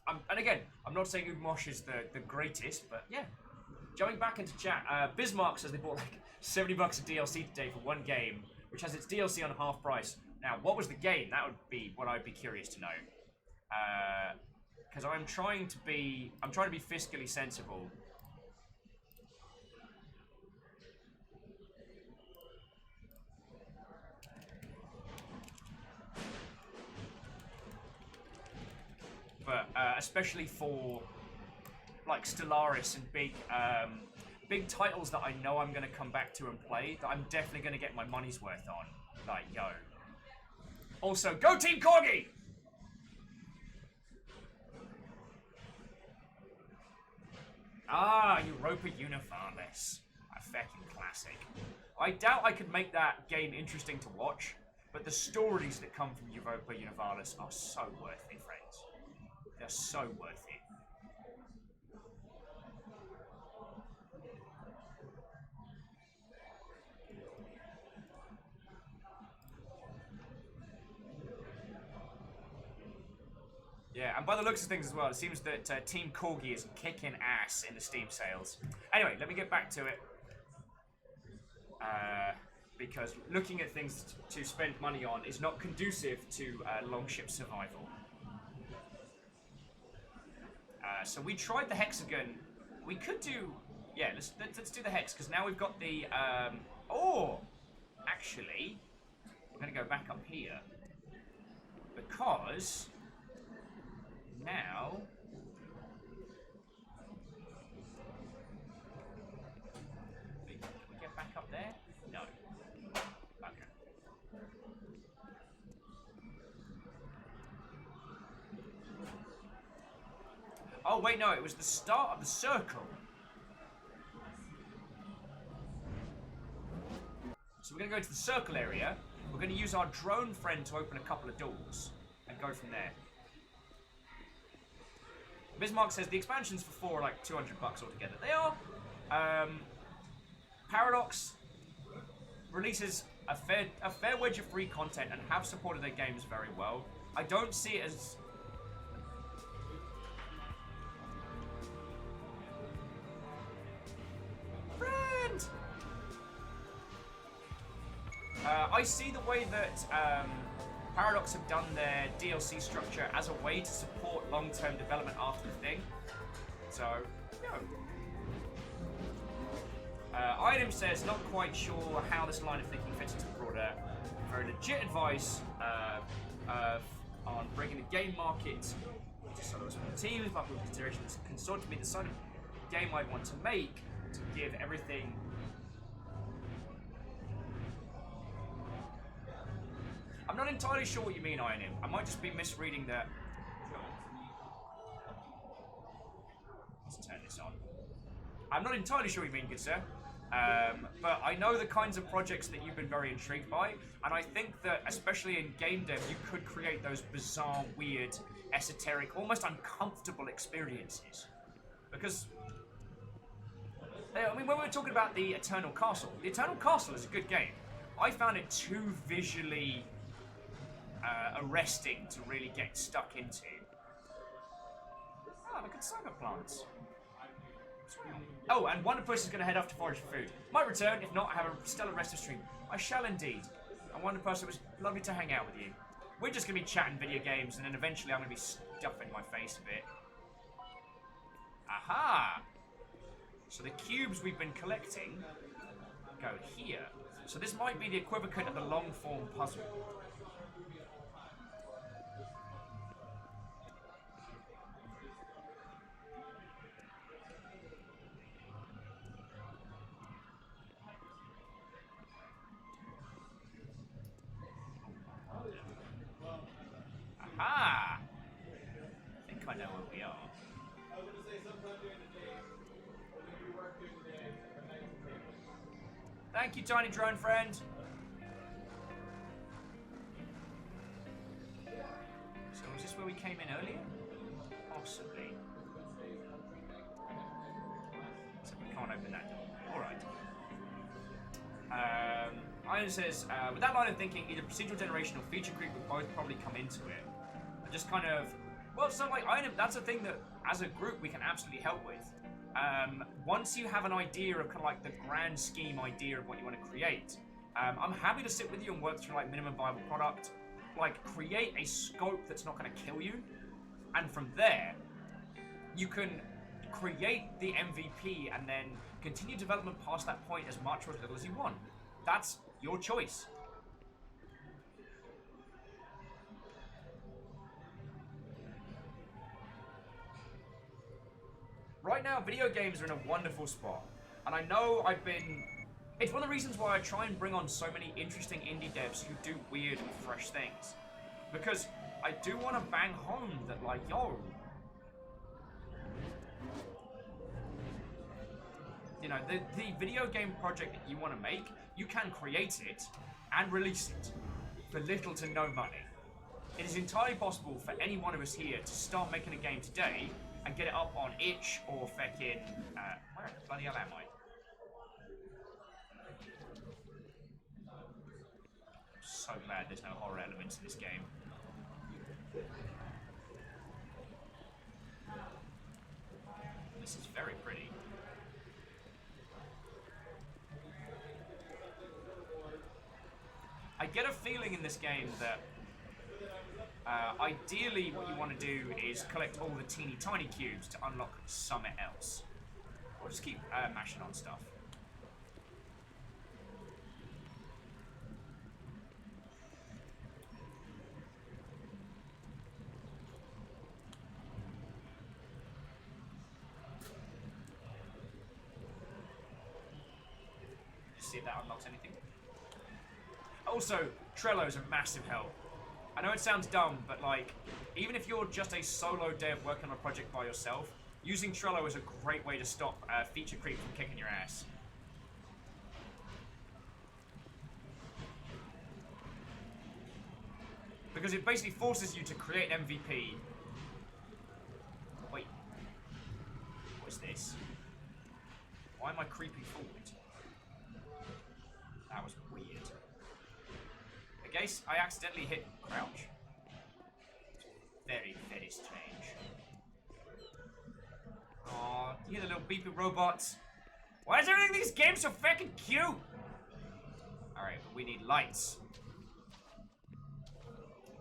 And again, I'm not saying Ubermosh is the greatest, but yeah. Jumping back into chat, Bismarck says they bought like $70 of DLC today for one game, which has its DLC on half price. Now, what was the game? That would be what I'd be curious to know. Because I'm trying to be fiscally sensible. But especially for like Stellaris and big titles that I know I'm going to come back to and play, that I'm definitely going to get my money's worth on. Like, yo. Also, go Team Corgi! Europa Universalis. A feckin' classic. I doubt I could make that game interesting to watch, but the stories that come from Europa Universalis are so worth it, friends. They're so worth it. Yeah, and by the looks of things as well, it seems that Team Corgi is kicking ass in the Steam sales. Anyway, let me get back to it. Because looking at things to spend money on is not conducive to longship survival. So we tried the hexagon. We could do... Yeah, let's do the hex, because now we've got the... Actually, I'm going to go back up here. Because... Now... Can we get back up there? No. Okay. Oh, wait, no, it was the start of the circle. So we're going to go to the circle area. We're going to use our drone friend to open a couple of doors and go from there. Bismarck says the expansions for 4 are like $200 altogether. They are. Paradox releases a fair wedge of free content and have supported their games very well. I don't see it as... Friend! I see the way that Paradox have done their DLC structure as a way to support long-term development after the thing. So, no. Item says, not quite sure how this line of thinking fits into the broader very legit advice on bringing the game market to solo small teams, but with considerations consort to meet the side of the game I want to make to give everything. I'm not entirely sure what you mean, Iron. I might just be misreading that. Let's turn this on. I'm not entirely sure what you mean, good sir. But I know the kinds of projects that you've been very intrigued by, and I think that, especially in game dev, you could create those bizarre, weird, esoteric, almost uncomfortable experiences. Because, I mean, when we were talking about the Eternal Castle is a good game. I found it too visually arresting to really get stuck into. Oh, look at cyber plants. Oh, and one person is going to head off to forage for food. Might return, if not, I have a stellar rest of stream. I shall indeed. And one person, it was lovely to hang out with you. We're just going to be chatting video games, and then eventually I'm going to be stuffing my face a bit. Aha! So the cubes we've been collecting go here. So this might be the equivalent of the long-form puzzle. Aha! I think I know where we are. Thank you, tiny drone friend. So is this where we came in earlier? Possibly. So we can't open that door. Alright. Iron says, with that line of thinking, either procedural generation or feature creep would both probably come into it. And just kind of, well, so like, that's a thing that, as a group, we can absolutely help with. Once you have an idea of kind of like the grand scheme idea of what you want to create, I'm happy to sit with you and work through like minimum viable product, like create a scope that's not going to kill you, and from there, you can create the MVP and then continue development past that point as much or as little as you want. That's your choice. Right now, video games are in a wonderful spot. And I know it's one of the reasons why I try and bring on so many interesting indie devs who do weird and fresh things. Because I do want to bang home that, like, yo, you know, the video game project that you want to make, you can create it and release it for little to no money. It is entirely possible for any one of us here to start making a game today and get it up on itch or feckin', where the bloody hell am I? I'm so glad there's no horror elements in this game. This is very pretty. I get a feeling in this game that ideally what you want to do is collect all the teeny tiny cubes to unlock something else. Or just keep mashing on stuff. Just see if that unlocks anything. Also, Trello is a massive help. I know it sounds dumb, but like, even if you're just a solo dev working on a project by yourself, using Trello is a great way to stop feature creep from kicking your ass. Because it basically forces you to create an MVP. Wait. What's this? Why am I creeping forward? That was weird. I guess I accidentally hit crouch. Very, very strange. Aw, you hear the little beeping robots? Why is everything in these games so fucking cute? Alright, but we need lights.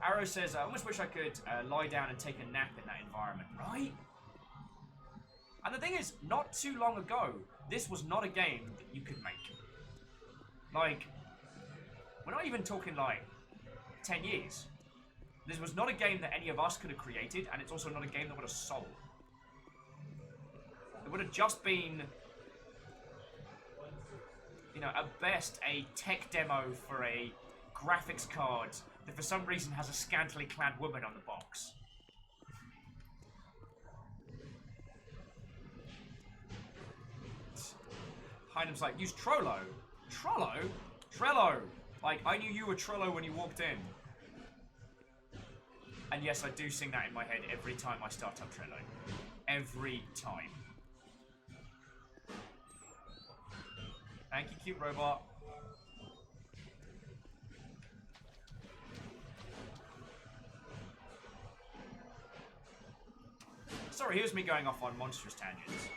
Arrow says, I almost wish I could lie down and take a nap in that environment, right? And the thing is, not too long ago, this was not a game that you could make. Like, We're not even talking like 10 years. This was not a game that any of us could have created, and it's also not a game that would have sold. It would have just been, you know, at best a tech demo for a graphics card that for some reason has a scantily clad woman on the box. Heinem's like, use Trello. Trello? Trello! Like, I knew you were Trello when you walked in. And yes, I do sing that in my head every time I start up Trello. Every time. Thank you, cute robot. Sorry, here's me going off on monstrous tangents.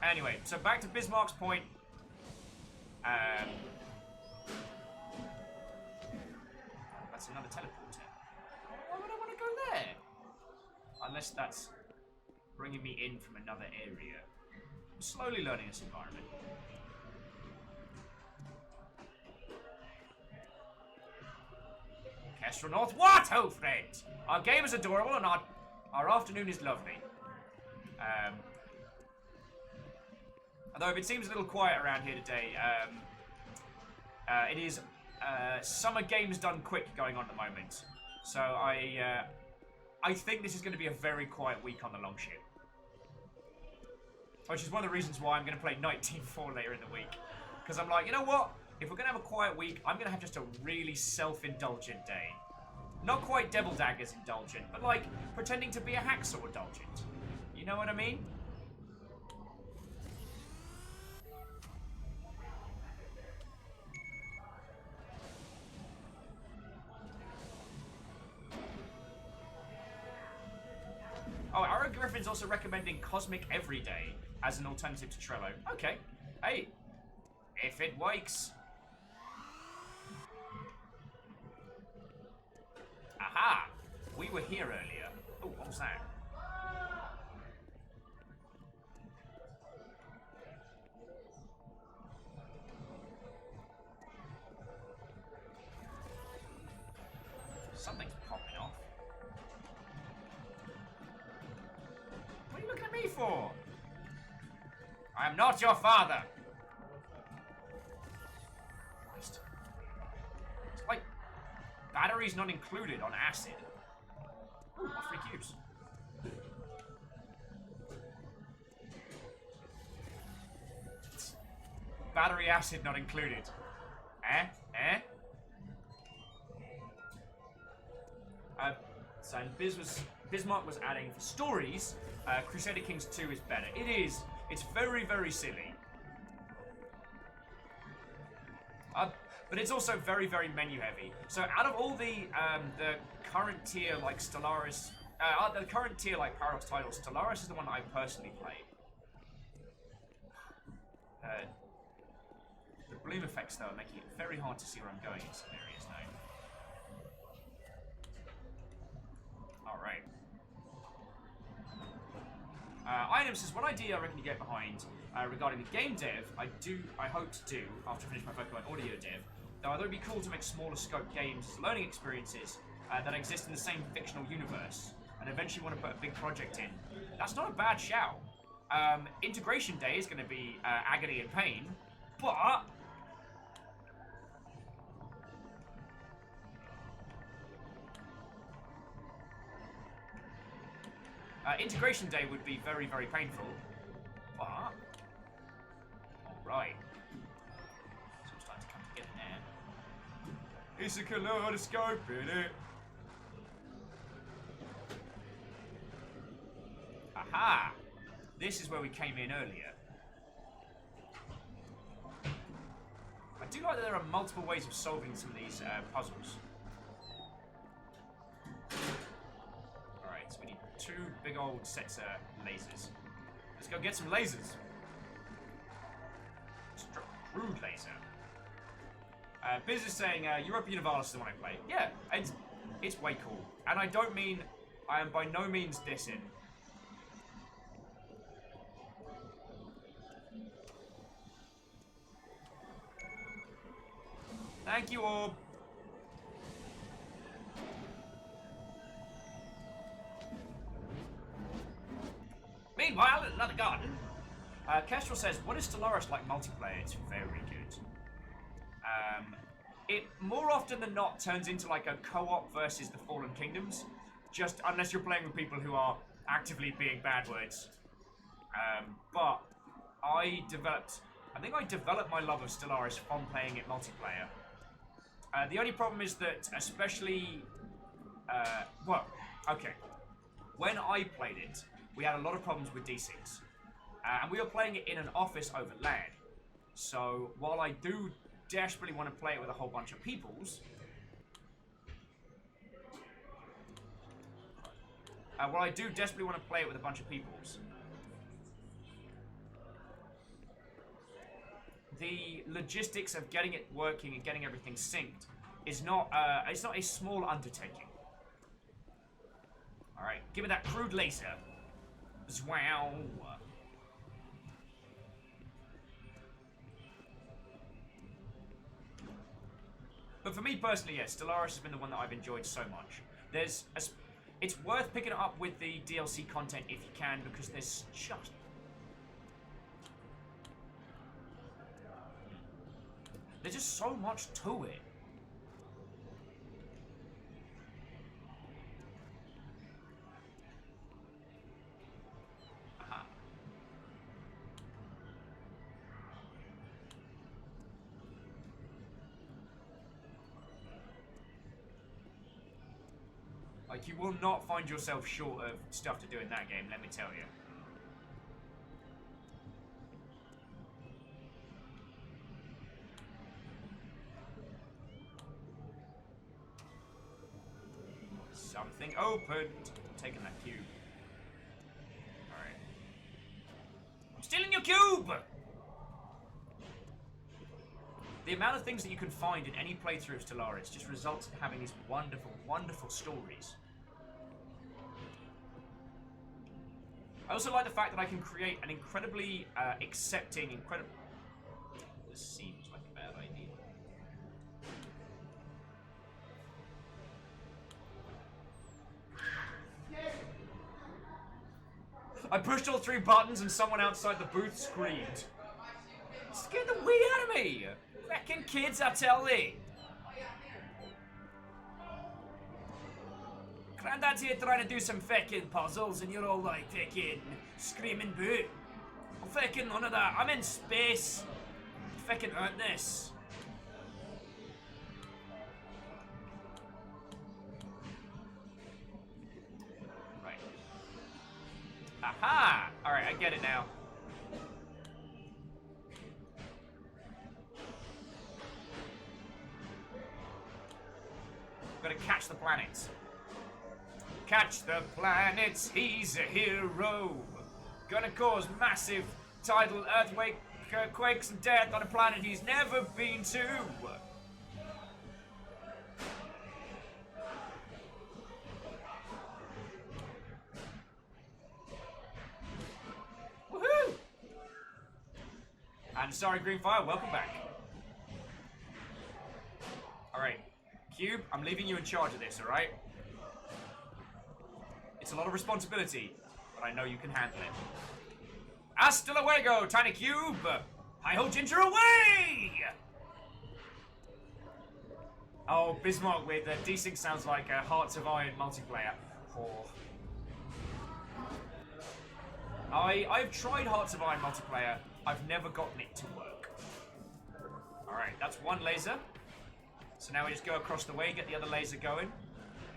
Anyway, so back to Bismarck's point. That's another teleporter. Why would I want to go there? Unless that's bringing me in from another area. I'm slowly learning this environment. Kestrel North, what, oh friend? Our game is adorable and our afternoon is lovely. Although if it seems a little quiet around here today, it is summer games done quick going on at the moment. So I think this is going to be a very quiet week on the Longship. Which is one of the reasons why I'm going to play Night Team 4 later in the week. Because I'm like, you know what? If we're going to have a quiet week, I'm going to have just a really self-indulgent day. Not quite Devil Daggers indulgent, but like pretending to be a hacksaw indulgent. You know what I mean? Oh, Arrow Griffin's also recommending Cosmic Everyday as an alternative to Trello. Okay. Hey, if it works. Aha! We were here earlier. Oh, what was that? Something's popping off. What are you looking at me for? I am not your father. Christ. It's like batteries not included on acid. Ooh, more free cubes. Battery acid not included. Eh? So Bismarck was adding for stories, Crusader Kings 2 is better. It is. It's very, very silly. But it's also very, very menu heavy. So out of all the current tier like Stellaris, the current tier like Paradox titles, Stellaris is the one that I personally played. The bloom effects though are making it very hard to see where I'm going in some areas now. Alright. Inem says, one idea I reckon you get behind regarding the game dev, I hope to do after I finish my Pokemon audio dev, though I thought it'd be cool to make smaller scope games as learning experiences that exist in the same fictional universe, and eventually want to put a big project in. That's not a bad shout. Integration Day is going to be agony and pain, but Integration Day would be very, very painful, but alright. So I'm starting to come together now. It's a kaleidoscope, innit? Aha! This is where we came in earlier. I do like that there are multiple ways of solving some of these puzzles. Alright, so we need 2 big old sets of lasers. Let's go get some lasers. Crude laser. Biz is saying Europa Universalis is the one I play. Yeah, it's way cool. And I don't mean, I am by no means dissing. Thank you, Orb. Meanwhile, at another garden, Kestrel says, what is Stellaris like multiplayer? It's very good. It more often than not turns into like a co-op versus the Fallen Kingdoms, just unless you're playing with people who are actively being bad words. But I think I developed my love of Stellaris from playing it multiplayer. The only problem is that, especially, well, okay, when I played it, we had a lot of problems with desyncs. And we were playing it in an office over LAN. So, while I do desperately want to play it with a whole bunch of peoples, the logistics of getting it working and getting everything synced is not, it's not a small undertaking. Alright, give me that crude laser. Zwow. But for me personally, yes, Stellaris has been the one that I've enjoyed so much. It's worth picking it up with the DLC content if you can, because there's just so much to it. Aha. Like, you will not find yourself short of stuff to do in that game, let me tell you. Something opened. I'm taking that cube. Alright. I'm stealing your cube! The amount of things that you can find in any playthrough of Stellaris just results in having these wonderful, wonderful stories. I also like the fact that I can create an incredibly accepting, This seems like a bad idea. I pushed all 3 buttons and someone outside the booth screamed. Scared the wee out of me! Feckin' kids, I tell thee! Grandad's here trying to do some feckin' puzzles and you're all like feckin' screaming boo. I'm feckin' none of that. I'm in space. Feckin' earn this. Right. Aha! Alright, I get it now. Gotta catch the planets. Catch the planets, he's a hero. Gonna cause massive tidal earthquakes and death on a planet he's never been to. Woohoo! And sorry, Greenfire, welcome back. Alright, Cube, I'm leaving you in charge of this, alright? It's a lot of responsibility, but I know you can handle it. Hasta luego, Tiny Cube! Hi-ho, Ginger, away! Oh, Bismarck with desync sounds like Hearts of Iron multiplayer. Oh. I've tried Hearts of Iron multiplayer. I've never gotten it to work. Alright, that's one laser. So now we just go across the way, get the other laser going.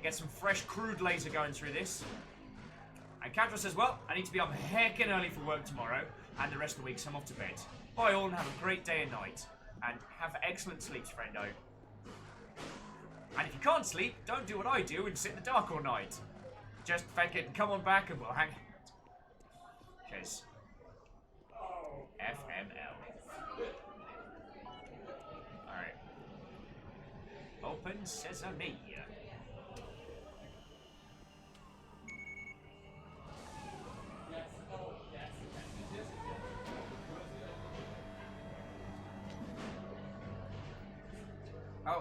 Get some fresh, crude laser going through this. And Catra says, well, I need to be up heckin' early for work tomorrow, and the rest of the week, so I'm off to bed. Bye all, and have a great day and night. And have excellent sleeps, friendo. And if you can't sleep, don't do what I do and sit in the dark all night. Just feckin' come on back and we'll hang out. Because FML. Alright. Open sesame.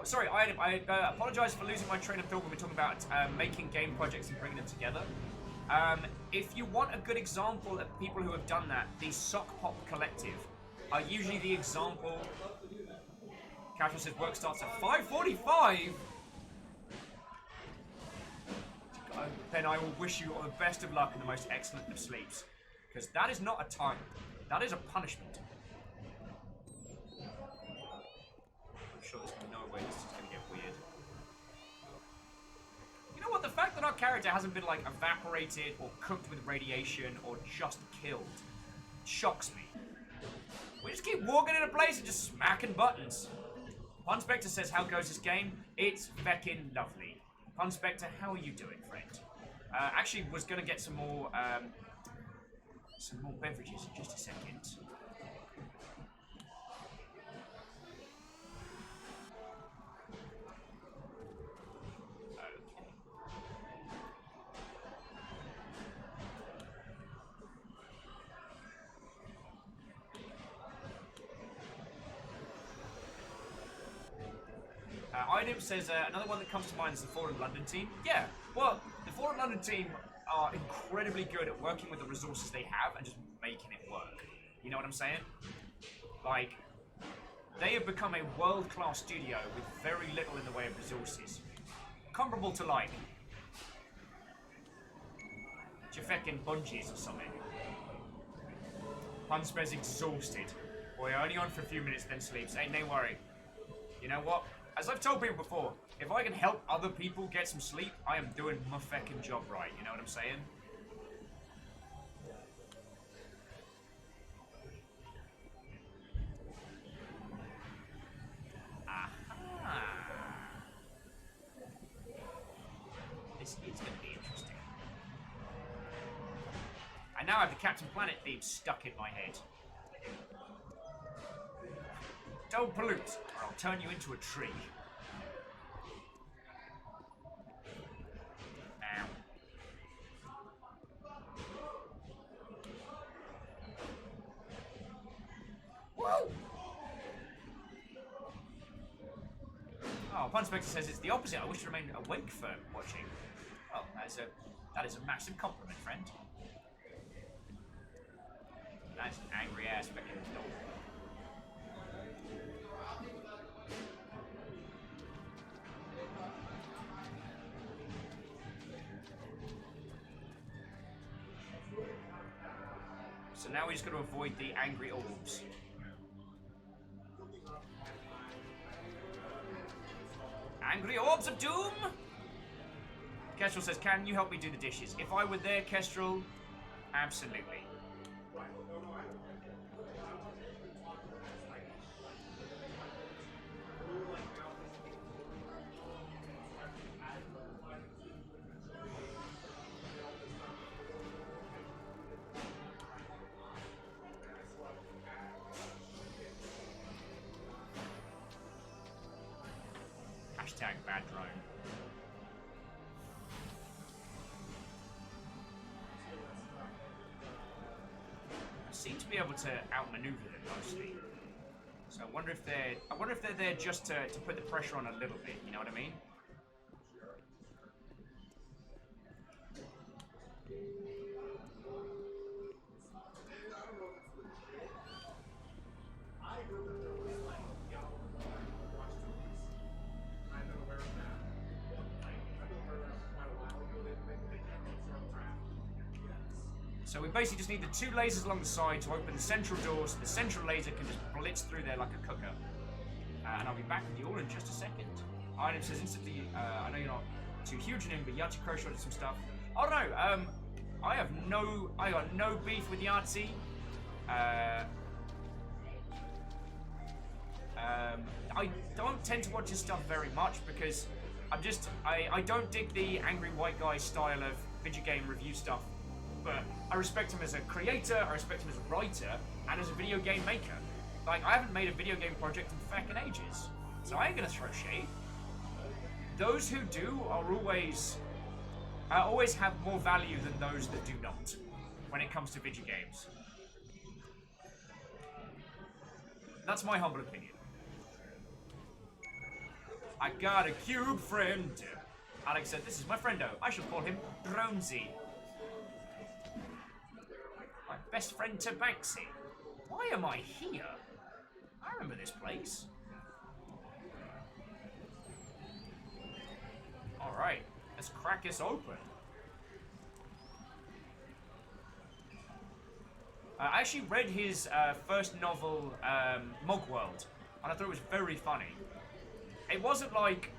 sorry, I apologize for losing my train of thought when we're talking about making game projects and bringing them together. If you want a good example of people who have done that, the Sock Pop Collective are usually the example. Casual says work starts at 5:45. Then I will wish you all the best of luck and the most excellent of sleeps. Because that is not a time. That is a punishment. I'm sure there's no way this is going to get weird. You know what? The fact that our character hasn't been, like, evaporated or cooked with radiation or just killed shocks me. We just keep walking in a place and just smacking buttons. Pun Spectre says, how goes this game? It's feckin' lovely. Pun Spectre, how are you doing, friend? Actually, was going to get some more beverages in just a second. Idem says another one that comes to mind is the Fallen London team. Yeah, well, the Fallen London team are incredibly good at working with the resources they have and just making it work. You know what I'm saying? Like, they have become a world-class studio with very little in the way of resources. Comparable to, like, Jafekin Bungies or something. Punspez exhausted. Boy, only on for a few minutes, then sleeps. Ain't no worry. You know what? As I've told people before, if I can help other people get some sleep, I am doing my feckin' job right. You know what I'm saying? Aha! This is going to be interesting. I now have the Captain Planet theme stuck in my head. Don't pollute, or I'll turn you into a tree. Ow. Whoa! Oh, Pun Spectre says it's the opposite. I wish to remain awake for watching. Well, that is a massive compliment, friend. Nice angry ass fucking dog. So now we just got to avoid the angry orbs. Angry orbs of doom? Kestrel says, can you help me do the dishes? If I were there, Kestrel, absolutely. Hashtag bad drone. I seem to be able to outmaneuver them mostly. So I wonder if they're there just to put the pressure on a little bit, you know what I mean? So we basically just need the two lasers along the side to open the central door so the central laser can just blitz through there like a cooker. And I'll be back with you all in just a second. Item says instantly, I know you're not too huge in him, but Yahtzee Crow shot some stuff. Oh no, I got no beef with Yahtzee. I don't tend to watch his stuff very much because I don't dig the angry white guy style of video game review stuff. But I respect him as a creator, I respect him as a writer, and as a video game maker. Like, I haven't made a video game project in fucking ages, so I ain't gonna throw shade. Those who do are always have more value than those that do not, when it comes to video games. That's my humble opinion. I got a cube friend. Alex said, this is my friendo. I shall call him Dronesy. My best friend to Banksy. Why am I here? I remember this place. Alright, let's crack this open. I actually read his first novel, Mogworld, and I thought it was very funny. It wasn't like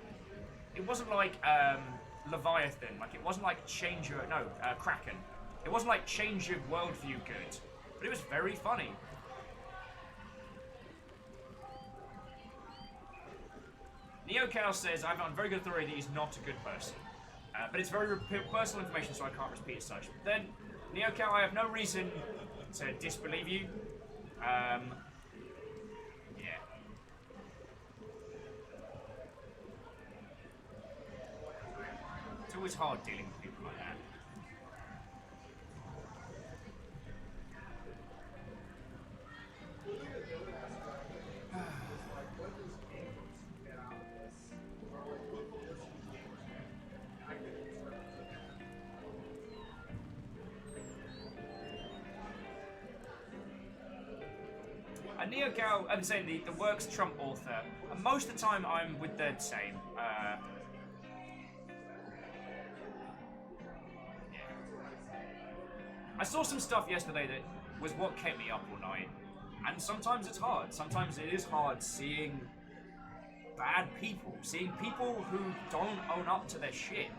Leviathan, like it wasn't like Kraken. It wasn't like change your worldview good, but it was very funny. NeoCal says, I'm on very good authority that he's not a good person. But it's very personal information, so I can't repeat as such. But then, NeoCal, I have no reason to disbelieve you. Yeah. It's always hard dealing with people like that. NeoGal, I'm saying the works trump author, and most of the time I'm with the same. Yeah. I saw some stuff yesterday that was what kept me up all night, and sometimes it's hard. Sometimes it is hard seeing bad people, seeing people who don't own up to their shit,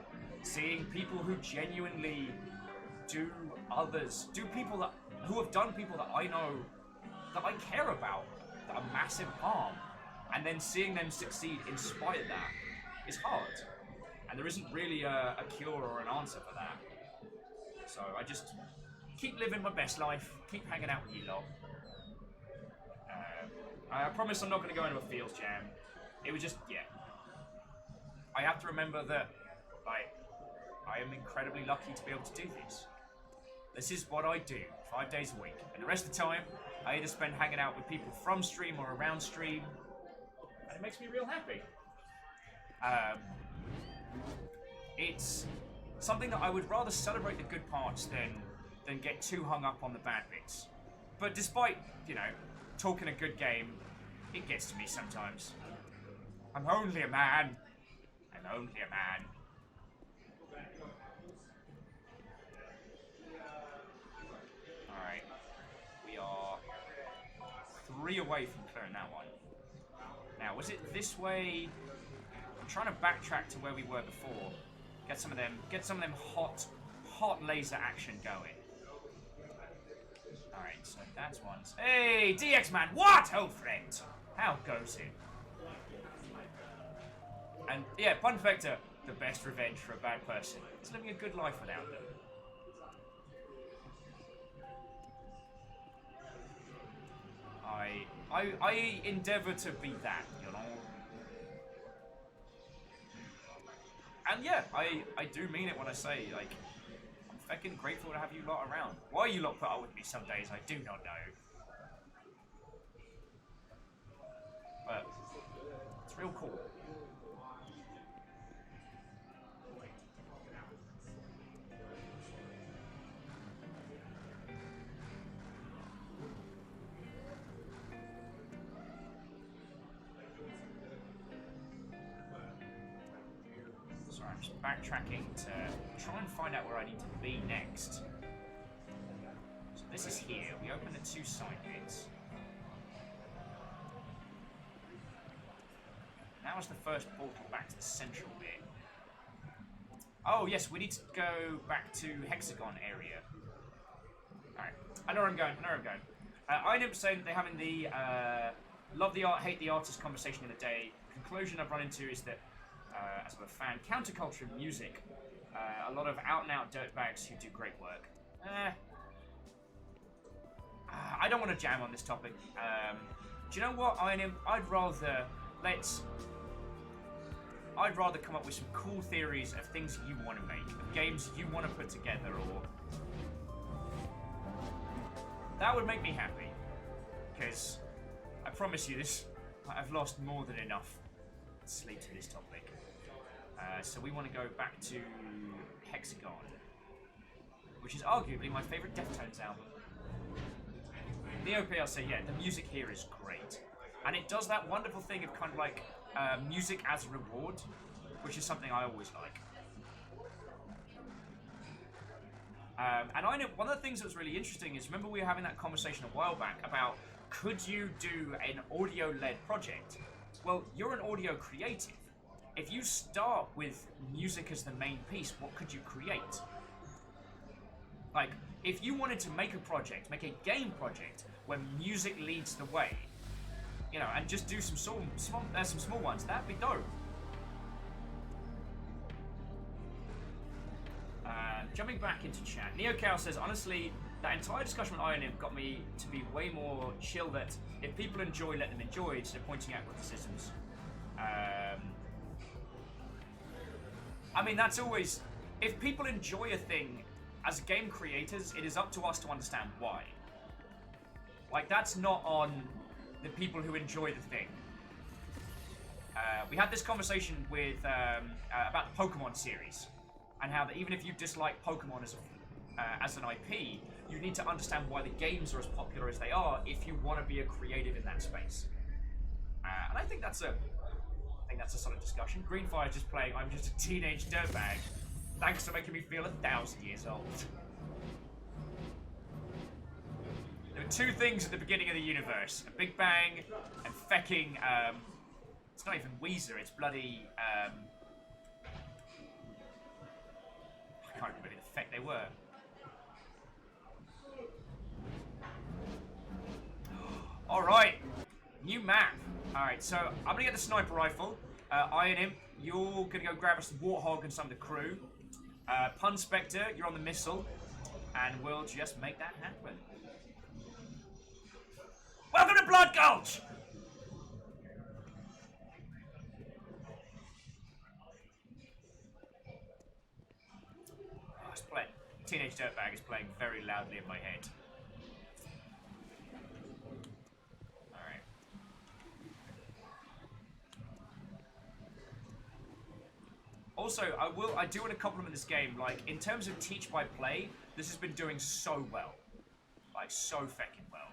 seeing people who genuinely do people who have done people that I know, that I care about, that are massive harm, and then seeing them succeed in spite of that is hard. And there isn't really a cure or an answer for that. So I just keep living my best life, keep hanging out with you lot. I promise I'm not going to go into a Fields Jam. It was just, yeah. I have to remember that, like, I am incredibly lucky to be able to do this. This is what I do 5 days a week, and the rest of the time I either spend hanging out with people from stream or around stream, and it makes me real happy. It's something that I would rather celebrate the good parts than get too hung up on the bad bits. But despite, talking a good game, it gets to me sometimes. I'm only a man. I'm only a man. Alright. We are 3 away from clearing that one. Now, was it this way? I'm trying to backtrack to where we were before. Get some of them hot laser action going. Alright, so that's one. Hey, DX man, what, old friend? How goes it? And yeah, Pun Vector, the best revenge for a bad person is living a good life without them. I endeavour to be that, And yeah, I do mean it when I say, like, I'm fucking grateful to have you lot around. Why you lot put up with me some days, I do not know. But it's real cool. Sorry, I'm just backtracking to try and find out where I need to be next. So this is here. We open the 2 side bits. Now is the first portal back to the central bit. Oh yes, we need to go back to Hexagon area. Alright, I know where I'm going, INIMP saying that they're having the love the art, hate the artist conversation in the day. Conclusion I've run into is that, as a fan, counterculture music, a lot of out-and-out dirtbags who do great work. I don't want to jam on this topic. Do you know what, INIMP? I'd rather come up with some cool theories of things you want to make, of games you want to put together, or... That would make me happy. Because, I promise you this, I've lost more than enough sleep to this topic. So we want to go back to Hexagon, which is arguably my favourite Deftones album. NeoPLC, yeah, the music here is great. And it does that wonderful thing of kind of like music as a reward, which is something I always like. And I know one of the things that was really interesting is, remember we were having that conversation a while back about could you do an audio-led project? Well, you're an audio creative. If you start with music as the main piece, what could you create? Like, if you wanted to make a project, make a game project, where music leads the way, you know, and just do some small ones, that'd be dope. Jumping back into chat, NeoCal says, honestly, that entire discussion on Iron Imp got me to be way more chill that if people enjoy, let them enjoy, instead of pointing out criticisms. I mean, that's always... If people enjoy a thing, as game creators, it is up to us to understand why. Like, that's not on the people who enjoy the thing. We had this conversation with about the Pokemon series, and how that even if you dislike Pokemon as an IP, you need to understand why the games are as popular as they are if you want to be a creative in that space. And I think that's a solid discussion. Greenfire's just playing I'm just a teenage dirtbag. Thanks for making me feel 1,000 years old. There were two things at the beginning of the universe: a Big Bang and fecking. It's not even Weezer. It's bloody. I can't remember who the feck they were. Alright, new map. Alright, so I'm gonna get the sniper rifle. Iron Imp, you're gonna go grab us the Warthog and some of the crew. Pun Spectre, you're on the missile. And we'll just make that happen. Welcome to Blood Gulch! Teenage Dirtbag is playing very loudly in my head. Alright. Also, I do want to compliment this game. Like, in terms of teach by play, this has been doing so well. Like, so feckin' well.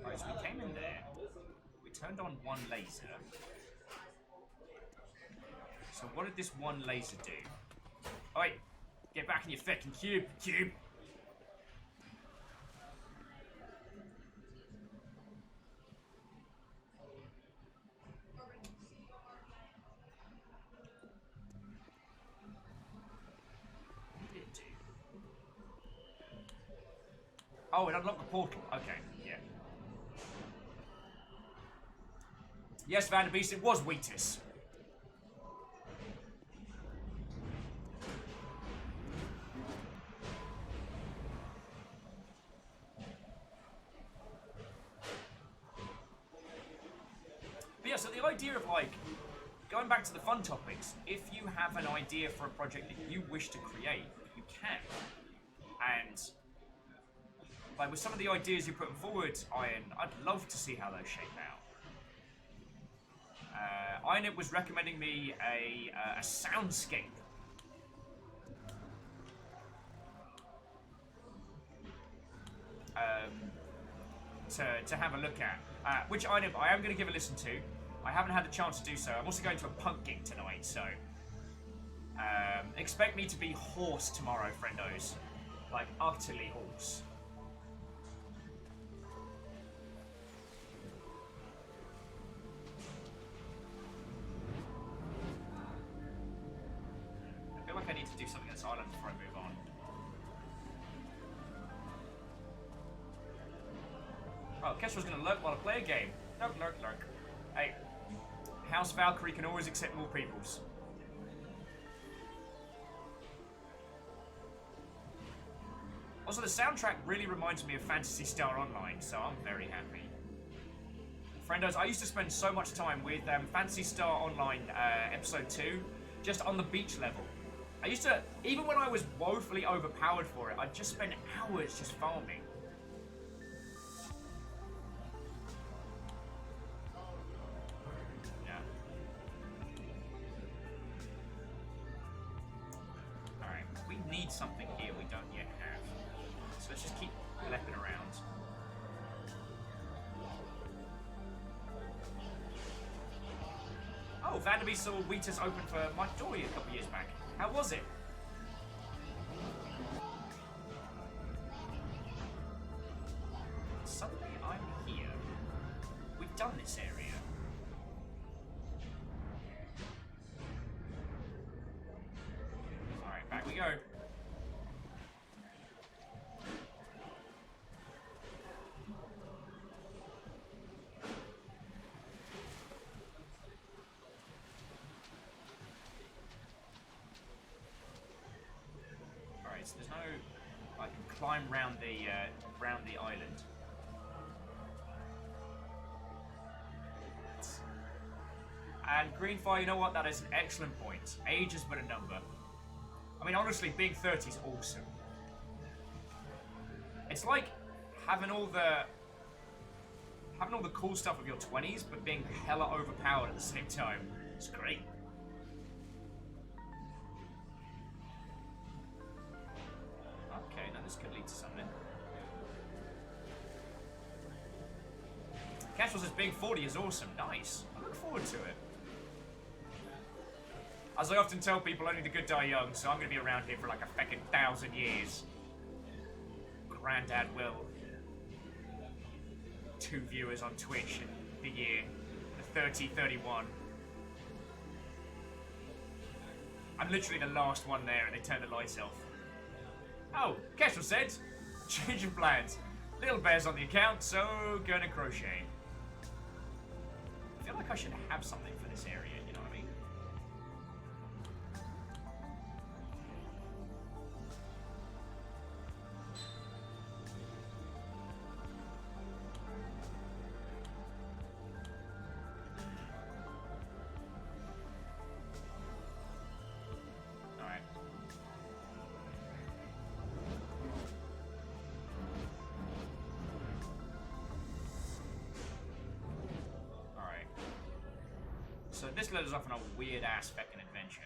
Alright, so we came in there. Turned on one laser. So what did this one laser do? Oi! Get back in your fucking cube! What did it do? Oh, it unlocked the portal. Okay, yeah. Yes, Vanderbeest, it was Wheatus. But yeah, so the idea of, like, going back to the fun topics, if you have an idea for a project that you wish to create, you can. And, like, with some of the ideas you're putting forward, Iron, I'd love to see how those shape out. Ironit was recommending me a soundscape. To have a look at, which I am going to give a listen to. I haven't had the chance to do so. I'm also going to a punk gig tonight, so expect me to be hoarse tomorrow, friendos. Like, utterly hoarse. I feel like I need to do something on this island before I move on. Oh, Kestra's gonna lurk while I play a game. Lurk, lurk, lurk. Hey, House Valkyrie can always accept more peoples. Also, the soundtrack really reminds me of Phantasy Star Online, so I'm very happy. Friendos, I used to spend so much time with Phantasy Star Online Episode 2, just on the beach level. I used to, even when I was woefully overpowered for it, I'd just spend hours just farming. Yeah. Alright, we need something here we don't yet have. So let's just keep leaping around. Oh, Vanderby saw Wheatus open for Mike Dory a couple years back. How was it? Suddenly I'm here. We've done this area. Alright, back we go. So there's no, I can climb round the island. And Greenfire, you know what? That is an excellent point. Age is but a number. I mean, honestly, being 30 is awesome. It's like having all the cool stuff of your 20s, but being hella overpowered at the same time. It's great. Okay, now this could lead to something. Casual says being 40 is awesome. Nice. I look forward to it. As I often tell people, only the good die young, so I'm going to be around here for like a feckin' 1,000 years. Grandad will. 2 viewers on Twitch in the year. The 3031. I'm literally the last one there and they turn the lights off. Oh, Kestrel said, change of plans. Little bear's on the account, so gonna crochet. I feel like I should have something for this area, you know what I mean? Alright. Alright. So this led us off on a weird ass feckin' adventure.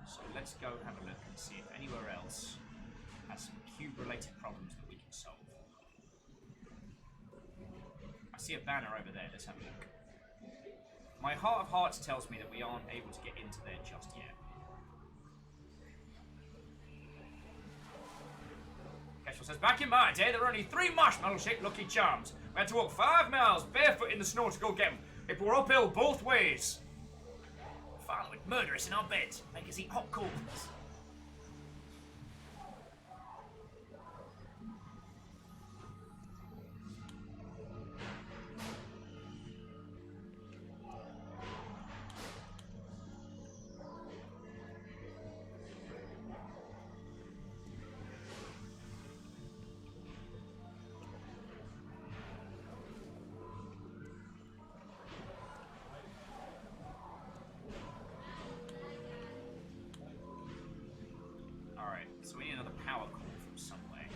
So let's go have a look and see if anywhere else has some cube-related problems that we can solve. I see a banner over there, let's have a look. My heart of hearts tells me that we aren't able to get into there just yet. Kestrel says, back in my day, there were only 3 marshmallow-shaped Lucky Charms. We had to walk 5 miles barefoot in the snow to go get them. People were uphill both ways. Father would murder us in our beds, make us eat hot coals. So we need another power core from somewhere.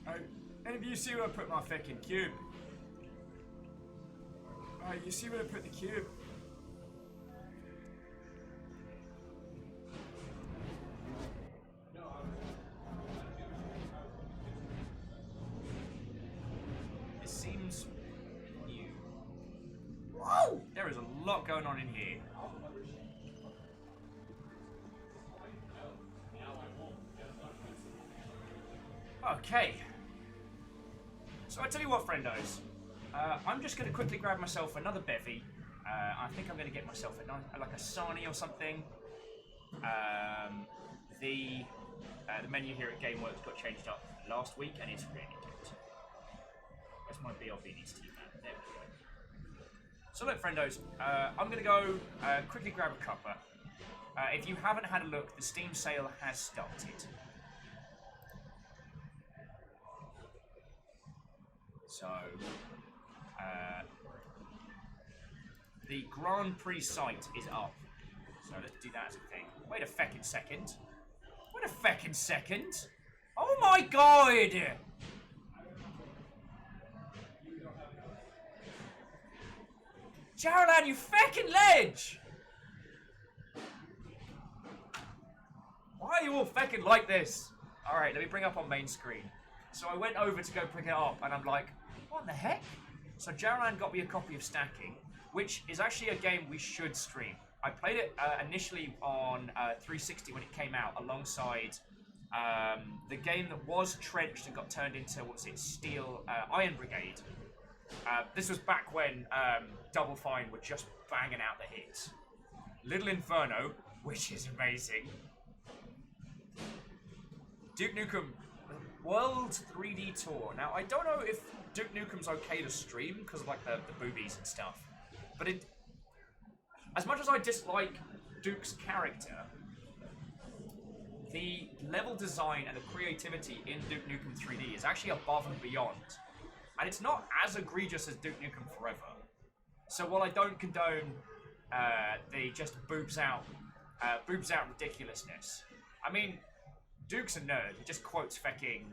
Oh, any of you see where I put my feckin' cube? Oh, you see where I put the cube? This seems new. Whoa! There is a lot going on in here. Okay. So I tell you what, friendos. I'm just going to quickly grab myself another bevy. I think I'm going to get myself like a Sani or something. The menu here at GameWorks got changed up last week, and it's really good. Where's my BLBD's team, man? There we go. So look, friendos. I'm going to go quickly grab a cuppa. If you haven't had a look, the Steam sale has started. So, the Grand Prix site is up. So let's do that as a thing. Wait a feckin' second. Wait a feckin' second. Oh my god! Jaralan, you feckin' ledge! Why are you all feckin' like this? Alright, let me bring up on main screen. So I went over to go pick it up, and I'm like, what the heck? So Jaralan got me a copy of Stacking, which is actually a game we should stream. I played it initially on 360 when it came out, alongside the game that was Trenched and got turned into, what's it, Steel Iron Brigade. This was back when Double Fine were just banging out the hits. Little Inferno, which is amazing. Duke Nukem World 3D Tour. Now, I don't know if Duke Nukem's okay to stream because of like the boobies and stuff, but it, as much as I dislike Duke's character, the level design and the creativity in Duke Nukem 3D is actually above and beyond, and it's not as egregious as Duke Nukem Forever. So while I don't condone the just boobs out ridiculousness, I mean, Duke's a nerd. He just quotes fecking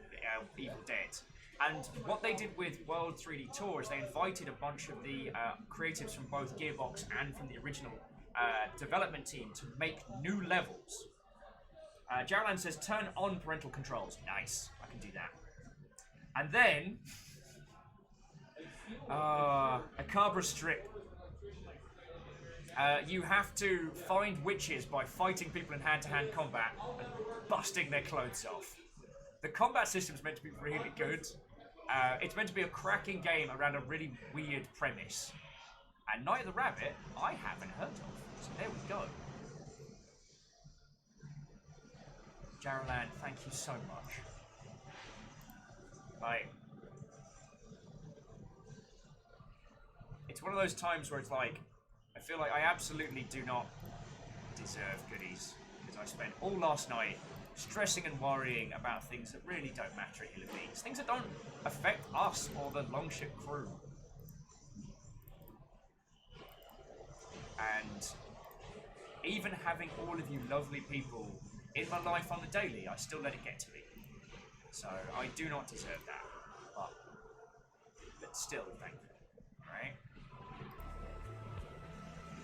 Evil Dead. And what they did with World 3D Tour is they invited a bunch of the creatives from both Gearbox and from the original development team to make new levels. Jaralan says, turn on parental controls. Nice, I can do that. And then, a Cabra Strip. You have to find witches by fighting people in hand-to-hand combat and busting their clothes off. The combat system's meant to be really good. It's meant to be a cracking game around a really weird premise. And Night of the Rabbit, I haven't heard of. So there we go. Jaralan, thank you so much. Like, it's one of those times where it's like, I feel like I absolutely do not deserve goodies, because I spent all last night stressing and worrying about things that really don't matter at Hill of Beans. Things that don't affect us or the Longship crew. And even having all of you lovely people in my life on the daily, I still let it get to me. So I do not deserve that. But still, thank you. Alright?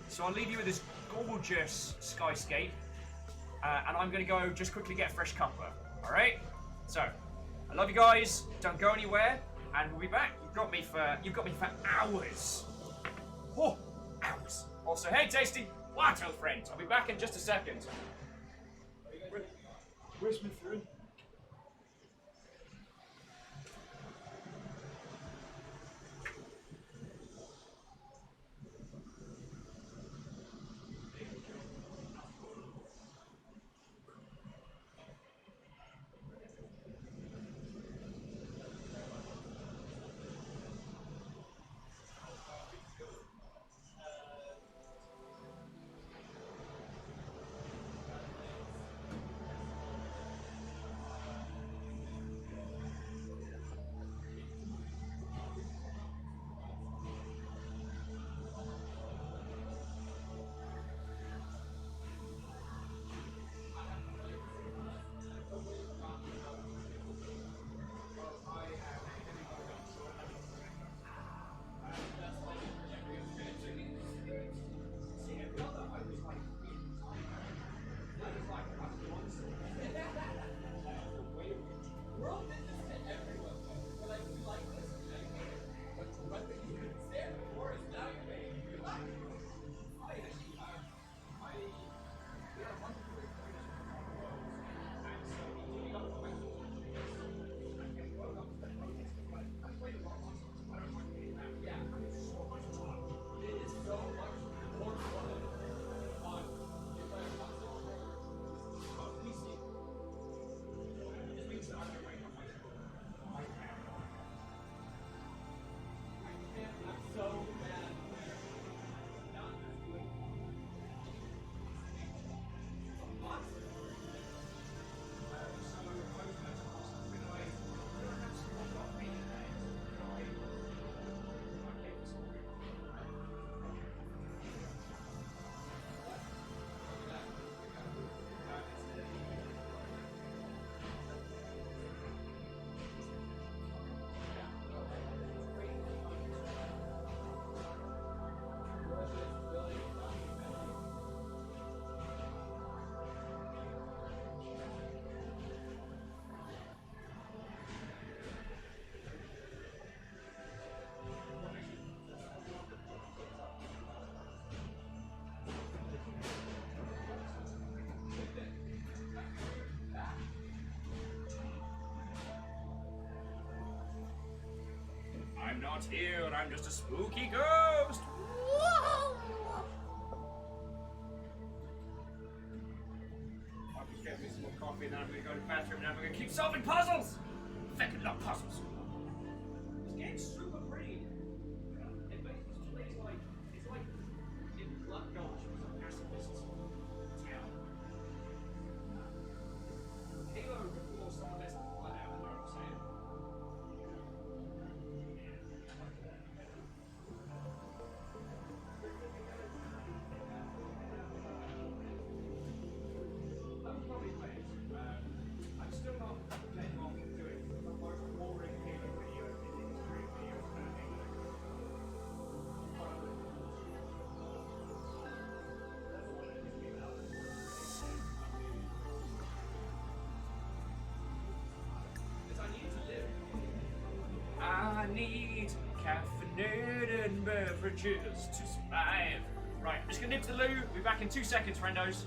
So I'll leave you with this gorgeous skyscape, and I'm going to go just quickly get a fresh cuppa. Alright? So, I love you guys, don't go anywhere, and we'll be back. You've got me for hours. Oh, hours. Also, hey Tasty, what old friends? I'll be back in just a second. Where's my friend? I'm not here. I'm just a spooky ghost. I'll just get me some more coffee and then I'm going to go to the bathroom and I'm going to keep solving puzzles. Fucking love puzzles. This game's super pretty. It's like in Blood Gulch, it was a pacifist town. Halo before some of this blood out, you know what I'm saying? I'm probably playing. I'm still not letting off doing the most boring Halo video in the history of videos about Halo. I need caffeinated beverages to survive. Right, I'm just gonna nip to the loo. Be back in 2 seconds, friendos.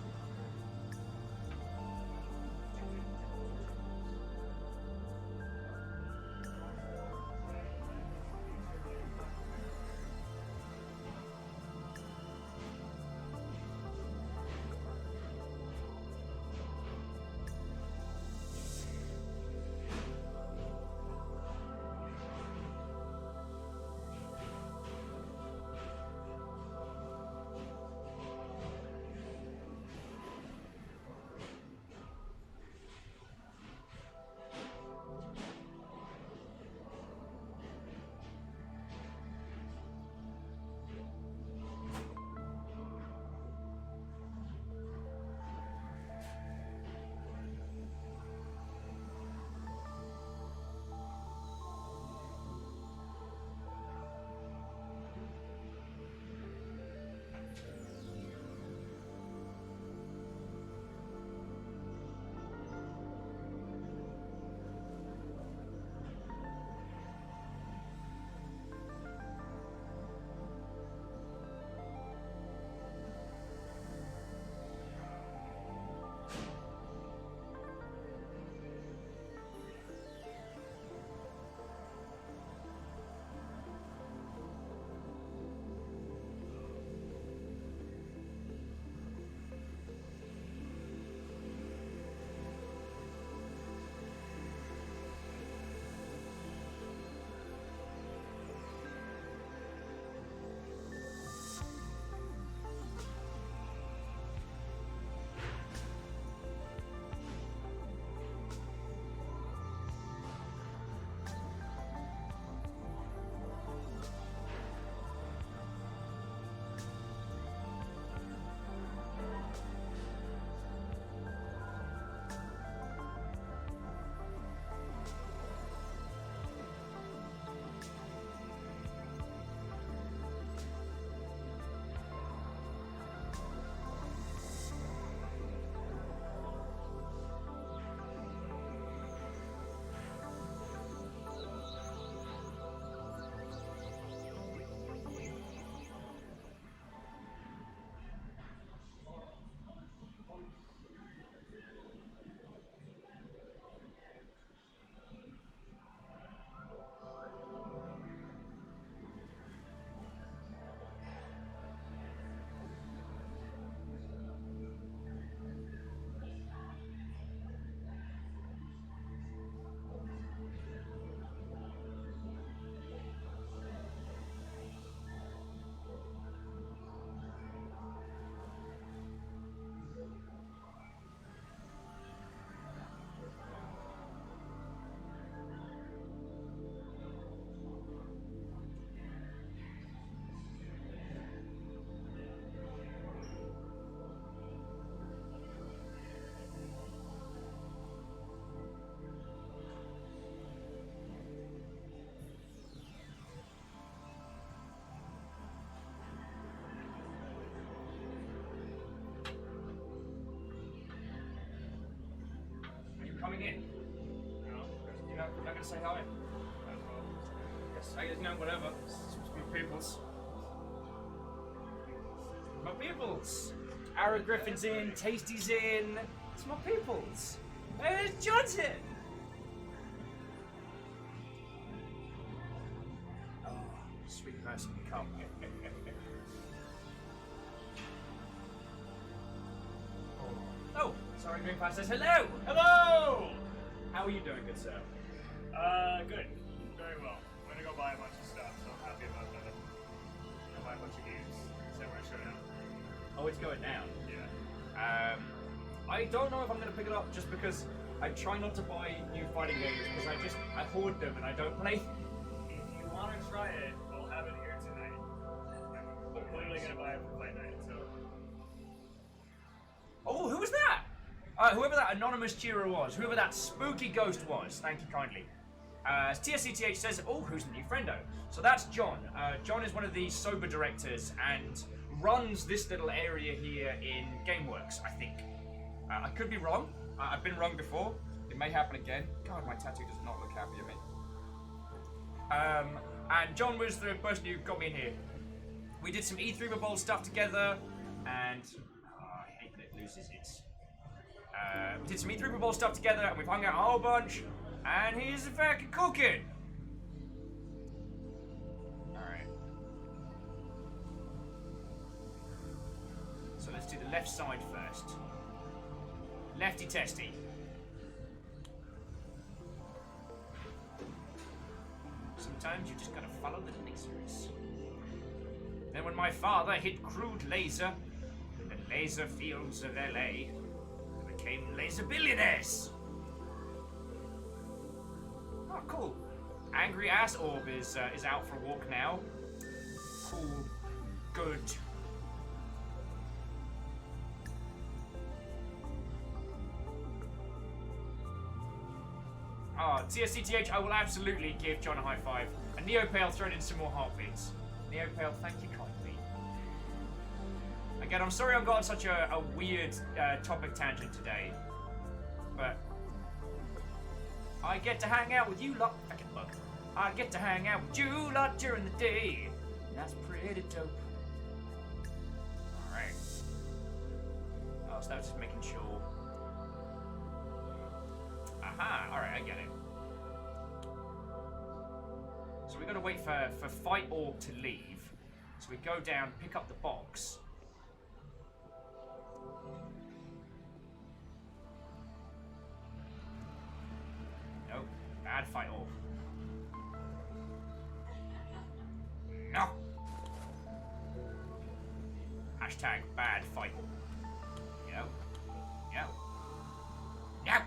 Coming in. You're not gonna say hi? Yes, I guess no, whatever. It's supposed to be peoples. My peoples! Ara Griffin's in, Tasty's in. It's my peoples. Hey, there's Johnson! Sweet person, come. Oh, sorry, Green Pass says hello! Hello! How are you doing, good sir? Good. Very well. I'm gonna go buy a bunch of stuff, so I'm happy about that. I'll buy a bunch of games. Samurai Showdown. Oh, it's going down. Yeah. I don't know if I'm gonna pick it up just because I try not to buy new fighting games because I hoard them and I don't play. If you want to try it, we'll have it here tonight. I'm literally gonna buy it for Fight Night, so. Oh, who was that? Whoever that anonymous cheerer was, whoever that spooky ghost was, thank you kindly. TSCTH says, oh, who's the new friendo? So that's John. John is one of the sober directors and runs this little area here in GameWorks, I think. I could be wrong. I've been wrong before. It may happen again. God, my tattoo does not look happy at me. And John was the person who got me in here. We did some E3 Bowl stuff together, and I hate that it loses its. We did some E3 Bowl stuff together, and we've hung out a whole bunch. And he's a fucking cool kid. All right. So let's do the left side first. Lefty testy. Sometimes you just gotta follow the lasers. Then when my father hit crude laser in the laser fields of LA, they became laser billionaires. Oh, cool. Angry Ass Orb is out for a walk now. Cool. Good. TSCTH, I will absolutely give John a high five. And Neopale thrown in some more heartbeats. Neopale, thank you kindly. Again, I'm sorry I've got on such a weird topic tangent today. But I get to hang out with you lot. Fucking bug. I get to hang out with you lot during the day. And that's pretty dope. Alright. Oh, so that was just making sure. Aha, alright, I get it. So we gotta wait for Fight Orb to leave. So we go down, pick up the box. Nope, bad Fight Orb. No! Hashtag bad Fight Orb. Yep. Yep. Yep!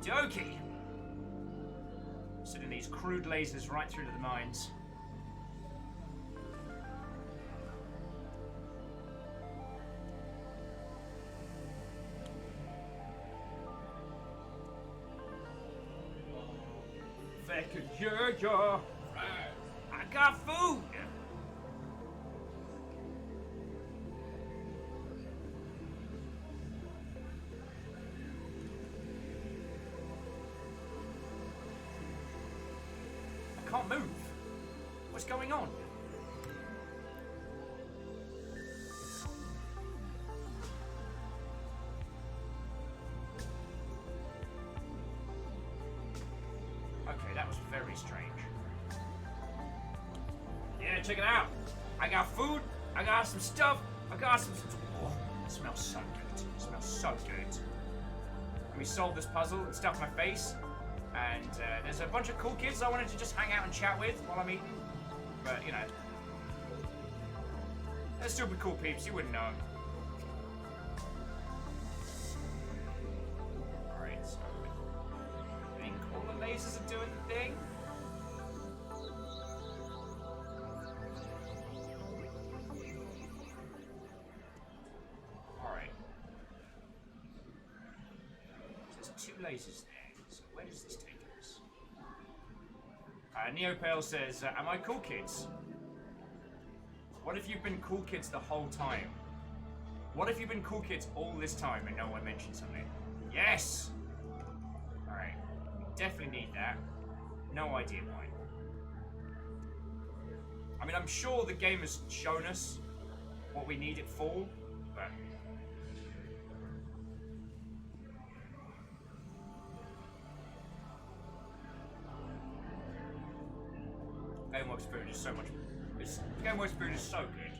Dokey! Sending these crude lasers right through to the mines. Yeah. I got food! I can't move. What's going on? Okay, that was very strange. Yeah, check it out. I got food, I got some stuff, I got some... Oh, it smells so good. It smells so good. And we solved this puzzle and stuff my face. And there's a bunch of cool kids I wanted to just hang out and chat with while I'm eating. But, you know. They're super cool peeps, you wouldn't know them. Alright, so I think all the lasers are doing the thing. Alright. So there's 2 lasers there. So where does this take us? Neopale says, am I cool kids? What if you've been cool kids the whole time? What if you've been cool kids all this time and no one mentioned something? Yes! Alright, we definitely need that. No idea why. I mean, I'm sure the game has shown us what we need it for, but... food is so much. Game Boy's food is so good.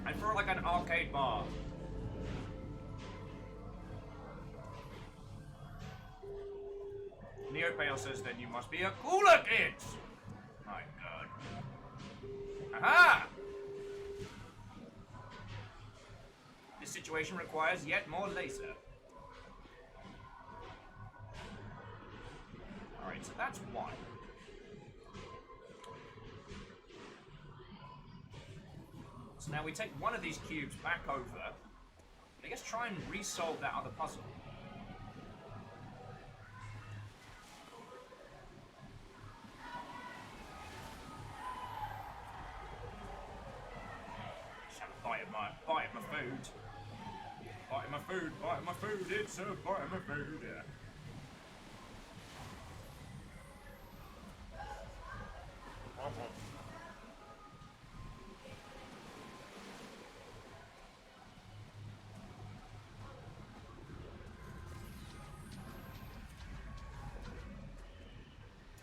And for like an arcade bar. Neopale says then you must be a cooler kid. My god. Aha! This situation requires yet more laser. Alright, so that's one. So now we take one of these cubes back over. I guess try and resolve that other puzzle. Just have a bite of my food. Bite of my food, it's a bite of my food, yeah.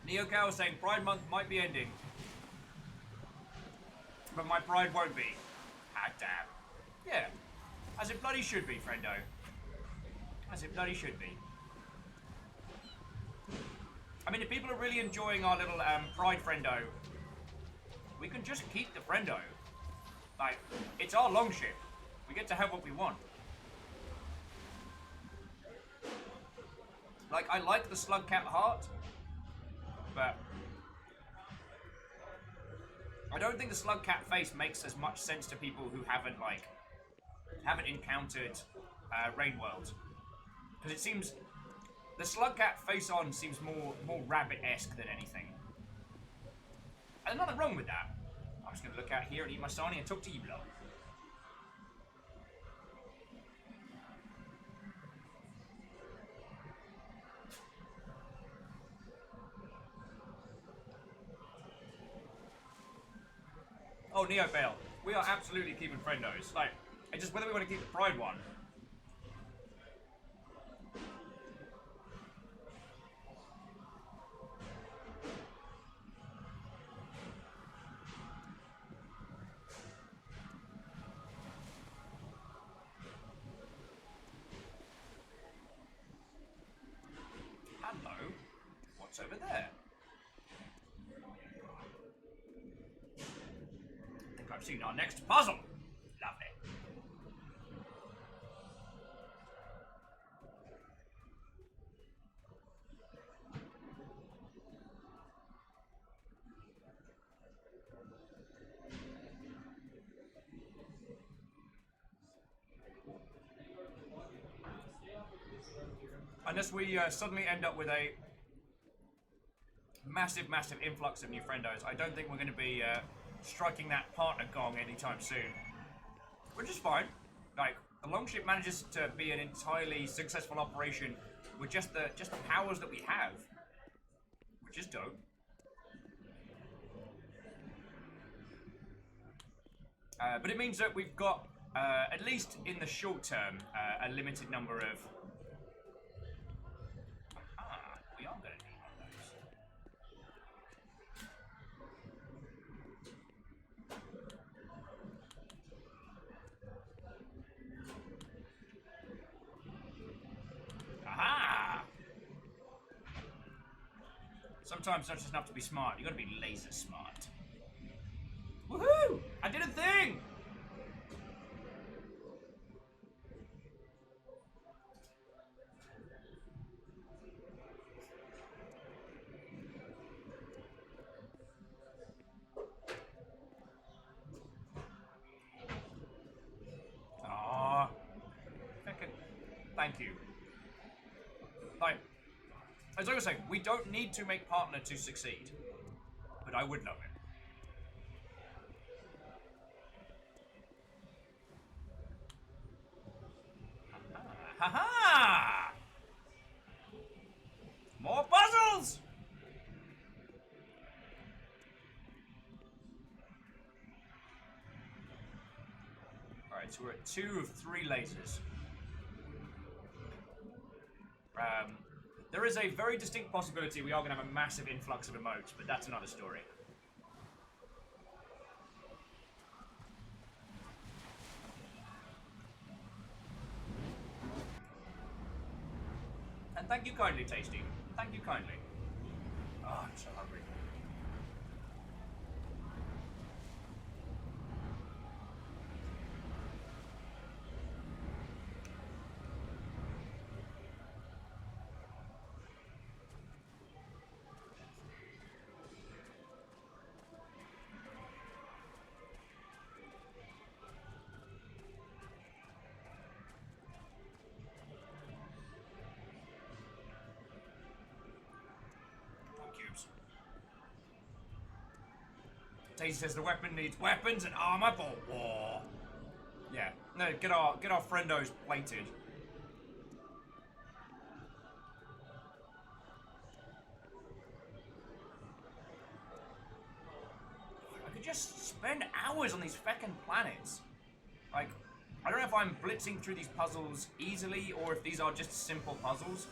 Neo Cow is saying Pride Month might be ending. But my pride won't be. Ah, damn. Yeah. As it bloody should be, friendo. As it bloody should be. I mean, if people are really enjoying our little pride friendo, we can just keep the friendo. Like, it's our longship. We get to have what we want. Like, I like the slug cat heart, but I don't think the slug cat face makes as much sense to people who haven't encountered Rain World, because it seems the slug cat face on seems more rabbit-esque than anything. And there's nothing wrong with that. I'm just gonna look out here and eat my Sony and talk to you lot. Oh, Neopale, we are absolutely keeping friendos. Like, it's just whether we want to keep the pride one. Hello? What's over there? I think I've seen our next puzzle. Lovely. Unless we suddenly end up with a massive influx of new friendos, I don't think we're going to be striking that partner gong anytime soon. Which is fine. Like, the longship manages to be an entirely successful operation with just the powers that we have, which is dope. But it means that we've got, at least in the short term, a limited number of. We are going to need one of those. Aha! Sometimes it's not just enough to be smart. You got to be laser smart. Woohoo! I did a thing! Thank you. Like, as I was saying, we don't need to make partner to succeed, but I would love it. Ha-ha! More puzzles! Alright, so we're at 2 of 3 lasers. There is a very distinct possibility we are going to have a massive influx of emotes, but that's another story. Thank you kindly, Tasty. Thank you kindly. Oh, I'm so hungry. Cubes. Daisy says the weapon needs weapons and armor for war. Yeah, no, get our friendos plated. I could just spend hours on these feckin' planets. Like, I don't know if I'm blitzing through these puzzles easily or if these are just simple puzzles.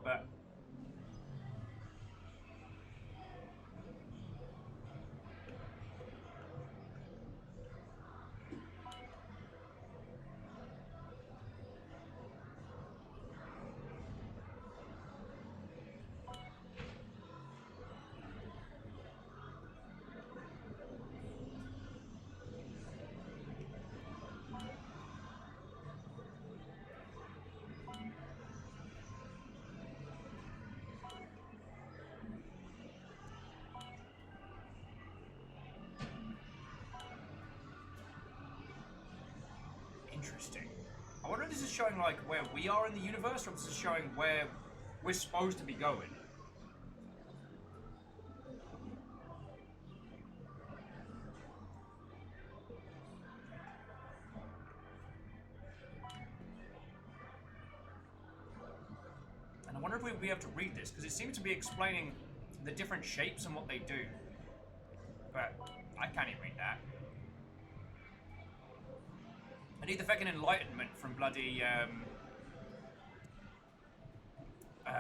But interesting. I wonder if this is showing like where we are in the universe, or if this is showing where we're supposed to be going. And I wonder if we'll be able to read this, because it seems to be explaining the different shapes and what they do. But I can't even read that. I need the fucking enlightenment from bloody,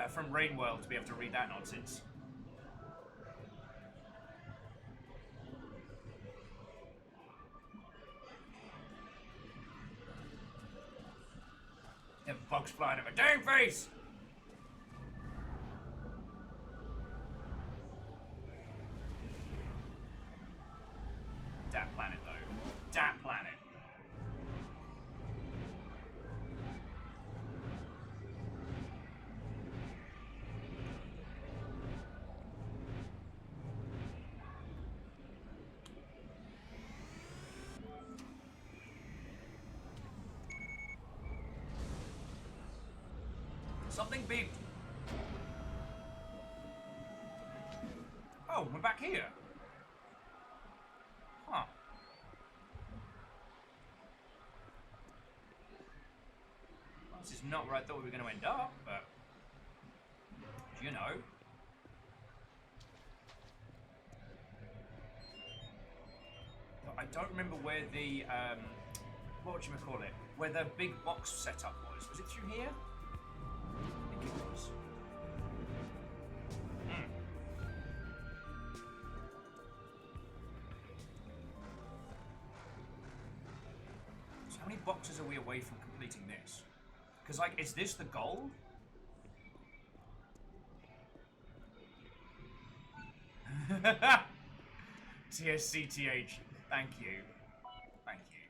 from Rainworld to be able to read that nonsense. Them bugs flying at my dang face! That planet, though. That planet. Something beeped. Oh, we're back here. Huh. Well, this is not where I thought we were going to end up, but you know. I don't remember where the whatchamacallit, where the big box setup was. Was it through here? I think it was. So how many boxes are we away from completing this? Because, like, is this the goal? TSCTH, thank you. Thank you.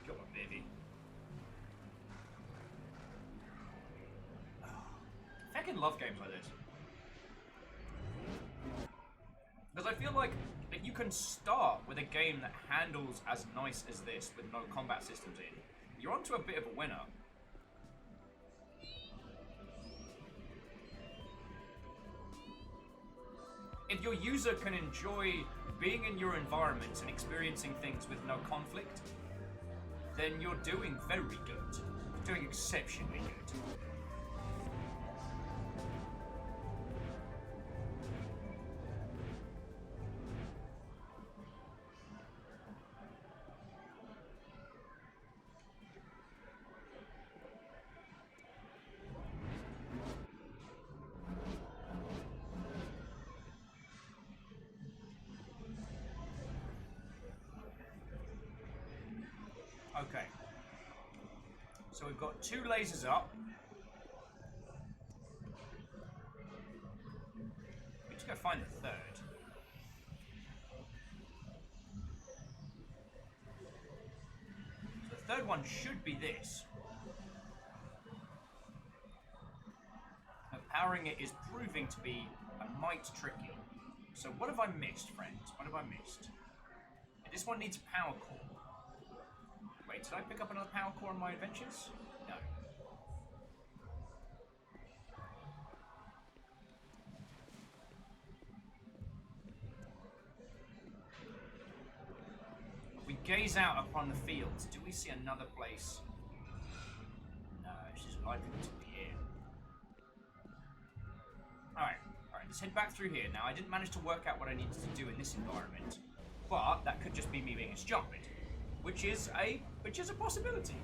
Come on, baby. I fucking love games like this. Because I feel like that you can start with a game that handles as nice as this with no combat systems in. You're onto a bit of a winner. If your user can enjoy being in your environment and experiencing things with no conflict, then you're doing very good. You're doing exceptionally good. Okay. So we've got 2 lasers up. We just go find the 3rd. So the 3rd one should be this. Now, powering it is proving to be a mite tricky. So what have I missed, friends? What have I missed? This one needs a power core. Wait, did I pick up another power core on my adventures? No. If we gaze out upon the fields, do we see another place? No, it's just likely to be here. Alright, let's head back through here. Now, I didn't manage to work out what I needed to do in this environment, but that could just be me being stupid, which is a possibility.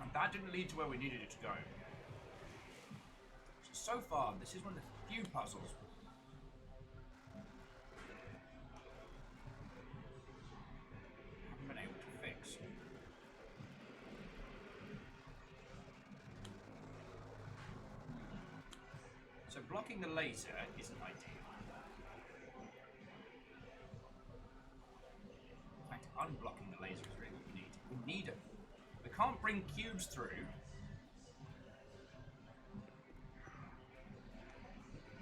And that didn't lead to where we needed it to go. So far, this is one of the few puzzles I haven't been able to fix. So blocking the laser isn't ideal. In fact, unblocking the laser is really what we need. We need it. We can't bring cubes through.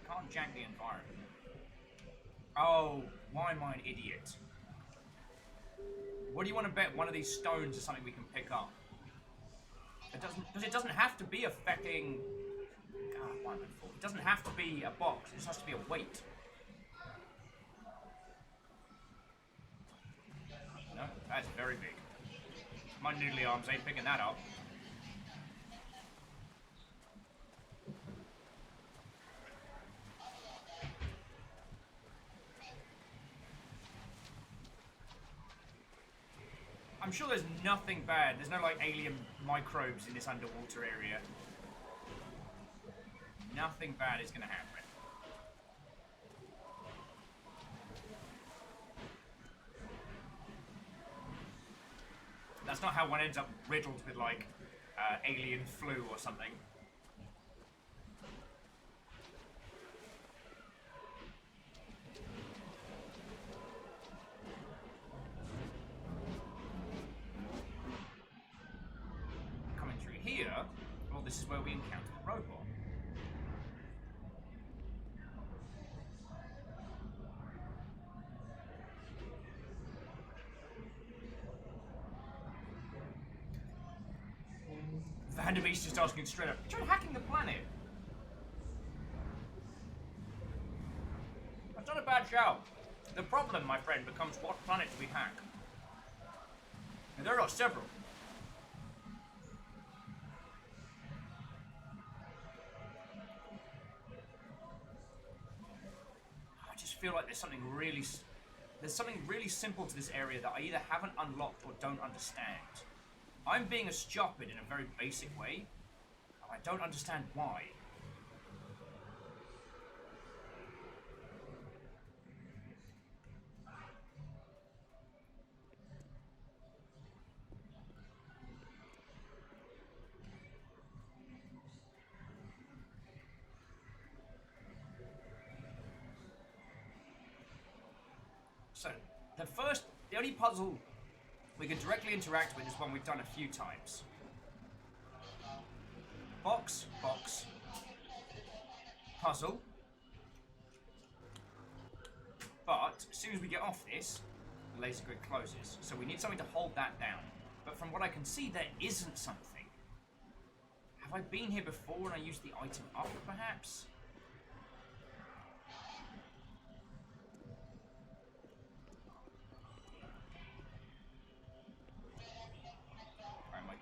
Can't jank the environment. Oh, why am I an idiot? What do you want to bet one of these stones is something we can pick up? It doesn't, because it doesn't have to be affecting. God, why am I full? It doesn't have to be a box. It just has to be a weight. No, that's very big. My noodly arms ain't picking that up. I'm sure there's nothing bad. There's no, like, alien microbes in this underwater area. Nothing bad is going to happen. That's not how one ends up riddled with, like, alien flu or something. Here, well, this is where we encounter the robot. Vanderbeek's just asking straight up, try hacking the planet. That's not a bad shout. The problem, my friend, becomes what planet do we hack? And there are several. Feel like there's something really simple to this area that I either haven't unlocked or don't understand. I'm being a stupid in a very basic way, and I don't understand why. So, the only puzzle we can directly interact with is one we've done a few times. Box, puzzle. But, as soon as we get off this, the laser grid closes. So we need something to hold that down. But from what I can see, there isn't something. Have I been here before and I used the item up, perhaps?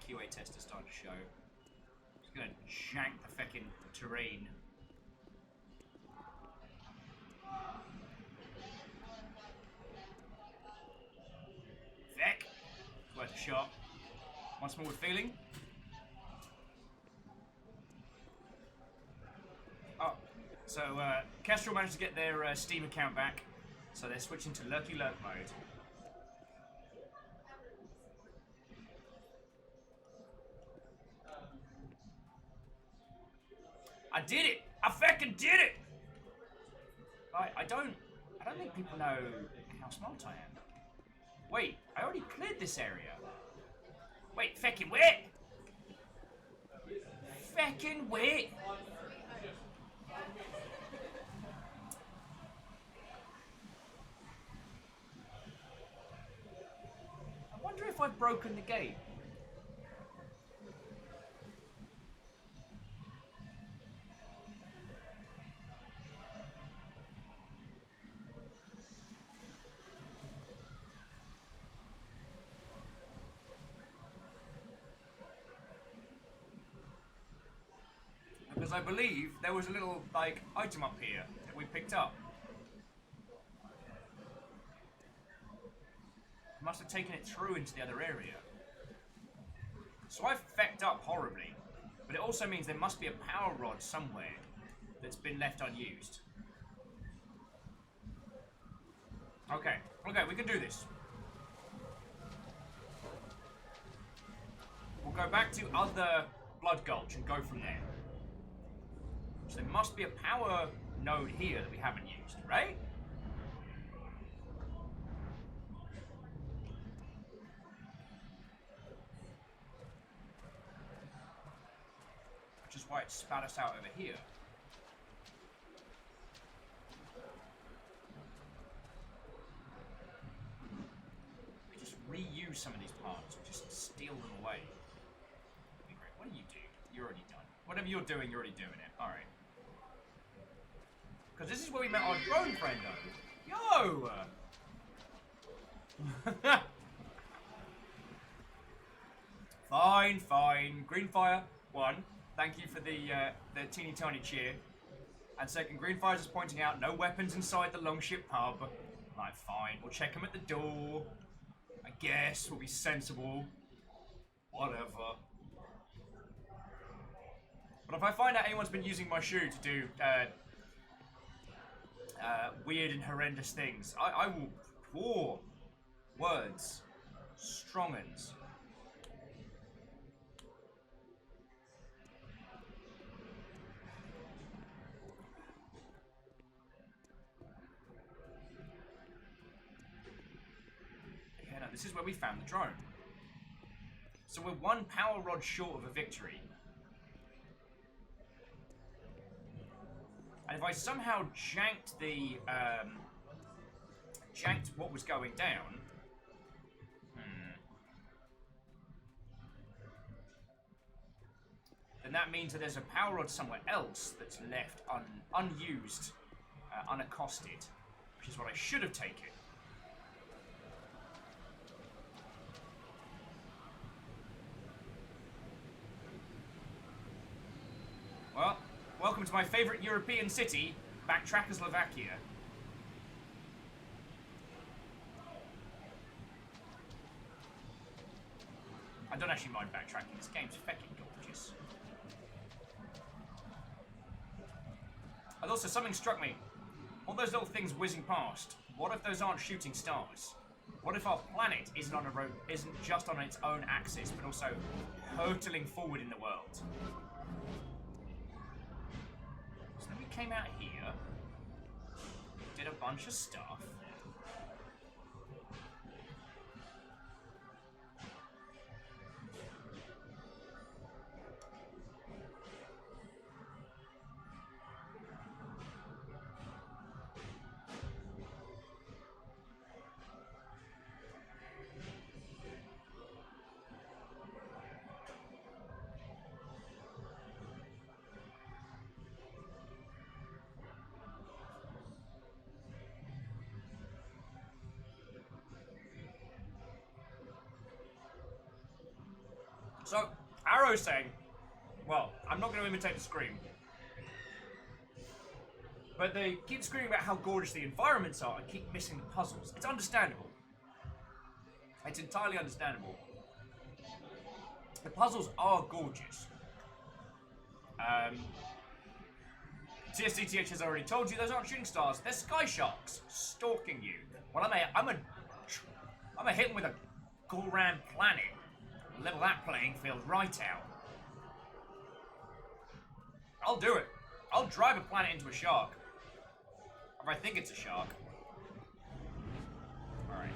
QA tester started to show. Just gonna jank the feckin' terrain. shot. Once more with feeling. Oh, so Kestrel managed to get their Steam account back, so they're switching to Lurky Lurk mode. I did it! I fucking did it! I don't think people know how smart I am. Wait, I already cleared this area. Wait, feckin' wait! Feckin' wait! I wonder if I've broken the gate. Because I believe there was a little, like, item up here that we picked up. Must have taken it through into the other area. So I've fecked up horribly. But it also means there must be a power rod somewhere that's been left unused. Okay, we can do this. We'll go back to other Blood Gulch and go from there. So there must be a power node here that we haven't used, right? Which is why it spat us out over here. We just reuse some of these parts, or just steal them away. That'd be great. What do you do? You're already done. Whatever you're doing, you're already doing it. Alright. Because this is where we met our drone friend, though. Yo! Fine. Greenfire, 1. Thank you for the teeny tiny cheer. And second, Greenfire's just pointing out no weapons inside the Longship pub. Like, fine. We'll check them at the door. I guess we'll be sensible. Whatever. But if I find out anyone's been using my shoe to do weird and horrendous things, I will pour words, strong uns. Yeah, no, this is where we found the drone. So we're one power rod short of a victory. And if I somehow janked the, janked what was going down, then that means that there's a power rod somewhere else that's left unused, unaccosted, which is what I should have taken. Well, welcome to my favourite European city, Czechoslovakia. I don't actually mind backtracking, this game's fucking gorgeous. And also, something struck me. All those little things whizzing past, what if those aren't shooting stars? What if our planet isn't just on its own axis, but also hurtling forward in the world? So then we came out here, did a bunch of stuff. So, Arrow's saying, well, I'm not going to imitate the scream, but they keep screaming about how gorgeous the environments are and keep missing the puzzles. It's understandable. It's entirely understandable. The puzzles are gorgeous. TSCTH has already told you those aren't shooting stars. They're sky sharks stalking you. Well, I'm a hit 'em with a Goran planet. Level that playing field right out. I'll do it. I'll drive a planet into a shark. Or I think it's a shark. Alright.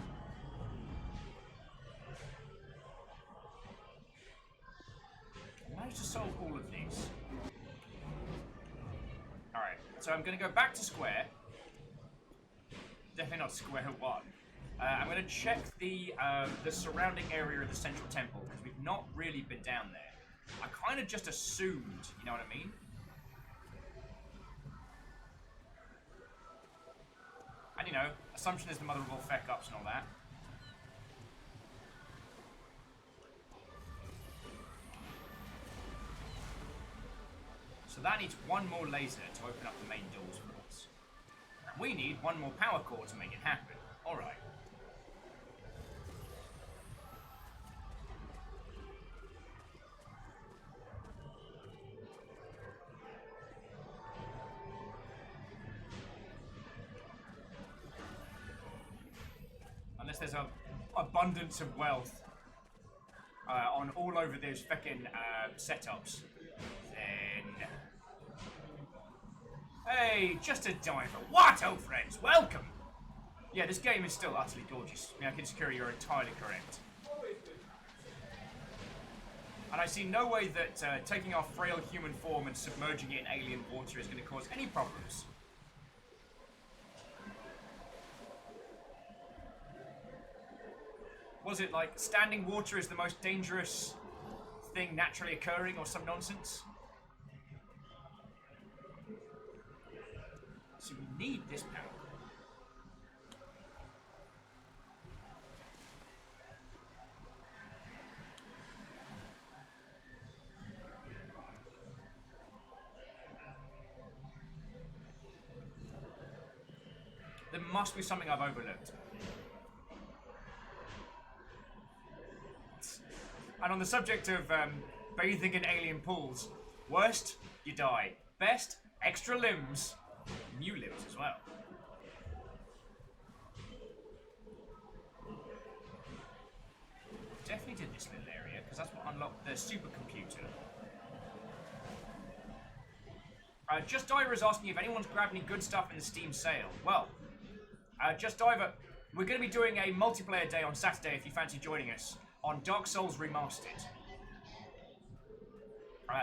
I managed to solve all of these. Alright, so I'm going to go back to square. Definitely not square one. I'm going to check the surrounding area of the central temple, because we've not really been down there. I kind of just assumed, you know what I mean? And you know, assumption is the mother of all feck-ups and all that. So that needs one more laser to open up the main doors for us. And we need one more power core to make it happen. Alright. Unless there's an abundance of wealth on all over those feckin' setups, then... Hey, just a diver. What, old friends? Welcome! Yeah, this game is still utterly gorgeous. Meowkin Security, you're entirely correct. And I see no way that taking our frail human form and submerging it in alien water is going to cause any problems. Was it like standing water is the most dangerous thing naturally occurring or some nonsense? So we need this power. There must be something I've overlooked. And on the subject of bathing in alien pools, worst, you die. Best, extra limbs. New limbs as well. Definitely did this little area, because that's what unlocked the supercomputer. Just Diver is asking if anyone's grabbed any good stuff in the Steam sale. Well, Just Diver, we're going to be doing a multiplayer day on Saturday if you fancy joining us, on Dark Souls Remastered.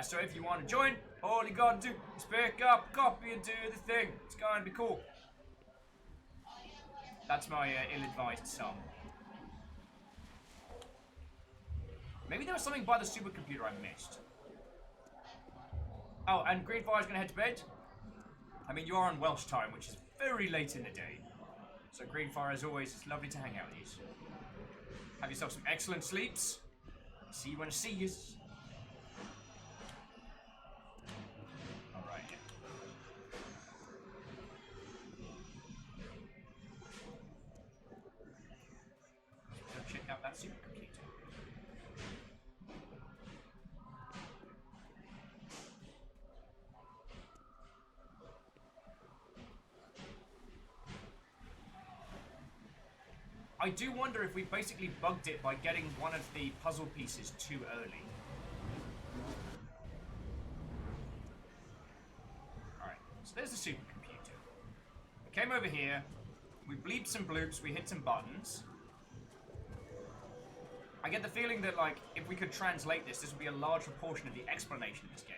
So if you want to join, all you got to do is pick up a copy and do the thing. It's going to be cool. That's my ill-advised song. Maybe there was something by the supercomputer I missed. Oh, and Greenfire's going to head to bed. I mean, you are on Welsh time, which is very late in the day. So Greenfire, as always, it's lovely to hang out with you. Have yourself some excellent sleeps. See you when I see you. Alright. Go check out that supercomputer. I do wonder if we basically bugged it by getting one of the puzzle pieces too early. Alright, so there's the supercomputer. We came over here, we bleeped some bloops, we hit some buttons. I get the feeling that, like, if we could translate this, this would be a large proportion of the explanation of this game.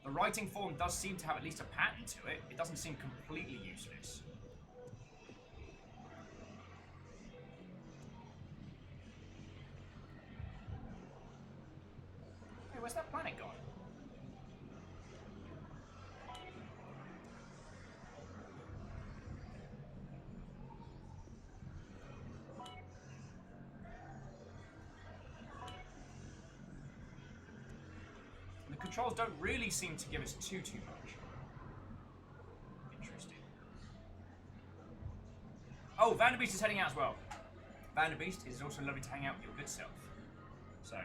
The writing form does seem to have at least a pattern to it. It doesn't seem completely useless. Where's that planet gone? The controls don't really seem to give us too much. Interesting. Oh, Vanderbeest is heading out as well. Vanderbeest, it is also lovely to hang out with your good self. So,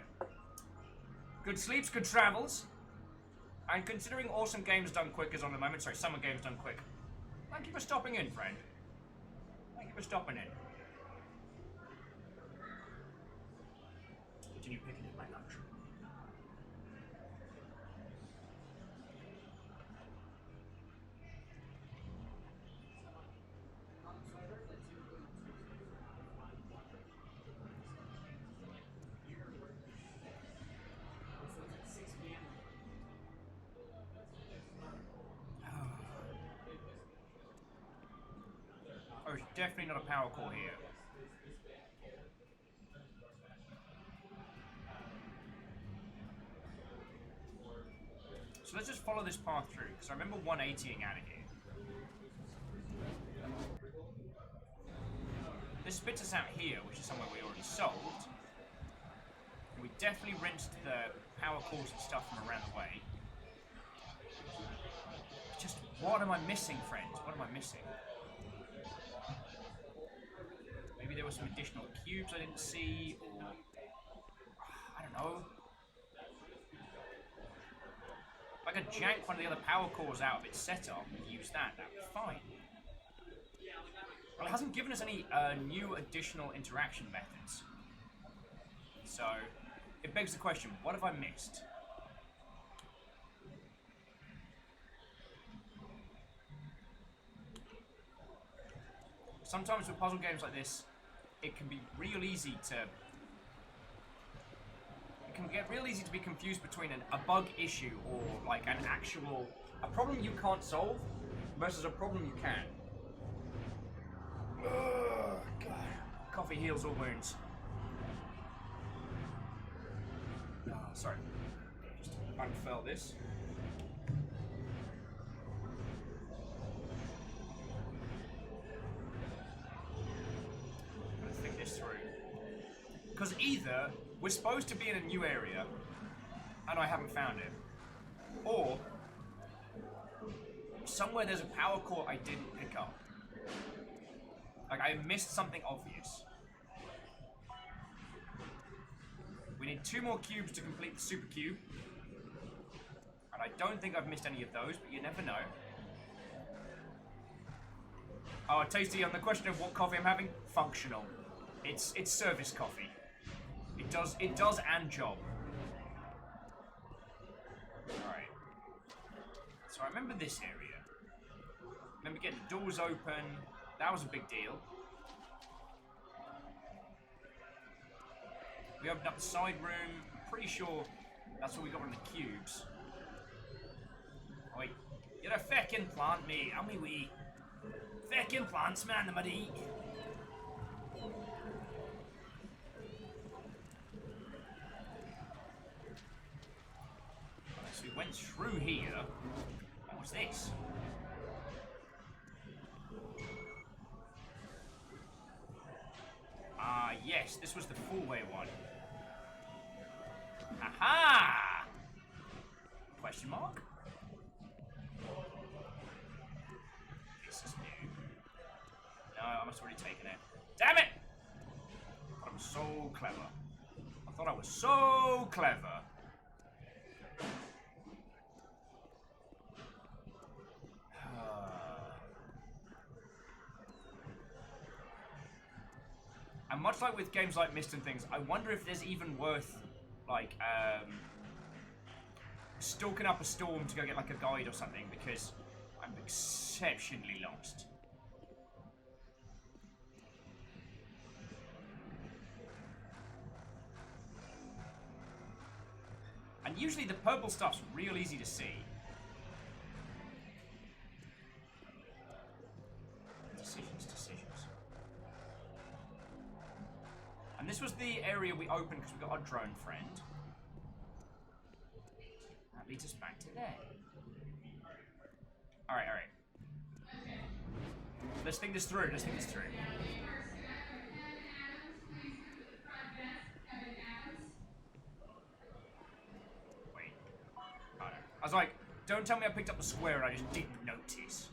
good sleeps, good travels. And considering Awesome Games Done Quick is on the moment, sorry, Summer Games Done Quick, thank you for stopping in, friend. Thank you for stopping in. Continue picking at my lunch. Oh, there's definitely not a power core here. So let's just follow this path through, because I remember 180ing out of here. This spits us out here, which is somewhere we already solved. We definitely rinsed the power cores and stuff from around the way. Just, what am I missing, friends? What am I missing? Maybe there were some additional cubes I didn't see, or... I don't know. If I could jank one of the other power cores out of its setup and use that, that'd be fine. Well, it hasn't given us any new additional interaction methods. So, it begs the question, what have I missed? Sometimes with puzzle games like this, it can be real easy to... It can get real easy to be confused between a bug issue or like an actual... a problem you can't solve versus a problem you can. Ugh, God. Coffee heals all wounds. Oh, sorry. Just unfurl this. I'm gonna think this through. Because either we're supposed to be in a new area and I haven't found it, or somewhere there's a power core I didn't pick up. Like I missed something obvious. We need 2 more cubes to complete the super cube. And I don't think I've missed any of those, but you never know. Oh, Tasty, on the question of what coffee I'm having, functional. It's service coffee. It does and job. Alright. So I remember this area. Remember getting the doors open. That was a big deal. We opened up the side room. I'm pretty sure that's where we got one of the cubes. Oi, you're a feckin' plant, mate. I'm wee. Feckin' plants, man, the muddy. So we went through here. What was this? Ah, yes, this was the four-way one. Aha! Question mark? This is new. No, I must have already taken it. Damn it! I thought I was so clever. I thought I was so clever. And much like with games like Myst and things, I wonder if there's even worth, like, stalking up a storm to go get, like, a guide or something, because I'm exceptionally lost. And usually the purple stuff's real easy to see. Decisions. And this was the area we opened because we got our drone friend. That leads us back to there. Alright. Let's think this through. Wait. Oh, no. I was like, don't tell me I picked up the square and I just didn't notice.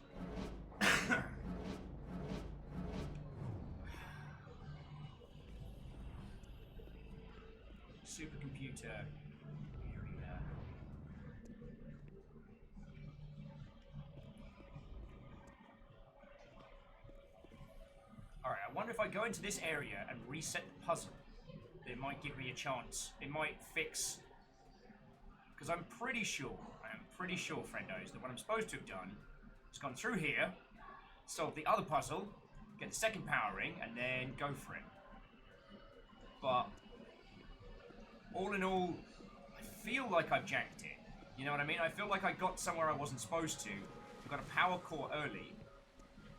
Supercomputer area. Alright, I wonder if I go into this area and reset the puzzle, it might give me a chance. It might fix... Because I'm pretty sure, friendos, that what I'm supposed to have done is gone through here, solve the other puzzle, get the second power ring, and then go for it. But, all in all, I feel like I've janked it. You know what I mean? I feel like I got somewhere I wasn't supposed to. I got a power core early.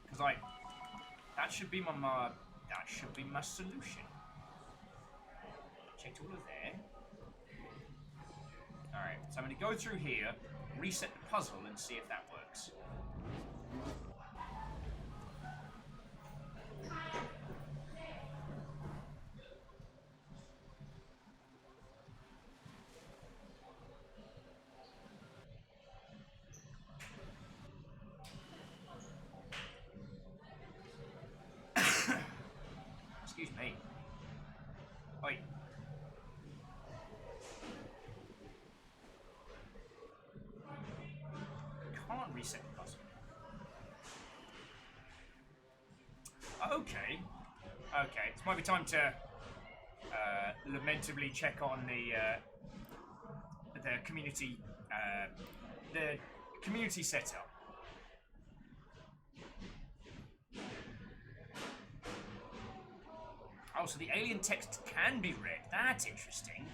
Because that should be my solution. Checked all of there. Alright, so I'm going to go through here, reset the puzzle, and see if that works. Excuse me. Oi. Can't reset the puzzle. Okay. Okay, this might be time to lamentably check on the community setup. Oh, so the alien text can be read. That's interesting.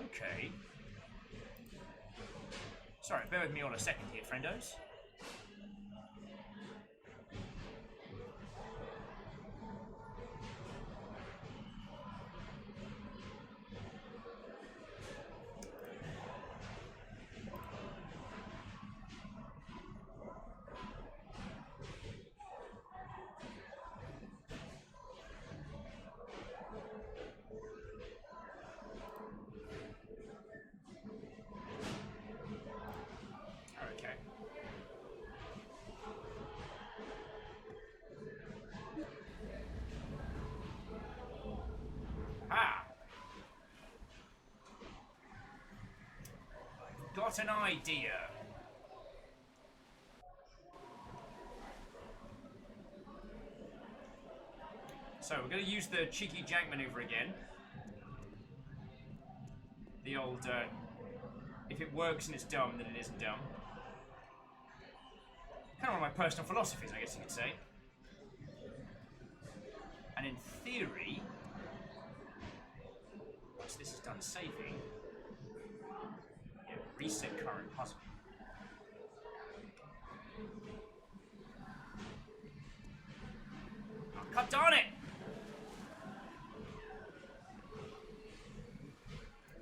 Okay. Sorry, bear with me on a second here, friendos. Okay. Ah! Got an idea. So we're going to use the cheeky jank maneuver again. The old, if it works and it's dumb, then it isn't dumb. Kind of one of my personal philosophies, I guess you could say. And in theory, once this is done saving, yeah, reset current puzzle. Oh, God darn it!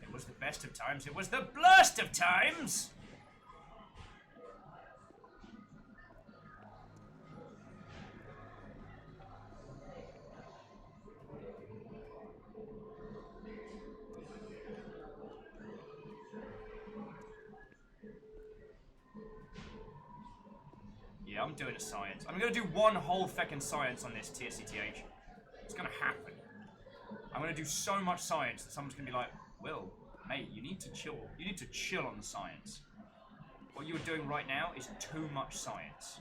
It was the best of times, it was the blurst of times! Yeah, I'm doing a science. I'm gonna do one whole feckin' science on this TSCTH. It's gonna happen. I'm gonna do so much science that someone's gonna be like, Will, mate, you need to chill. You need to chill on the science. What you're doing right now is too much science.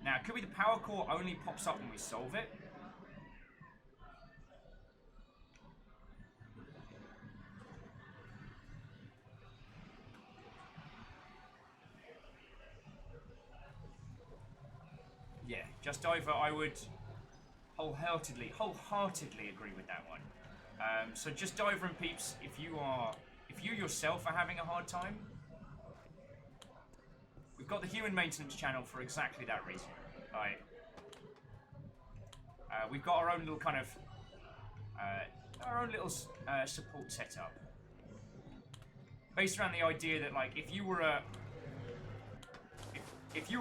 Now, it could be the power core only pops up when we solve it. Yeah, just over, I would wholeheartedly agree with that one. So just dive and peeps, if you yourself are having a hard time, we've got the human maintenance channel for exactly that reason. We've got our own little kind of support setup based around the idea that, like, if you were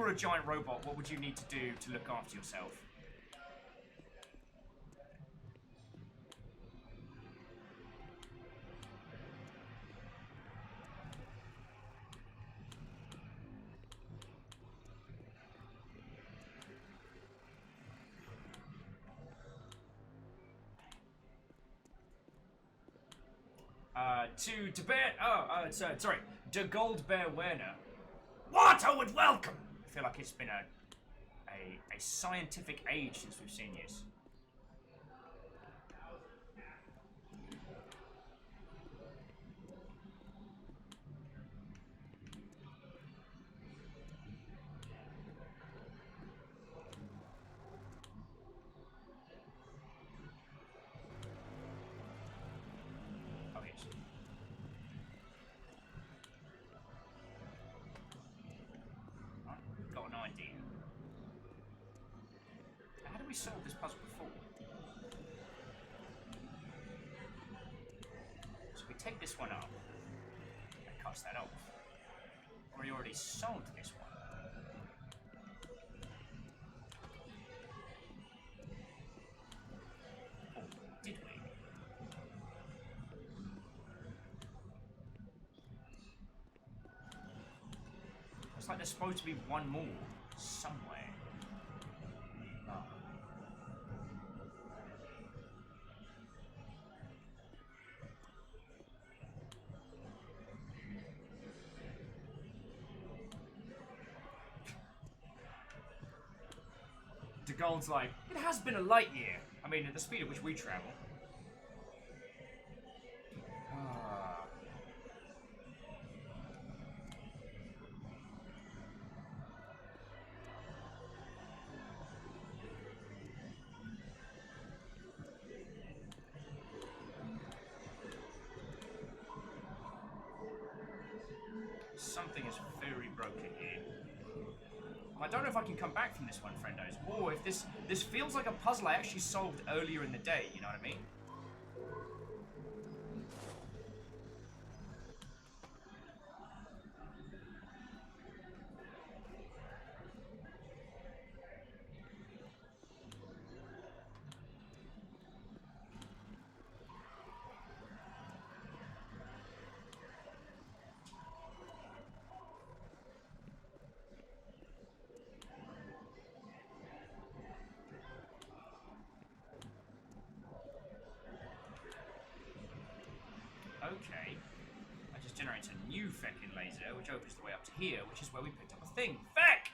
a giant robot, what would you need to do to look after yourself? To Bear. Sorry. De Gold Bear Werner. What? Oh, and welcome! I feel like it's been a scientific age since we've seen you. Oh, yes. Right, got an idea. How did we solve this puzzle before? So we take this one up and cuts that off. Or we already solved this one. Or did we? It's like there's supposed to be one more somewhere. Oh. De Gaulle's like, it has been a light year. I mean, at the speed at which we travel. Ah. Something is very broken here. I don't know if I can come back from this one, friendos, or if this feels like a puzzle I actually solved earlier in the day, you know what I mean? Okay. That just generates a new feckin' laser, which opens the way up to here, which is where we picked up a thing. Feck!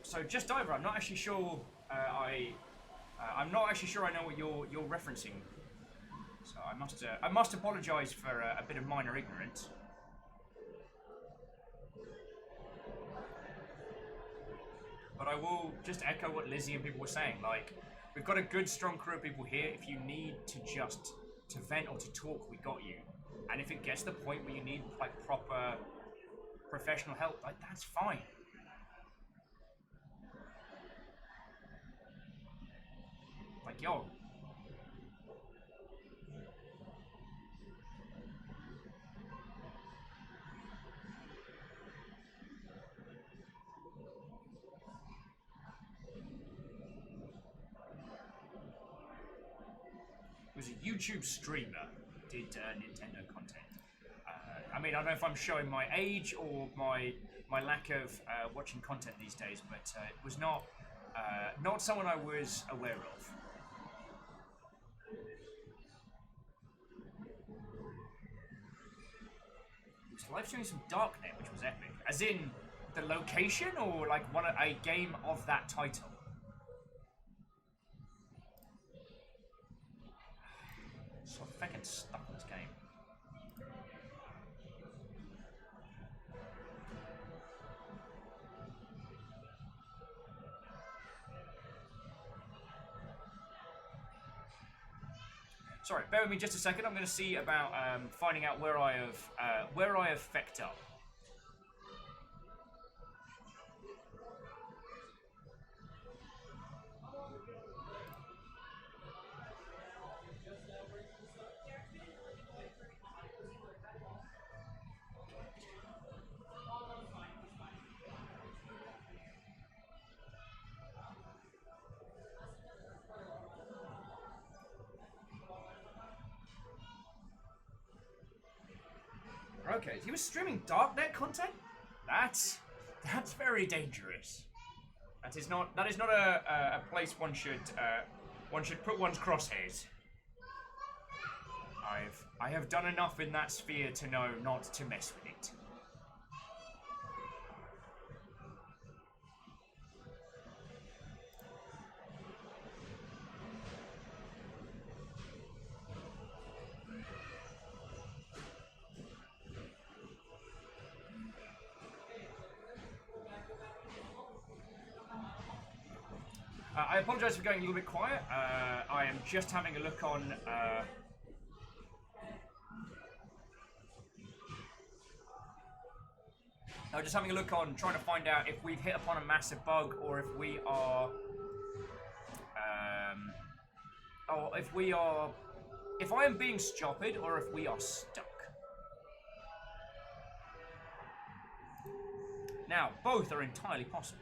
So just over. I'm not actually sure. I'm not actually sure I know what you're referencing. So I must apologise for a bit of minor ignorance. But I will just echo what Lizzie and people were saying. Like, we've got a good, strong crew of people here. If you need to vent or to talk, we got you. And if it gets to the point where you need like proper professional help, like that's fine. Like, yo. Was a YouTube streamer, did Nintendo content. I mean, I don't know if I'm showing my age or my lack of watching content these days, but it was not someone I was aware of. He was live streaming some Darknet, which was epic. As in the location, or like a game of that title. So fucking stuck in this game. Sorry, bear with me just a second. I'm going to see about finding out where I have fecked up. Okay, he was streaming Darknet content? That's very dangerous. That is not a place one should put one's crosshairs. I have done enough in that sphere to know not to mess with it. I apologise for going a little bit quiet. I am just having a look on. I'm just having a look on, trying to find out if we've hit upon a massive bug, or if we are, if I am being stupid, or if we are stuck. Now, both are entirely possible.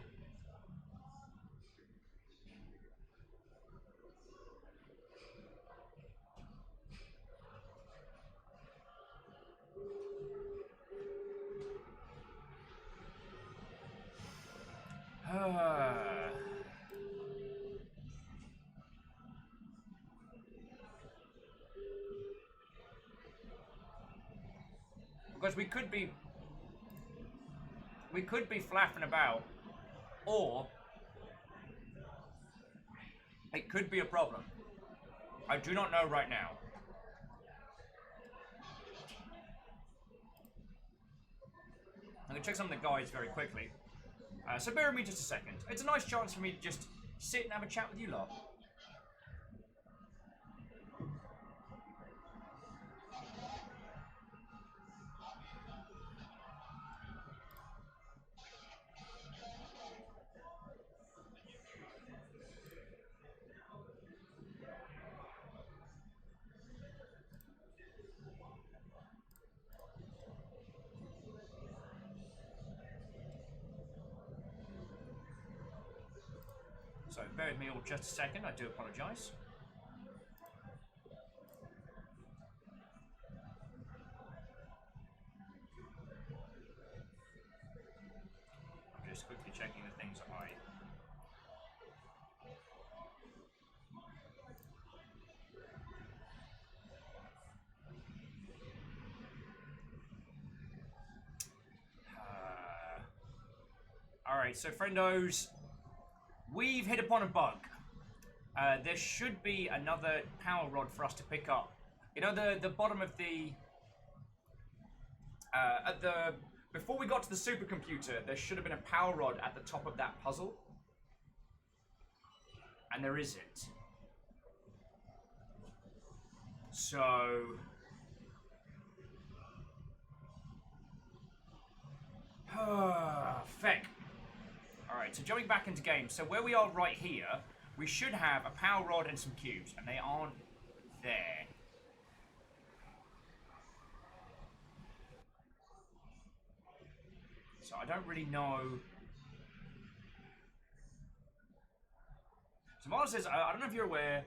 Because we could be flapping about, or it could be a problem. I do not know right now. I'm gonna check some of the guides very quickly. So bear with me just a second. It's a nice chance for me to just sit and have a chat with you lot. So bear with me all just a second, I do apologise. I'm just quickly checking the things that Alright, so friendos, we've hit upon a bug. There should be another power rod for us to pick up. You know, the bottom of the... before we got to the supercomputer, there should have been a power rod at the top of that puzzle. And there isn't. So... feck. Alright, so jumping back into game. So where we are right here, we should have a power rod and some cubes, and they aren't there. So I don't really know. So Marla says, I don't know if you're aware,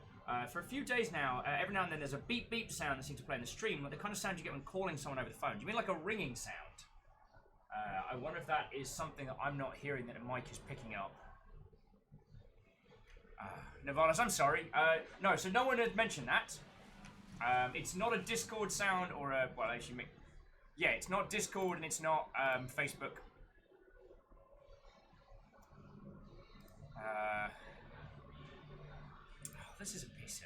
for a few days now, every now and then there's a beep beep sound that seems to play in the stream, like the kind of sound you get when calling someone over the phone. Do you mean like a ringing sound? I wonder if that is something that I'm not hearing that a mic is picking up. Nirvanas, I'm sorry. No, so no one had mentioned that. It's not a Discord sound or a... Well, actually, yeah, it's not Discord and it's not Facebook. Oh, this is a pisser.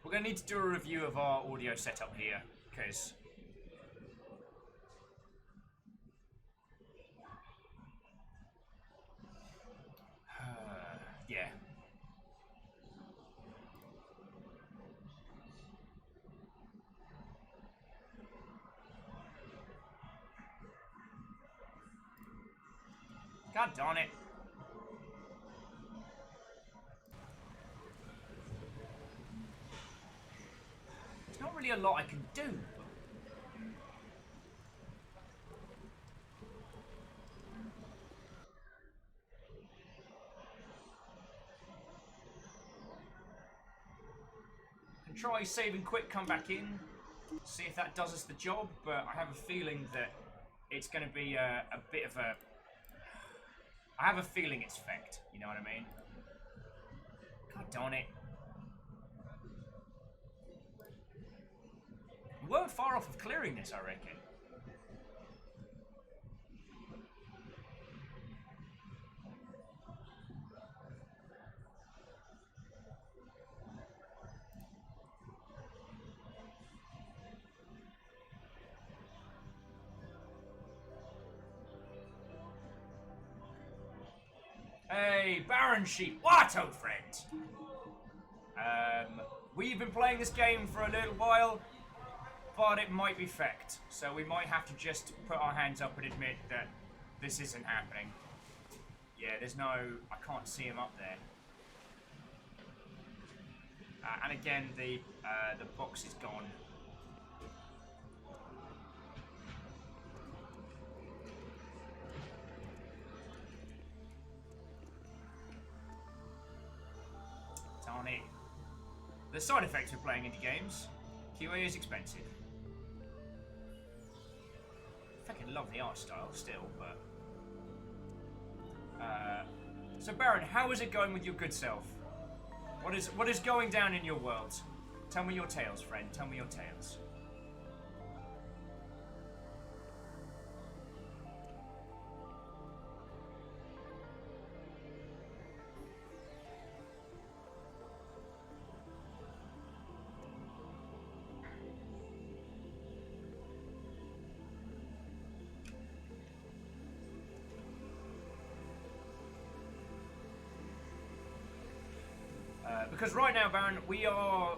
We're going to need to do a review of our audio setup here, because... yeah. God darn it. Not really a lot I can do. try save and quit, come back in, see if that does us the job, but I have a feeling that it's going to be a bit of a... I have a feeling it's fecked, you know what I mean? God darn it. We weren't far off of clearing this, I reckon. Hey, Baron Sheep, what, old friend? We've been playing this game for a little while, but it might be fecked, so we might have to just put our hands up and admit that this isn't happening. Yeah, there's no... I can't see him up there. And again, the box is gone. Darn it. The side effects of playing indie games. QA is expensive. I fucking love the art style still, but... So Baron, how is it going with your good self? What is going down in your world? Tell me your tales, friend. Tell me your tales. Because right now, Baron, we are,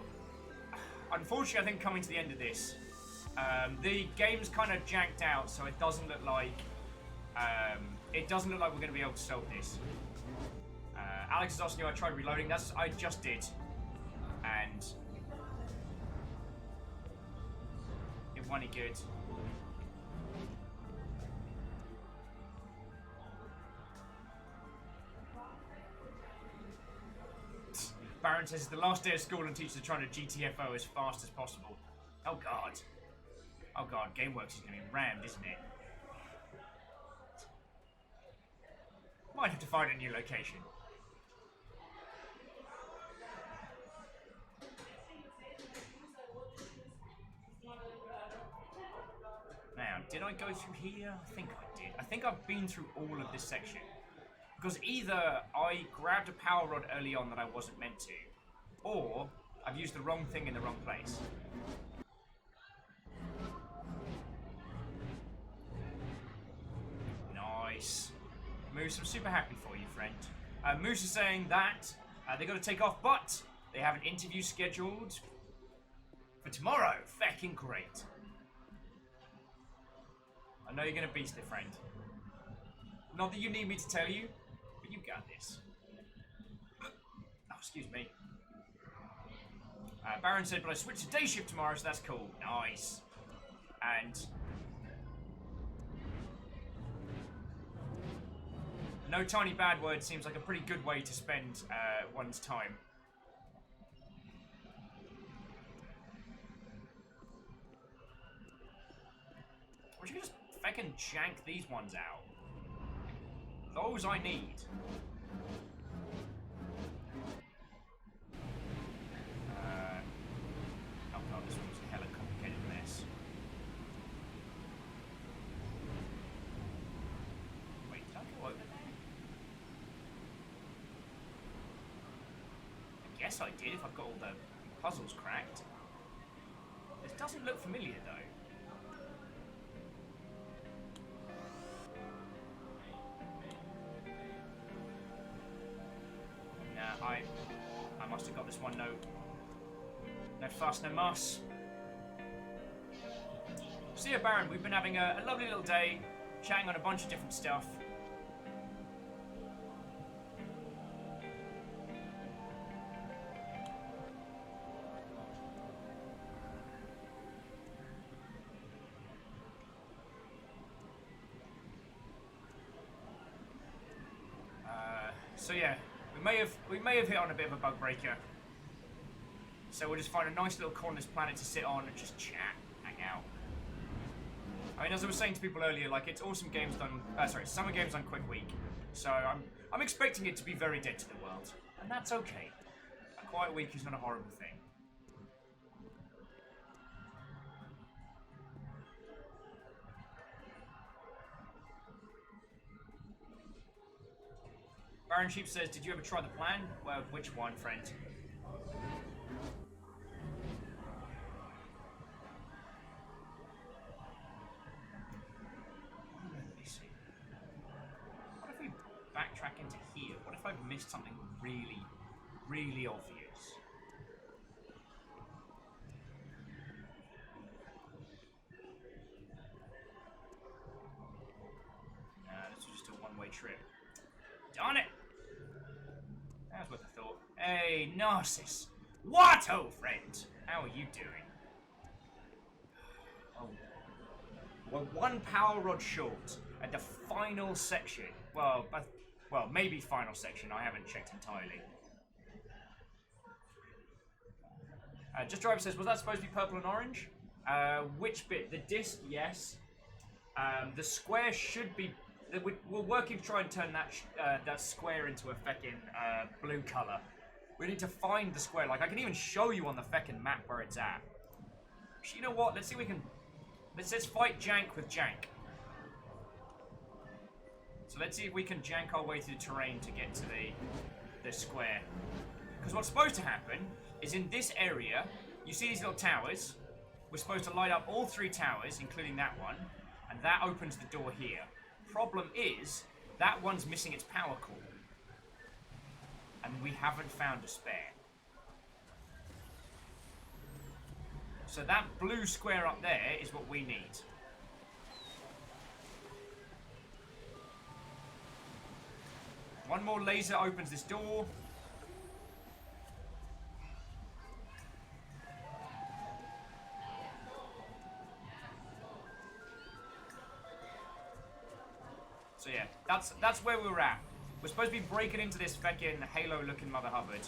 unfortunately, I think, coming to the end of this. The game's kind of janked out, so it doesn't look like we're going to be able to solve this. Alex is asking you, I tried reloading. I just did, and it wasn't good. Baron says it's the last day of school and teachers are trying to GTFO as fast as possible. Oh god. Oh god, GameWorks is going to be rammed, isn't it? Might have to find a new location. Now, did I go through here? I think I did. I think I've been through all of this section. Because either I grabbed a power rod early on that I wasn't meant to, or I've used the wrong thing in the wrong place. Nice. Moose, I'm super happy for you, friend. Moose is saying that they've got to take off, but they have an interview scheduled for tomorrow. Fucking great. I know you're going to beast it, friend. Not that you need me to tell you, but you got this. Oh, excuse me. Baron said, but I switched to day shift tomorrow, so that's cool. Nice. And... no tiny bad word seems like a pretty good way to spend one's time. Or you can just fucking jank these ones out. Those I need. Oh god, this one's a hella complicated mess. Wait, did I go over there? I guess I did if I've got all the puzzles cracked. This doesn't look familiar though. I must have got this one. No fuss, no muss. See ya, Baron. We've been having a lovely little day, chatting on a bunch of different stuff. So yeah. We may have hit on a bit of a bug breaker. So we'll just find a nice little corner of this planet to sit on and just chat, hang out. I mean, as I was saying to people earlier, like, it's awesome games done, summer games done quick week. So I'm expecting it to be very dead to the world. And that's okay. A quiet week is not a horrible thing. Baron Sheep says, did you ever try the plan? Well, which one, friend? Let me see. What if we backtrack into here? What if I've missed something really, really obvious? This was just a one-way trip. Darn it! That was worth a thought. Hey, Narcissus! What, old friend? How are you doing? Oh. We're one power rod short at the final section. Well, maybe final section. I haven't checked entirely. Just Driver says, was that supposed to be purple and orange? Which bit? The disc, yes. The square should be... We're working to try and turn that square into a feckin' blue colour. We need to find the square. Like, I can even show you on the feckin' map where it's at. Actually, you know what? Let's see if we can... Let's fight Jank with Jank. So let's see if we can jank our way through the terrain to get to the square. Because what's supposed to happen is in this area, you see these little towers. We're supposed to light up all 3 towers, including that one. And that opens the door here. Problem is, that one's missing its power core. And we haven't found a spare. So that blue square up there is what we need. One more laser opens this door. So yeah, that's where we were at. We're supposed to be breaking into this feckin' Halo-looking Mother Hubbard.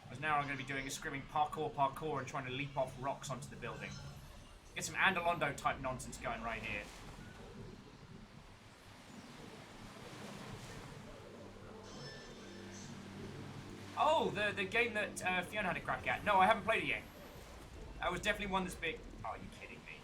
Because now I'm going to be doing a screaming parkour and trying to leap off rocks onto the building. Get some Andalondo type nonsense going right here. Oh, the game that Fiona had a crack at. No, I haven't played it yet. That was definitely one that's big. Oh, are you kidding me?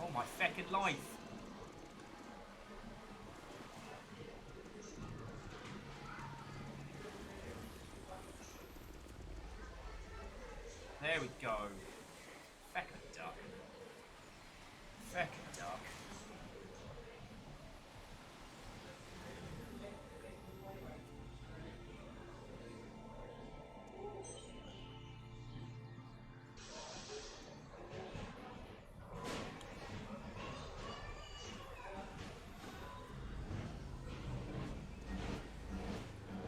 Oh, my feckin' life. There we go. Feckin' duck. Feckin' duck.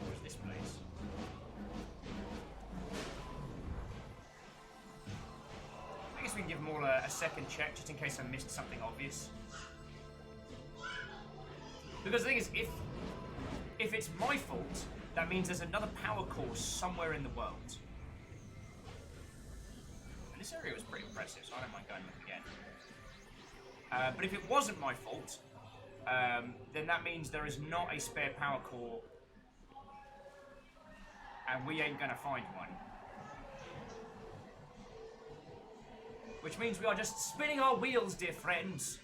Where's this place? I guess we can give them all a second check, just in case I missed something obvious. Because the thing is, if it's my fault, that means there's another power core somewhere in the world. And this area was pretty impressive, so I don't mind going look again. But if it wasn't my fault, then that means there is not a spare power core, and we ain't gonna find one. Which means we are just spinning our wheels, dear friends.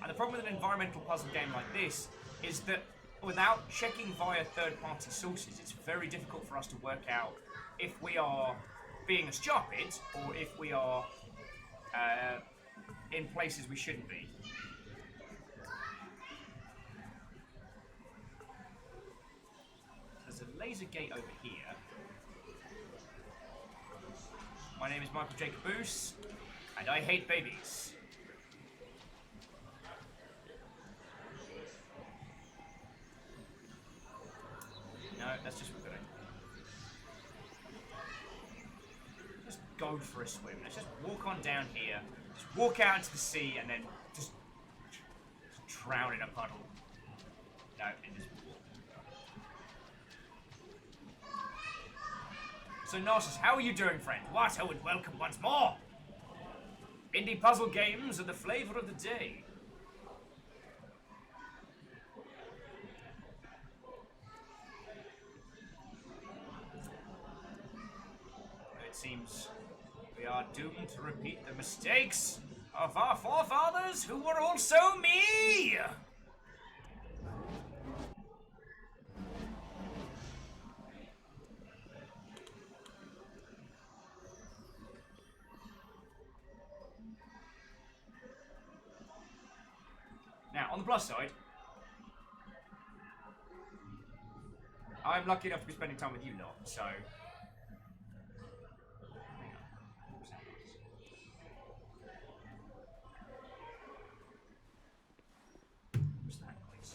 And the problem with an environmental puzzle game like this is that without checking via third-party sources, it's very difficult for us to work out if we are being stupid or if we are in places we shouldn't be. There's a laser gate over here. My name is Michael Jacob Boos, and I hate babies. No, that's just what we're doing. Just go for a swim. Let's just walk on down here. Just walk out into the sea and then just drown in a puddle. No, invisible. So Narcissus, how are you doing, friend? What? Oh, and welcome once more! Indie puzzle games are the flavor of the day. It seems we are doomed to repeat the mistakes of our forefathers who were also me! Now, on the plus side, I'm lucky enough to be spending time with you lot, so... What's that noise?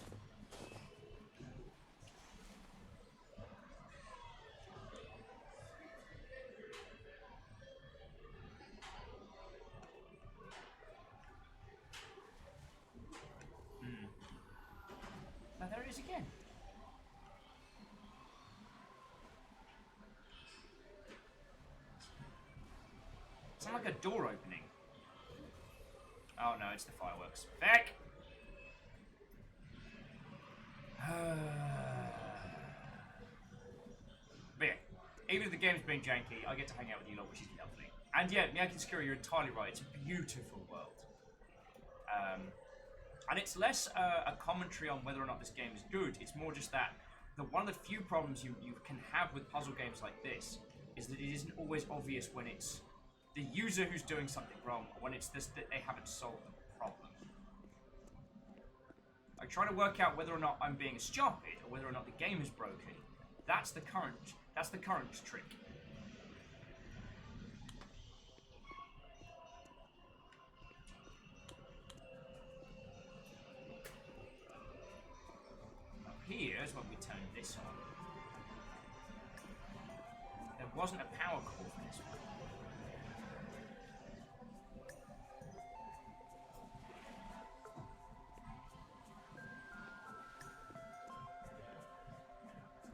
Now there it is again. Sounds like a door opening. Oh no, it's the fireworks. Back! But yeah, even if the game's being janky, I get to hang out with you lot, which is lovely. And yeah, Miyagi Sakura, you're entirely right. It's a beautiful world. And it's less a commentary on whether or not this game is good. It's more just that one of the few problems you can have with puzzle games like this is that it isn't always obvious when it's the user who's doing something wrong, or when it's this that they haven't solved the problem. I try to work out whether or not I'm being stupid or whether or not the game is broken. That's the current trick. Here's when we turn this on. There wasn't a power cord for this one.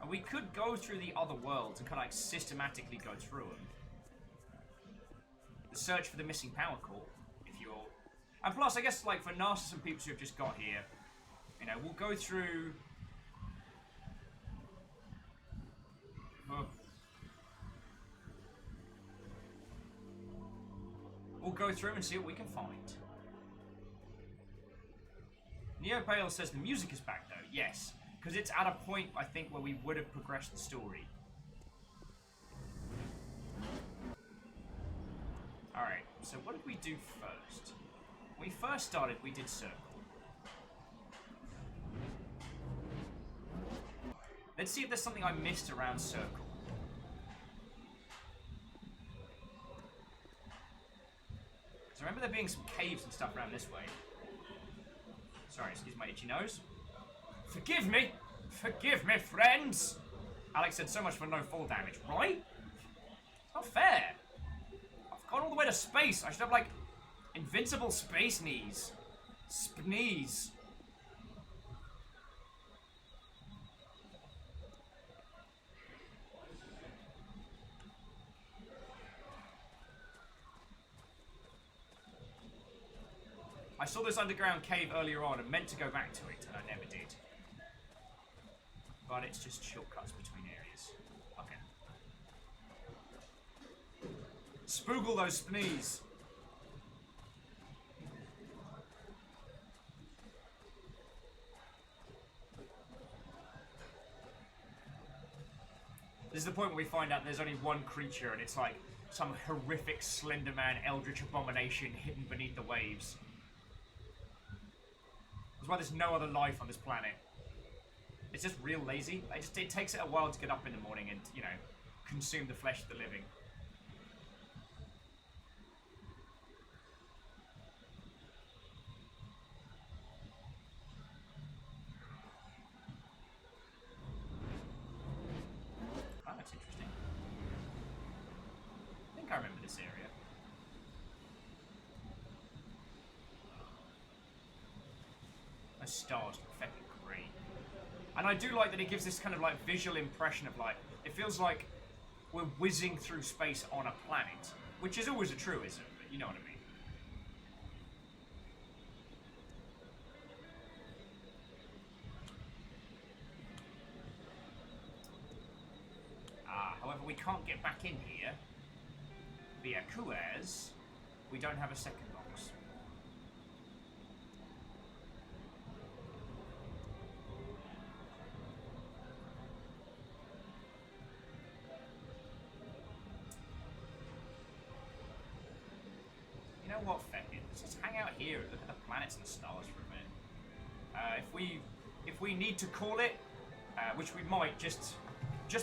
And we could go through the other worlds and kind of like systematically go through them. The search for the missing power cord, if you're... And plus, I guess, like, for Narcissus and people who have just got here, you know, we'll go through... We'll go through and see what we can find. Neo Pale says the music is back though. Yes, because it's at a point, I think, where we would have progressed the story. Alright, so what did we do first? When we first started, we did circle. Let's see if there's something I missed around circle. So I remember there being some caves and stuff around this way. Sorry, excuse my itchy nose. Forgive me! Forgive me, friends! Alex said so much for no fall damage, right? It's not fair. I've gone all the way to space. I should have, like, invincible space knees. Spneeze. I saw this underground cave earlier on and meant to go back to it, and I never did. But it's just shortcuts between areas. Okay. Spoogle those spnees. This is the point where we find out there's only one creature, and it's like some horrific Slenderman eldritch abomination hidden beneath the waves. That's why there's no other life on this planet. It's just real lazy. It takes it a while to get up in the morning and, you know, consume the flesh of the living. this area. Those stars look fucking great. And I do like that it gives this kind of like visual impression of like, it feels like we're whizzing through space on a planet, which is always a truism, but you know what I mean. However, we can't get back in here via Kuez. We don't have a second box. You know what, Feckin'? Let's just hang out here and look at the planets and stars for a minute. If we need to call it, which we might, just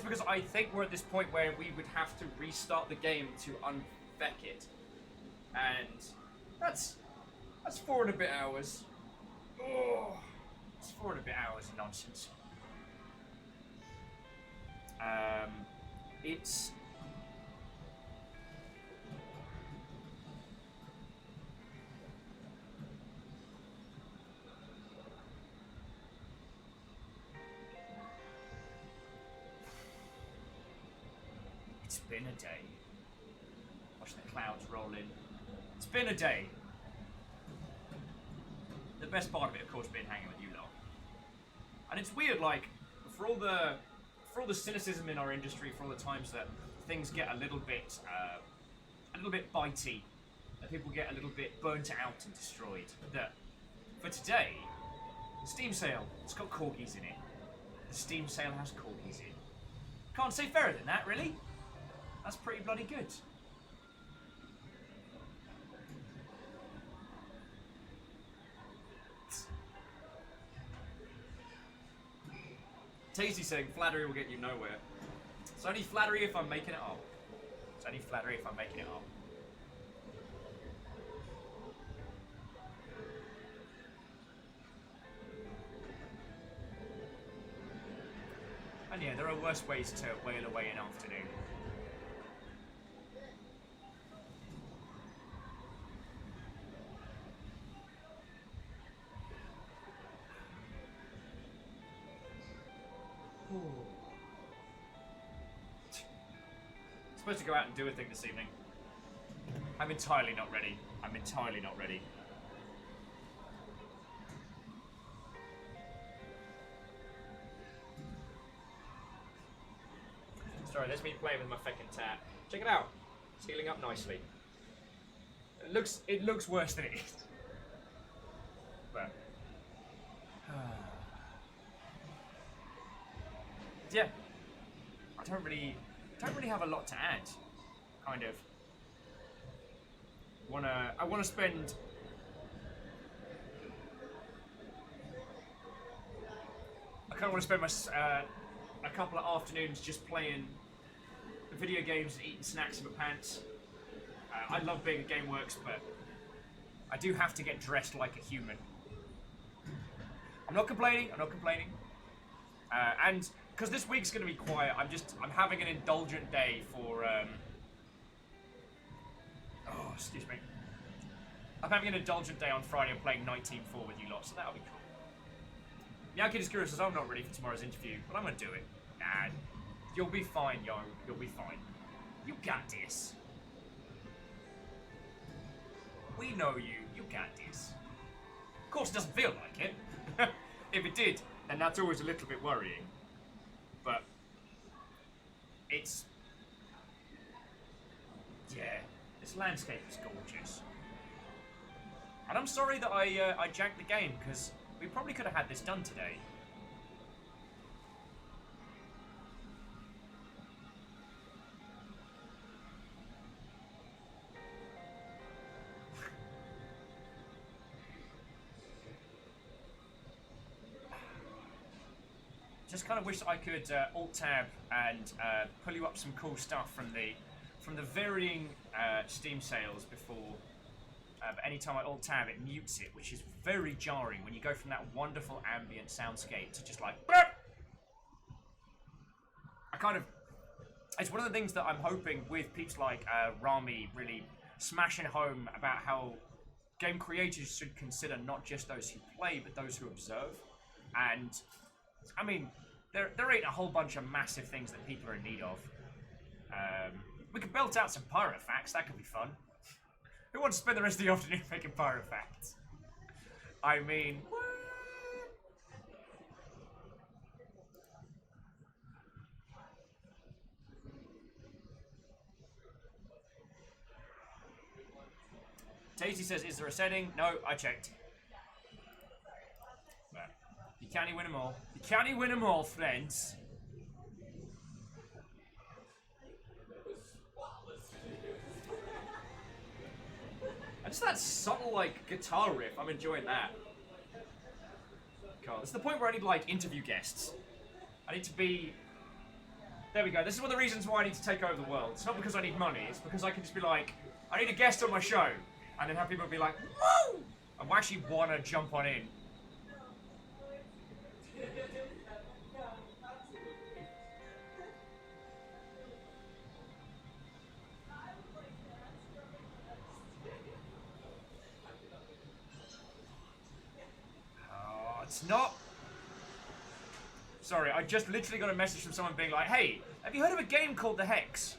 because I think we're at this point where we would have to restart the game to unfeck it. And that's 4 and a bit hours. Oh, it's 4 and a bit hours of nonsense. It's... It's been a day. Watch the clouds roll in. It's been a day. The best part of it, of course, being hanging with you lot. And it's weird, like, for all the cynicism in our industry, for all the times that things get a little bit bitey, that people get a little bit burnt out and destroyed. That for today, the Steam sale, it's got corgis in it. The Steam sale has corgis in. Can't say fairer than that, really. That's pretty bloody good. Tasty saying flattery will get you nowhere. It's only flattery if I'm making it up. It's only flattery if I'm making it up. And yeah, there are worse ways to whale away an afternoon. Supposed to go out and do a thing this evening. I'm entirely not ready. I'm entirely not ready. Sorry, there's me playing with my feckin' tat. Check it out. It's healing up nicely. It looks worse than it is. But yeah. I don't really have a lot to add. Kind of. I wanna spend I kinda wanna spend my a couple of afternoons just playing video games and eating snacks in my pants. I love being at GameWorks, but I do have to get dressed like a human. I'm not complaining. And because this week's going to be quiet, I'm having an indulgent day for, oh, excuse me. I'm having an indulgent day on Friday. I'm playing 19-4 with you lot, so that'll be cool. Meowkid is curious, says I'm not ready for tomorrow's interview, but I'm going to do it. Nah, you'll be fine, yo. You'll be fine. You got this. We know you. You got this. Of course, it doesn't feel like it. If it did, then that's always a little bit worrying. But it's... yeah, this landscape is gorgeous. And I'm sorry that I jacked the game, because we probably could have had this done today. Just kind of wish that I could Alt-Tab and pull you up some cool stuff from the varying Steam sales before. But anytime I Alt-Tab, it mutes it, which is very jarring when you go from that wonderful ambient soundscape to just like... burp! it's one of the things that I'm hoping with peeps like Rami really smashing home about how game creators should consider not just those who play, but those who observe. And, I mean, there ain't a whole bunch of massive things that people are in need of. We could belt out some pirate facts, that could be fun. Who wants to spend the rest of the afternoon making pirate facts? I mean, what? Tasty says, is there a setting? No, I checked. But you can't win them all. You can't win them all, friends. And just that subtle, like, guitar riff, I'm enjoying that. God, this is the point where I need, like, interview guests. I need to be... There we go, this is one of the reasons why I need to take over the world. It's not because I need money, it's because I can just be like, I need a guest on my show. And then have people be like, woo! And we actually want to jump on in. Oh, it's not. Sorry, I just literally got a message from someone being like, hey, have you heard of a game called The Hex?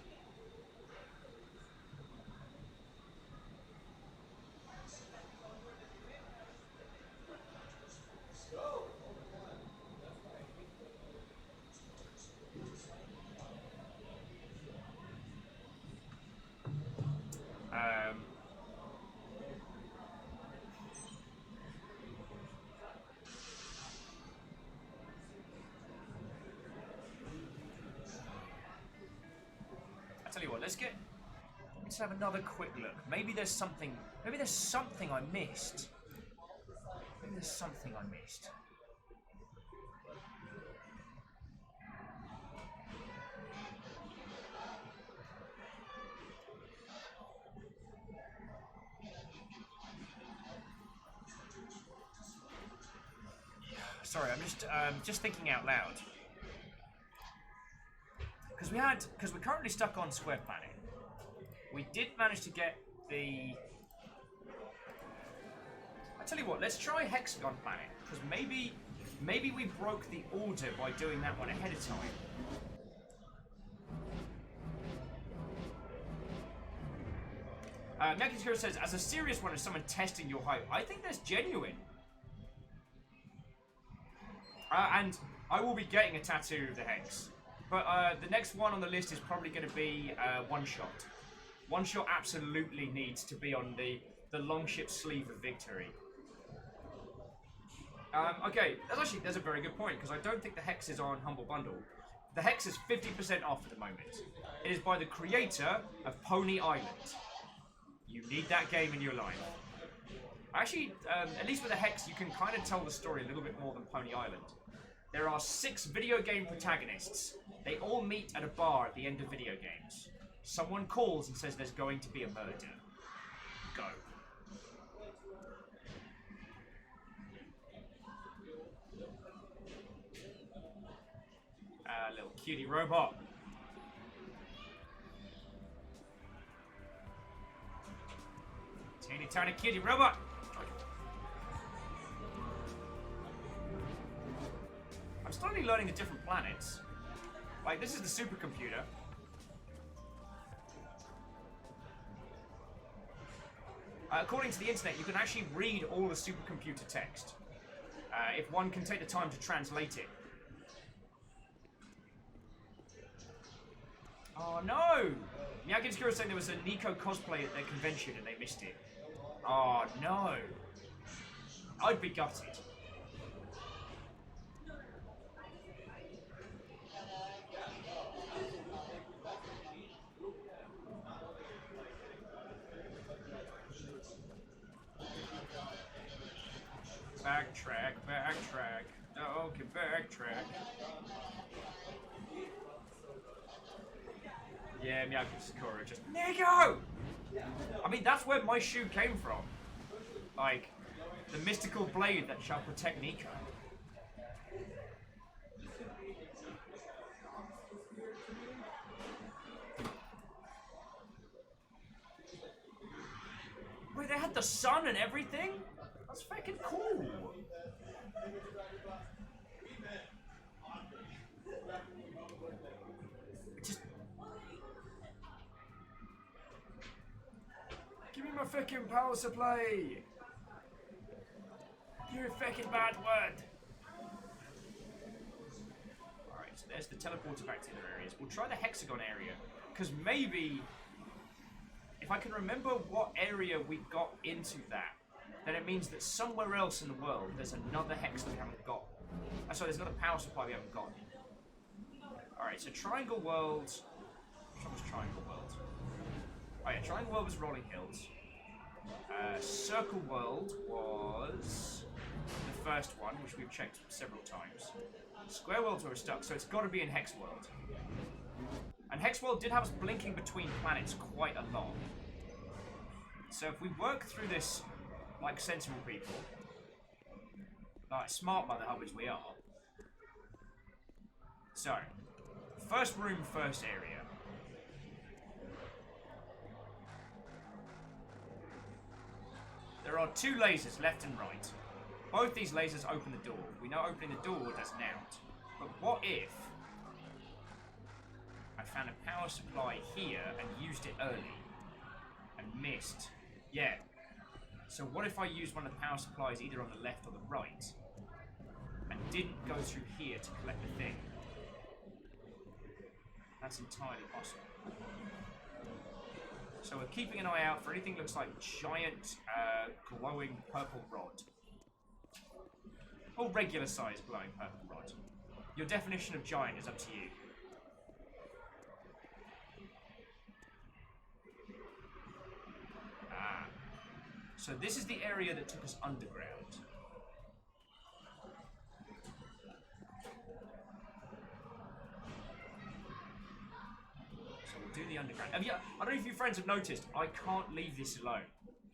I tell you what, let's have another quick look. Maybe there's something I missed. Maybe there's something I missed. Sorry, I'm just thinking out loud. Because we're currently stuck on Square Planet. We did manage to get the... I tell you what, let's try Hexagon Planet, because maybe we broke the order by doing that one ahead of time. Mechanisco says, as a serious one, is someone testing your hype? I think that's genuine. And I will be getting a tattoo of the Hex. But the next one on the list is probably going to be One Shot. One Shot absolutely needs to be on the Longship sleeve of victory. Okay, that's a very good point, because I don't think the Hex is on Humble Bundle. The Hex is 50% off at the moment. It is by the creator of Pony Island. You need that game in your life. Actually, at least with the Hex, you can kind of tell the story a little bit more than Pony Island. There are 6 video game protagonists. They all meet at a bar at the end of video games. Someone calls and says there's going to be a murder. Go. Little cutie robot. Teeny tiny cutie robot. I'm slowly learning the different planets. Like, this is the supercomputer. According to the internet, you can actually read all the supercomputer text. If one can take the time to translate it. Oh no! Miyagi was saying there was a Nico cosplay at their convention and they missed it. Oh no! I'd be gutted. Backtrack. Okay, backtrack. Yeah, Miyagi Sakura just Nico! I mean, that's where my shoe came from. Like, the mystical blade that shall protect Nico. they had the sun and everything? That's fucking cool. Just... Give me my fucking power supply! You're a fucking bad word! Alright, so there's the teleporter back to the other areas. We'll try the hexagon area, because maybe... if I can remember what area we got into that, then it means that somewhere else in the world there's another hex that we haven't got. Sorry, there's another power supply we haven't got. Alright, so Triangle World... which one was Triangle World? Oh yeah, Triangle World was Rolling Hills. Circle World was the first one, which we've checked several times. Square World's where we're stuck, so it's got to be in Hex World. And Hex World did have us blinking between planets quite a lot. So if we work through this like sensible people, like smart mother hubbers we are. So, first room, first area. There are two lasers, left and right. Both these lasers open the door. We know opening the door doesn't out. But what if I found a power supply here and used it early and missed? Yeah. So what if I used one of the power supplies either on the left or the right and didn't go through here to collect the thing? That's entirely possible. So we're keeping an eye out for anything that looks like giant, glowing purple rod. Or regular sized glowing purple rod. Your definition of giant is up to you. Ah. So this is the area that took us underground. Do the underground. I don't know if you friends have noticed, I can't leave this alone.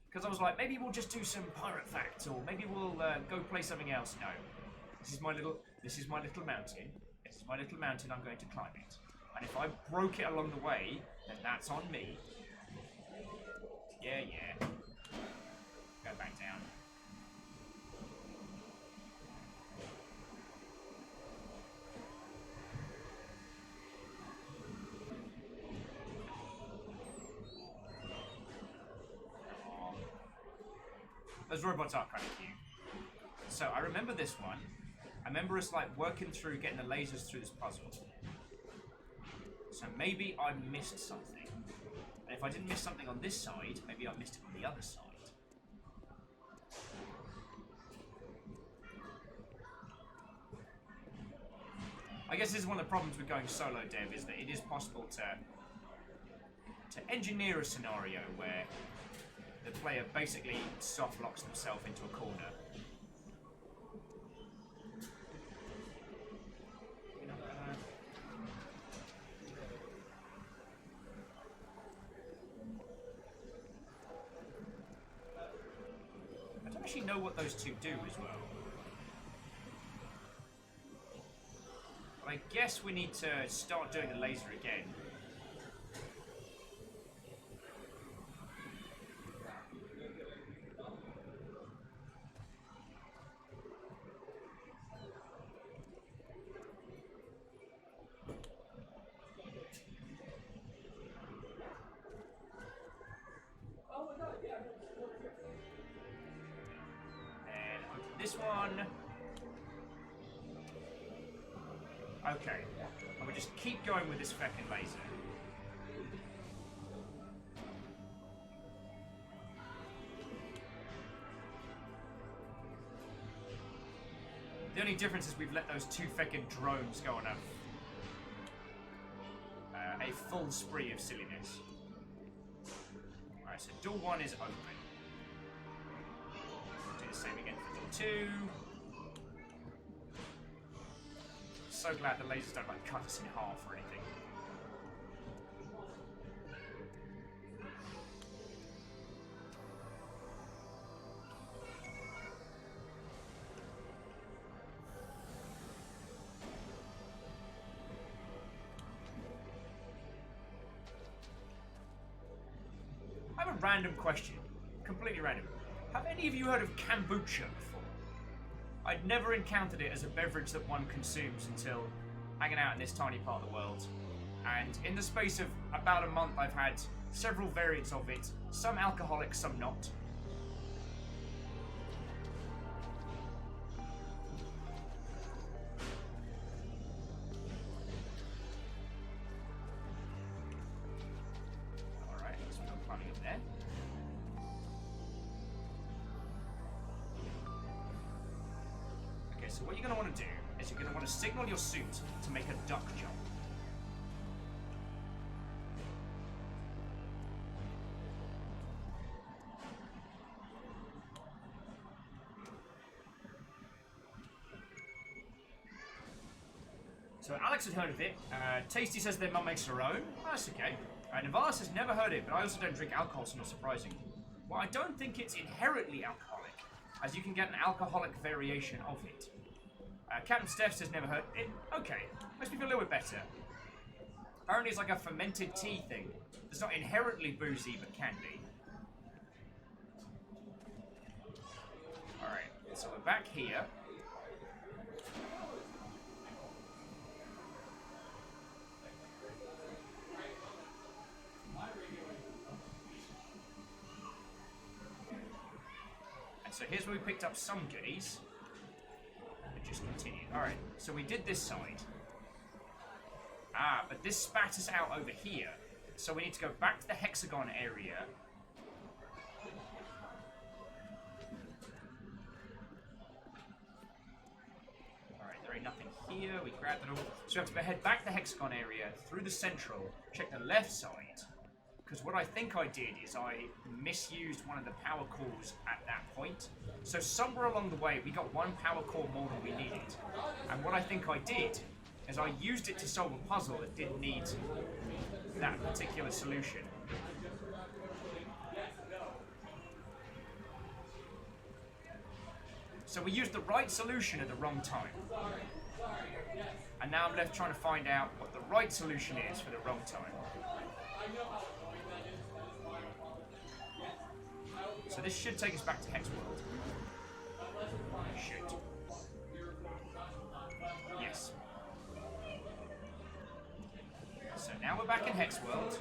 Because I was like, maybe we'll just do some pirate facts, or maybe we'll go play something else. No. This is my little mountain. This is my little mountain, I'm going to climb it. And if I broke it along the way, then that's on me. Yeah. Go back down. Those robots are kind of cute. So I remember this one. I remember us like working through getting the lasers through this puzzle. So maybe I missed something. And if I didn't miss something on this side, maybe I missed it on the other side. I guess this is one of the problems with going solo dev, is that it is possible to engineer a scenario where the player basically soft locks themselves into a corner. I don't actually know what those two do as well. But I guess we need to start doing the laser again. This one. Okay. And we just keep going with this fucking laser. The only difference is we've let those two fucking drones go on a full spree of silliness. Alright, so door 1 is open. Do the same again for door 2. So glad the lasers don't like cut us in half or anything. I have a random question, completely random. Have any of you heard of kombucha before? I'd never encountered it as a beverage that one consumes until hanging out in this tiny part of the world. And in the space of about a month, I've had several variants of it. Some alcoholic, some not. Alright, so we're climbing up there. Okay, so what you're going to want to do is you're going to want to signal your suit to make a duck jump. So Alex had heard of it. Tasty says their mum makes her own. Oh, that's okay. Navalis has never heard it, but I also don't drink alcohol, so not surprising. Well, I don't think it's inherently alcoholic, as you can get an alcoholic variation of it. Captain Steph says never heard it. Okay, makes me feel a little bit better. Apparently it's like a fermented tea thing. It's not inherently boozy, but can be. Alright, so we're back here. And so here's where we picked up some goodies. And just continued. Alright, so we did this side. Ah, but this spat us out over here. So we need to go back to the hexagon area. Alright, there ain't nothing here. We grabbed it all. So we have to head back to the hexagon area, through the central, check the left side. Because what I think I did is I misused one of the power cores at that point. So somewhere along the way, we got one power core more than we needed. And what I think I did is I used it to solve a puzzle that didn't need that particular solution. So we used the right solution at the wrong time. And now I'm left trying to find out what the right solution is for the wrong time. So this should take us back to Hex World. Should. Yes. So now we're back in Hex World.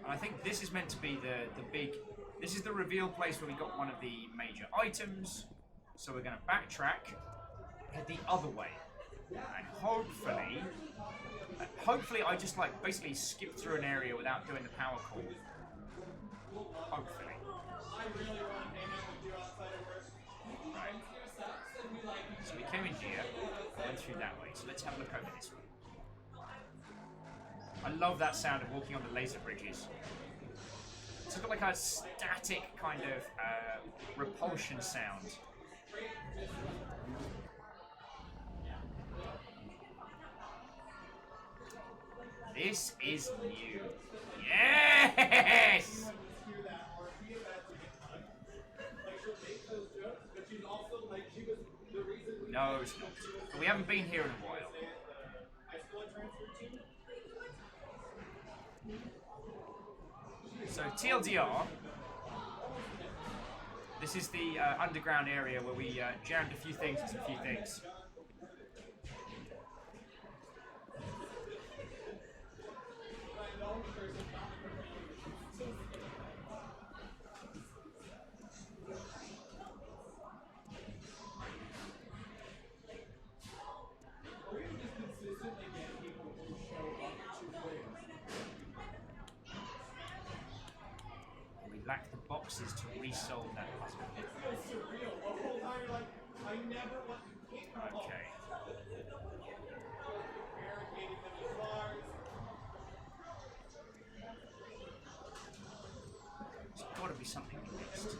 And I think this is meant to be the big... This is the reveal place where we got one of the major items. So we're going to backtrack, head the other way. And hopefully I just like basically skip through an area without doing the power call. Hopefully. Right. So we came in here, went through that way. So let's have a look over this way. I love that sound of walking on the laser bridges. It's got like a static kind of repulsion sound. This is new. Yes! No, it's not. But we haven't been here in a while. So TLDR, this is the underground area where we jammed a few things and a few things. Lack the boxes to resolve that puzzle. Okay. There's got to be something we missed.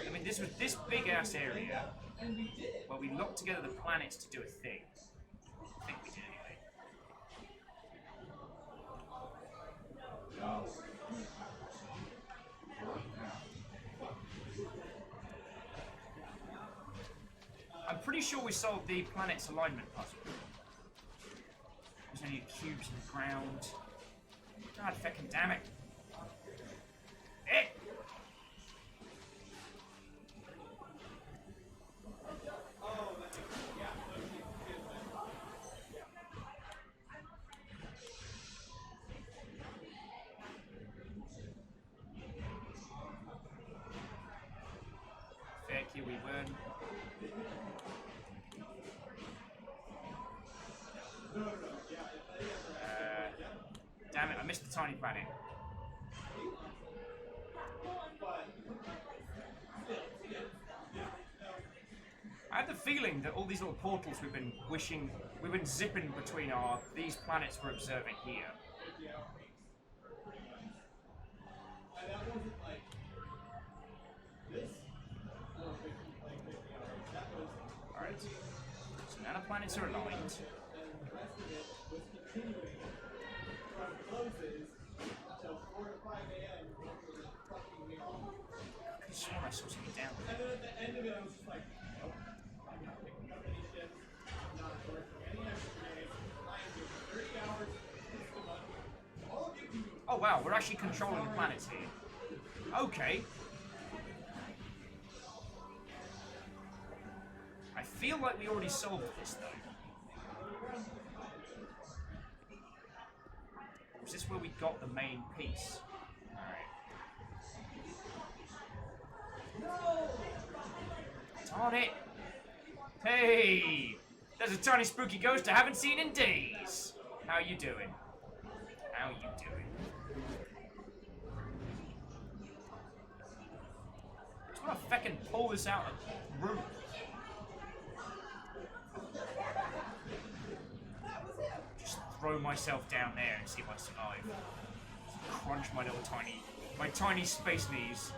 I mean, this was this big ass area where we locked together the planets to do a thing. I think we did anyway. I'm pretty sure we solved the planet's alignment puzzle. There's tiny cubes in the ground. God fucking damn it. Eh! Fair Kiwi burn. Damn it, I missed the tiny planet. I have the feeling that all these little portals we've been zipping between are these planets we're observing here. Alright. So now the planets are aligned. I swear I saw something down there. Oh wow, we're actually controlling the planets here. Okay. I feel like we already solved this though. Is this where we got the main piece? Alright. Darn it! Hey! There's a tiny spooky ghost I haven't seen in days! How you doing? How you doing? I just wanna feckin' pull this out of the room. Just throw myself down there and see if I survive. Just crunch my little tiny space knees.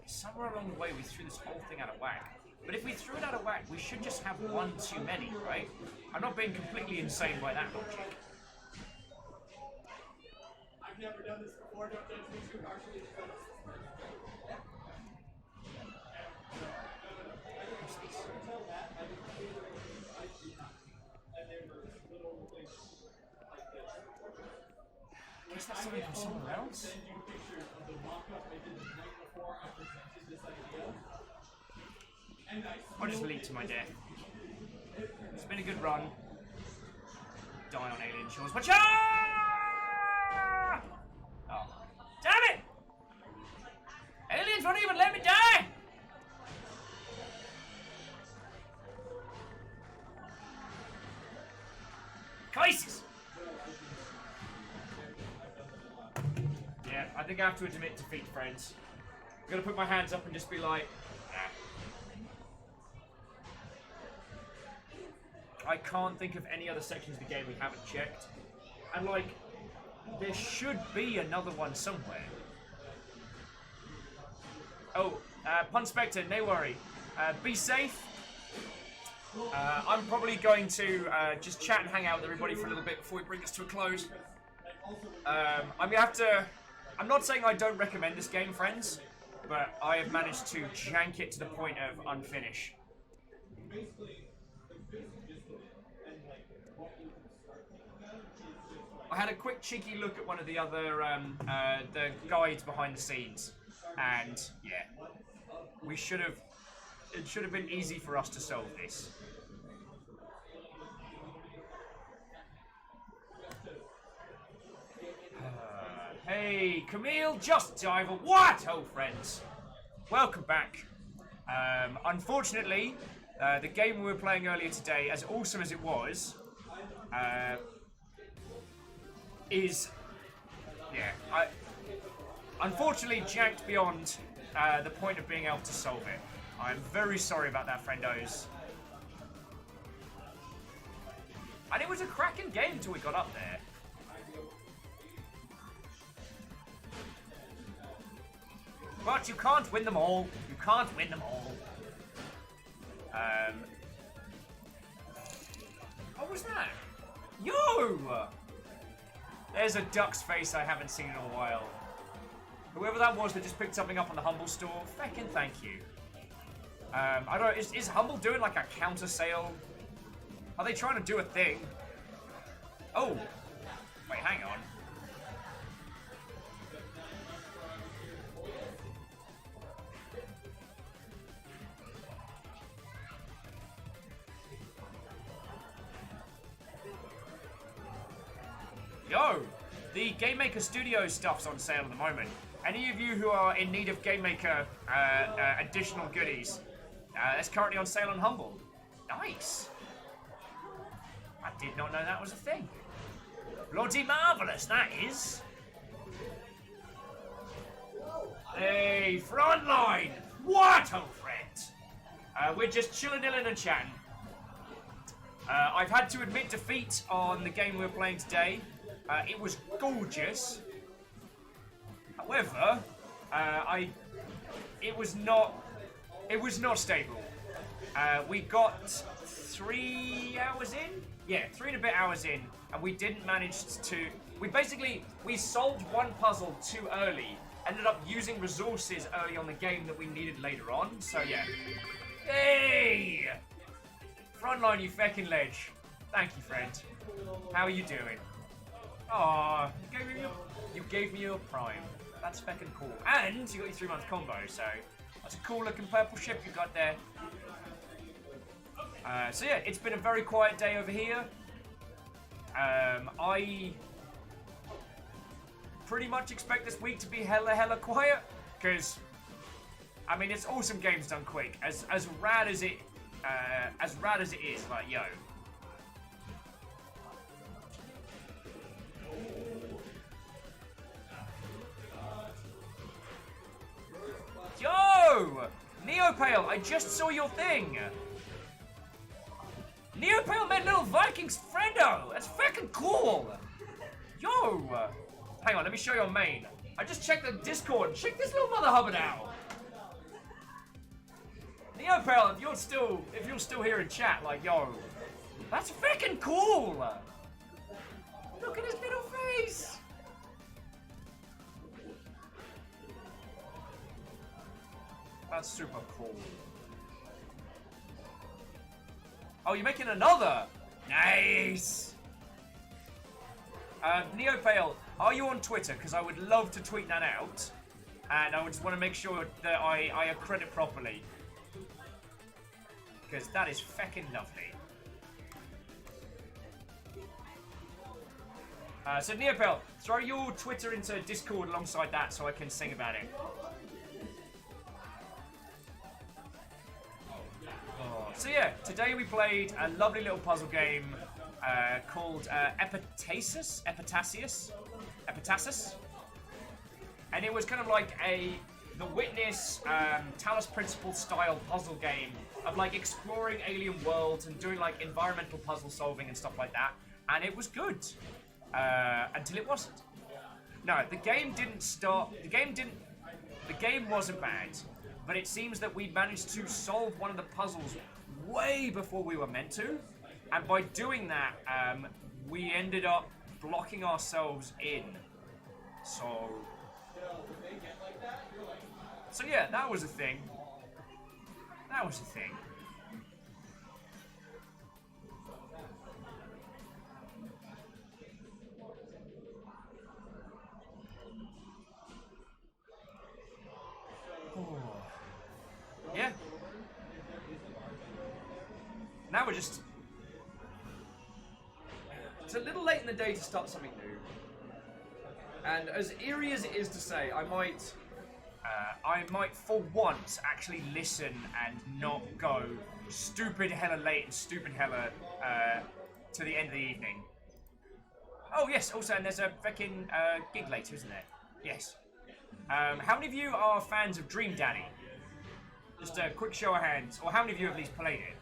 Somewhere along the way we threw this whole thing out of whack. But if we threw it out of whack, we should just have one too many, right? I'm not being completely insane by that logic. I've never done this before, don't judge me too harshly. I guess that's something from somewhere else? I'll just lead to my death. It's been a good run. Die on alien shores, but oh, damn it! Aliens won't even let me die! Crisis! Yeah, I think I have to admit defeat, friends. I'm gonna put my hands up and just be like, I can't think of any other sections of the game we haven't checked. And like, there should be another one somewhere. Oh, Pun Spectre, no worry. Be safe. I'm probably going to just chat and hang out with everybody for a little bit before we bring this to a close. I'm gonna have to... I'm not saying I don't recommend this game, friends, but I have managed to jank it to the point of unfinish. I had a quick cheeky look at one of the other the guides behind the scenes, and yeah, it should have been easy for us to solve this. Hey, Camille, just diver. What? Oh, friends, welcome back. Unfortunately, the game we were playing earlier today, as awesome as it was, unfortunately janked beyond the point of being able to solve it. I'm very sorry about that, friendos. And it was a cracking game until we got up there. But you can't win them all. You can't win them all. What was that? Yo! There's a duck's face I haven't seen in a while. Whoever that was that just picked something up on the Humble Store, feckin' thank you. I don't know, is Humble doing like a counter sale? Are they trying to do a thing? Oh, wait, hang on. Yo, the Game Maker Studio stuff's on sale at the moment. Any of you who are in need of Game Maker additional goodies, it's currently on sale on Humble. Nice. I did not know that was a thing. Bloody marvellous, that is. Hey, Frontline! What, old friend? We're just chilling and chatting. I've had to admit defeat on the game we were playing today. It was gorgeous. However, it was not stable. We got 3 hours in? Yeah, 3 and a bit hours in, and we didn't manage to... We solved one puzzle too early, ended up using resources early on the game that we needed later on, so yeah. Hey! Frontline, you feckin' ledge. Thank you, friend. How are you doing? Aw, you gave me your prime. That's feckin' cool. And you got your 3-month combo, so that's a cool looking purple ship you got there. So yeah, it's been a very quiet day over here. I pretty much expect this week to be hella quiet, because I mean it's awesome games done quick. As rad as it is, like yo. Yo! Neopale, I just saw your thing! Neopale met little Vikings friendo! That's fucking cool! Yo! Hang on, let me show you your main. I just checked the Discord. Check this little mother hubbard out! Neopale, if you're still here in chat, like, yo, that's fucking cool! Look at his little face! That's super cool. Oh, you're making another? Nice! Neopale, are you on Twitter? Because I would love to tweet that out. And I just want to make sure that I accredit it properly. Because that is feckin' lovely. So Neopale, throw your Twitter into Discord alongside that so I can sing about it. So yeah, today we played a lovely little puzzle game called Epitasis, and it was kind of like the Witness Talos Principle style puzzle game of like exploring alien worlds and doing like environmental puzzle solving and stuff like that, and it was good until it wasn't. No, the game didn't start. The game wasn't bad, but it seems that we managed to solve one of the puzzles way before we were meant to, and by doing that, we ended up blocking ourselves in. So yeah, that was a thing. Yeah. Now we're just... It's a little late in the day to start something new. And as eerie as it is to say, I might for once actually listen and not go stupid hella late and stupid hella to the end of the evening. Oh yes, also, and there's a fucking gig later, isn't there? Yes. How many of you are fans of Dream Daddy? Just a quick show of hands. Or how many of you have at least played it?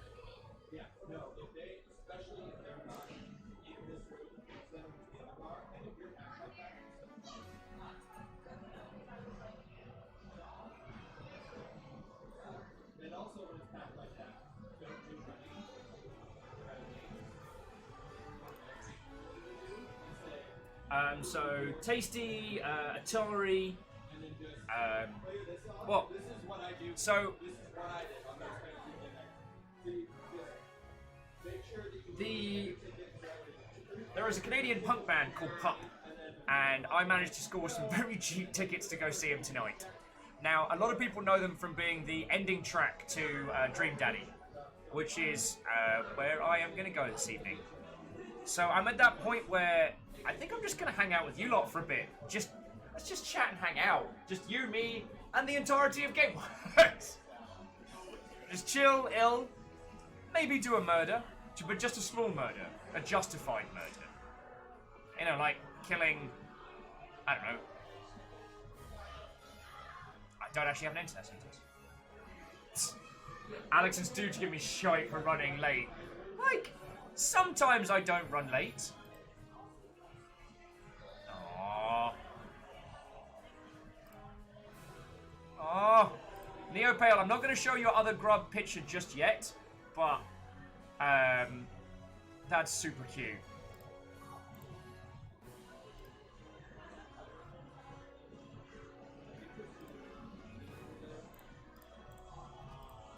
So Tasty, Atari, what? So there is a Canadian punk band called Pup, and I managed to score some very cheap tickets to go see them tonight. Now, a lot of people know them from being the ending track to Dream Daddy, which is where I am going to go this evening. So I'm at that point where I think I'm just going to hang out with you lot for a bit. Let's just chat and hang out. Just you, me, and the entirety of GameWorks. Just chill, ill, maybe do a murder, but just a small murder, a justified murder. You know, like killing, I don't know. I don't actually have an internet sentence. Alex is due to give me shite for running late. Like, sometimes I don't run late. Aww. Oh, Neopale, I'm not going to show your other grub picture just yet, but that's super cute.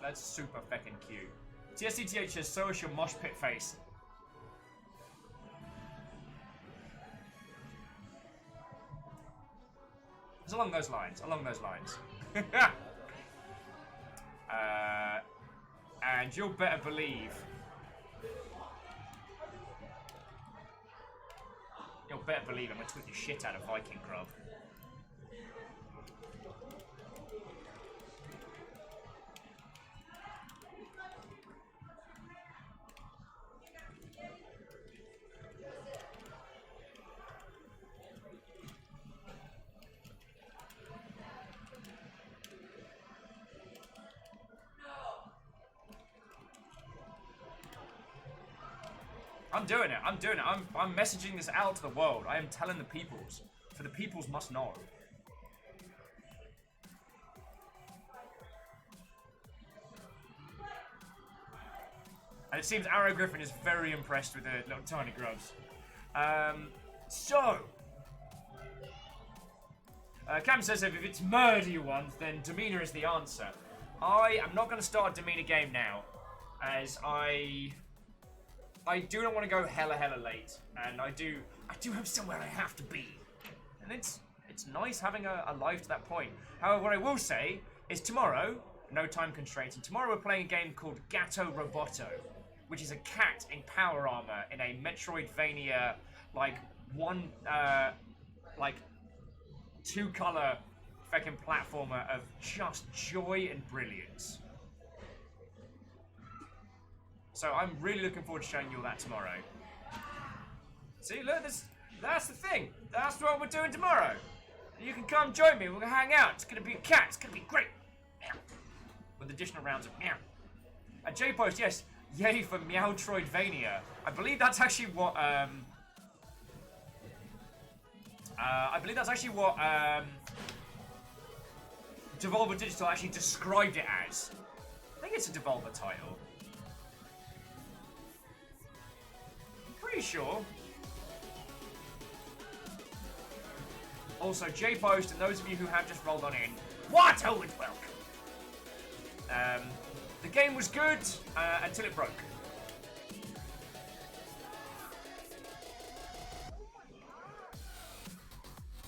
That's super feckin' cute. TSDTH says, so is your mosh pit face. It's along those lines, and you'll better believe. I'm gonna tweet the shit out of Viking Grub. I'm doing it. I'm messaging this out to the world. I am telling the peoples. For the peoples must know. And it seems Arrow Griffin is very impressed with the little tiny grubs. Cam says if it's murder you want, then demeanor is the answer. I am not going to start a demeanor game now, as I do not want to go hella late, and I do have somewhere I have to be, and it's nice having a life to that point. However, what I will say is tomorrow, no time constraints, and tomorrow we're playing a game called Gatto Roboto, which is a cat in power armor in a Metroidvania two-color feckin' platformer of just joy and brilliance. So I'm really looking forward to showing you all that tomorrow. See, look, that's the thing. That's what we're doing tomorrow. You can come join me. We're gonna hang out. It's gonna be a cat. It's gonna be great. Meow. With additional rounds of meow. And J-Post, yes, yay for Meowtroidvania. I believe that's actually what Devolver Digital actually described it as. I think it's a Devolver title. Pretty sure. Also, J-Post, and those of you who have just rolled on in, what? Oh, it's welcome. The game was good until it broke.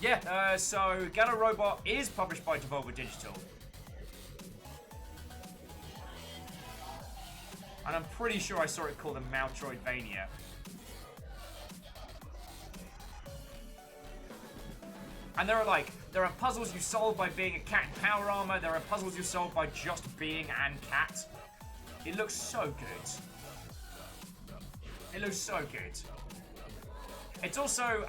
Yeah, so Gatto Robot is published by Devolver Digital. And I'm pretty sure I saw it called a Meowtroidvania. And there are puzzles you solve by being a cat in power armor. There are puzzles you solve by just being an cat. It looks so good. It looks so good. It's also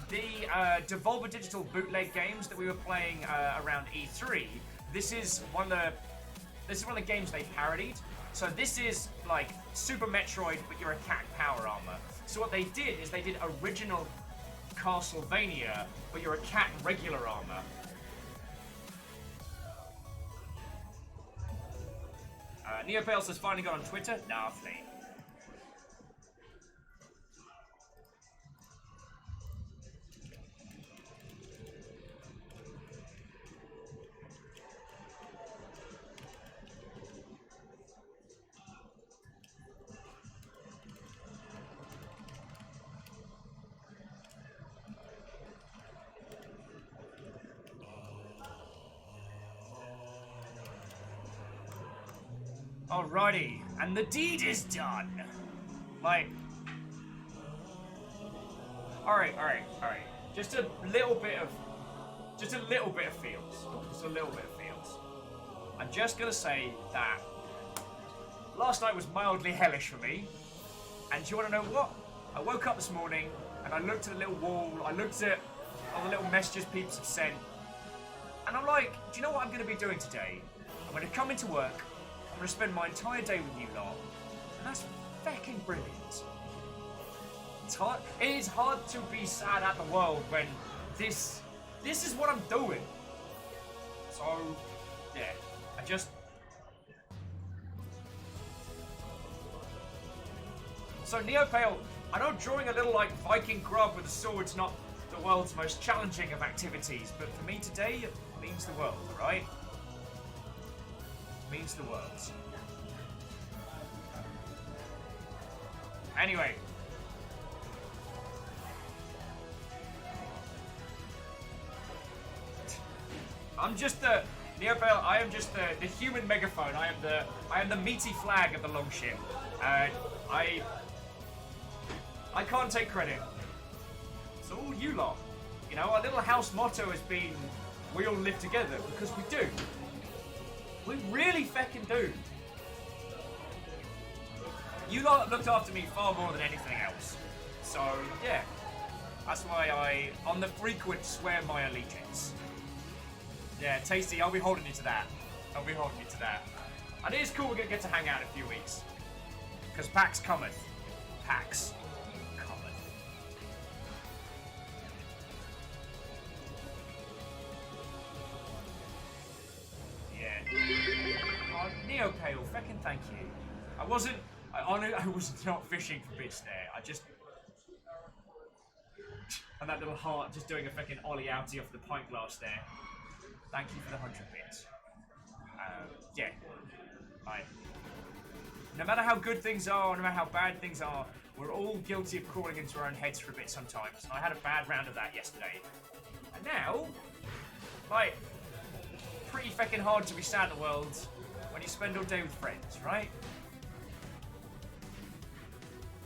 the Devolver Digital bootleg games that we were playing around E3. This is one of the games they parodied. So this is like Super Metroid, but you're a cat in power armor. So what they did is they did original Castlevania, but you're a cat in regular armor. Neopale says finally got on Twitter. Lovely. Alrighty, and the deed is done. Like, all right. Just a little bit of feels. Just a little bit of feels. I'm just gonna say that last night was mildly hellish for me. And do you want to know what? I woke up this morning and I looked at the little wall. I looked at all the little messages peeps have sent, and I'm like, do you know what I'm gonna be doing today? I'm gonna come into work. I'm gonna spend my entire day with you lot, and that's fucking brilliant. It is hard to be sad at the world when this is what I'm doing. So, yeah, So Neopale, I know drawing a little like Viking grub with a sword's not the world's most challenging of activities, but for me today, it means the world, right? Means the world. Anyway. I'm just the Neopale. I am just the human megaphone. I am the meaty flag of the longship. I can't take credit. It's all you lot. You know, our little house motto has been, "We all live together," because we do. We really feckin' do. You lot looked after me far more than anything else. So yeah, that's why I, on the frequent, swear my allegiance. Yeah, Tasty, I'll be holding you to that. And it is cool we're going to get to hang out in a few weeks. Because PAX cometh. PAX cometh. Yeah. Oh, Neopale, feckin' thank you. I was not fishing for bits there. I just... And that little heart just doing a feckin' ollie outie off the pint glass there. Thank you for the 100 bits. Yeah. No matter how good things are, no matter how bad things are, we're all guilty of crawling into our own heads for a bit sometimes. And I had a bad round of that yesterday. And now, like, pretty feckin' hard to be sad in the world when you spend all day with friends, right?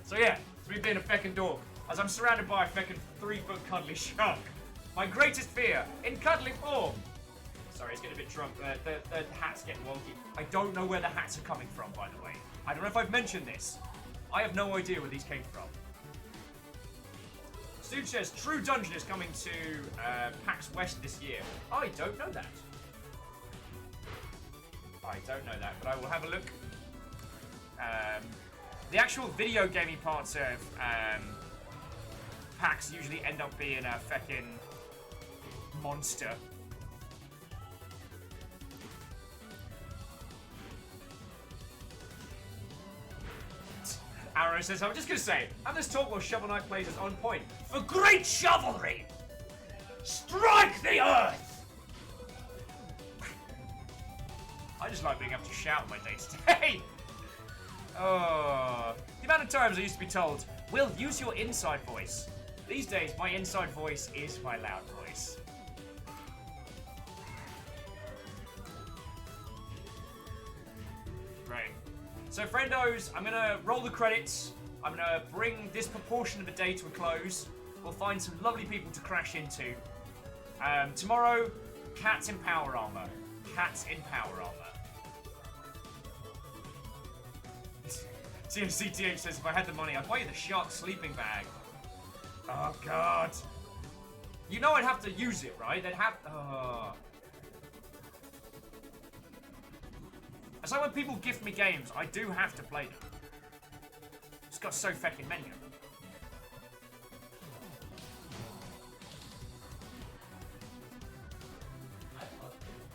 So yeah, it's me being a feckin' dog, as I'm surrounded by a feckin' 3-foot cuddly shark. My greatest fear, in cuddly form. Sorry, it's getting a bit drunk. The hat's getting wonky. I don't know where the hats are coming from, by the way. I don't know if I've mentioned this. I have no idea where these came from. Stooge says, True Dungeon is coming to PAX West this year. I don't know that. But I will have a look. The actual video gaming parts of PAX usually end up being a feckin' monster. Arrow says, I'm just going to say, have this talk while Shovel Knight plays is on point. For great chivalry! Strike the earth! I just like being able to shout my day to day. Oh, the amount of times I used to be told, Will, use your inside voice. These days, my inside voice is my loud voice. Right. So, friendos, I'm going to roll the credits. I'm going to bring this proportion of the day to a close. We'll find some lovely people to crash into. Tomorrow, cats in power armor. Cats in power armor. CTH says, if I had the money, I'd buy you the shark sleeping bag. Oh, God. You know I'd have to use it, right? They'd have... Oh. It's like when people gift me games, I do have to play them. It's got so feckin' many of them.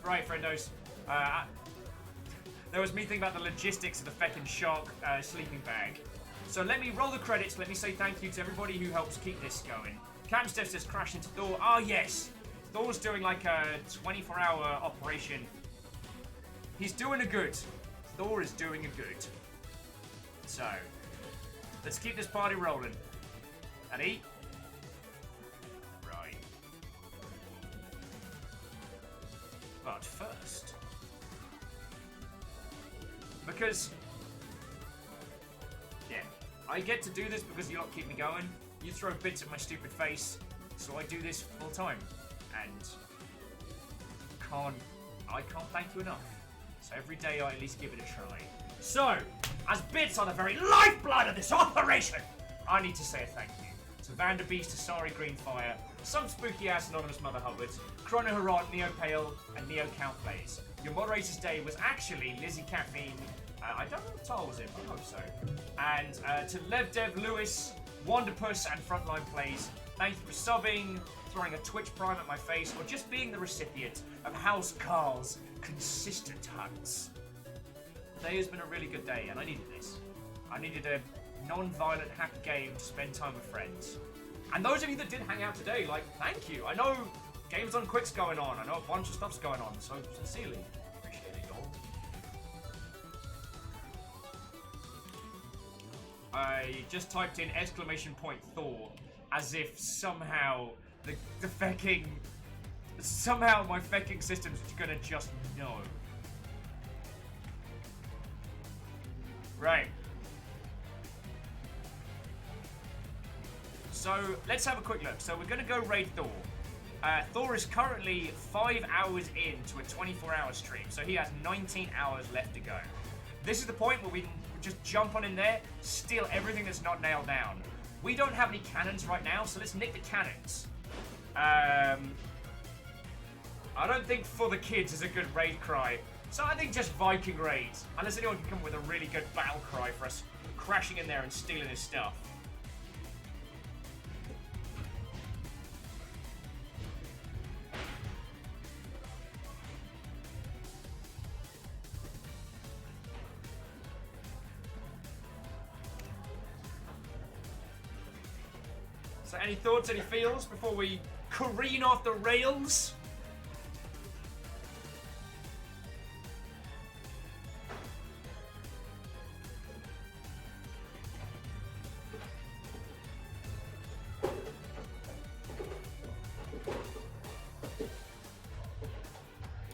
Right, friendos. There was me thinking about the logistics of the feckin' shark sleeping bag. So let me roll the credits. Let me say thank you to everybody who helps keep this going. Camsteph says crash into Thor. Oh, yes. Thor's doing like a 24-hour operation. He's doing a good. Thor is doing a good. So, let's keep this party rolling. And eat. Right. But first... Because, yeah, I get to do this because you lot keep me going. You throw bits at my stupid face, so I do this full time. And I can't thank you enough. So every day I at least give it a try. So, as bits are the very lifeblood of this operation, I need to say a thank you to Vanderbeest, Asari Greenfire, some spooky ass anonymous Mother Hubbard, Chrono Heron, Neo Pale, and Neo Count Plays. Your moderator's day was actually Lizzie Caffeine. I don't know what Tar was in, but I hope so. And to Lev Dev Lewis, Wanderpuss, and Frontline Plays, thank you for subbing, throwing a Twitch Prime at my face, or just being the recipient of House Carl's consistent hunts. Today has been a really good day, and I needed this. I needed a non-violent happy game to spend time with friends. And those of you that did hang out today, like, thank you. I know Games on Quick's going on. I know a bunch of stuff's going on, so sincerely appreciate it, y'all. I just typed in !Thor as if somehow the fecking... Somehow my fecking system's gonna just know. Right. So, let's have a quick look. So, we're going to go raid Thor. Thor is currently 5 hours into a 24-hour stream, so he has 19 hours left to go. This is the point where we can just jump on in there, steal everything that's not nailed down. We don't have any cannons right now, so let's nick the cannons. I don't think For the Kids is a good raid cry, so I think just Viking raids. Unless anyone can come up with a really good battle cry for us crashing in there and stealing his stuff. So any thoughts, any feels before we careen off the rails?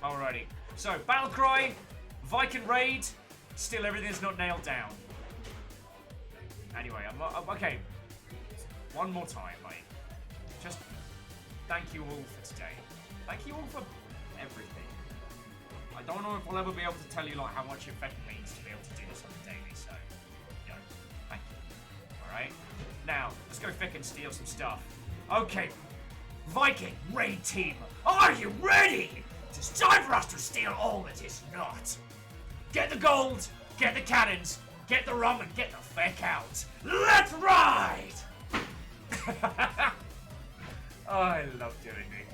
Alrighty. So, battle cry, Viking raid, still everything is not nailed down. Anyway, I'm okay. One more time, mate. Just thank you all for today. Thank you all for everything. I don't know if I'll ever be able to tell you like how much it fucking means to be able to do this on the daily, so you know, thank you. Alright? Now, let's go and steal some stuff. Okay. Viking raid team, are you ready? It's time for us to steal all that is not. Get the gold, get the cannons, get the rum, and get the feck out. Let's ride! Oh, I love doing it.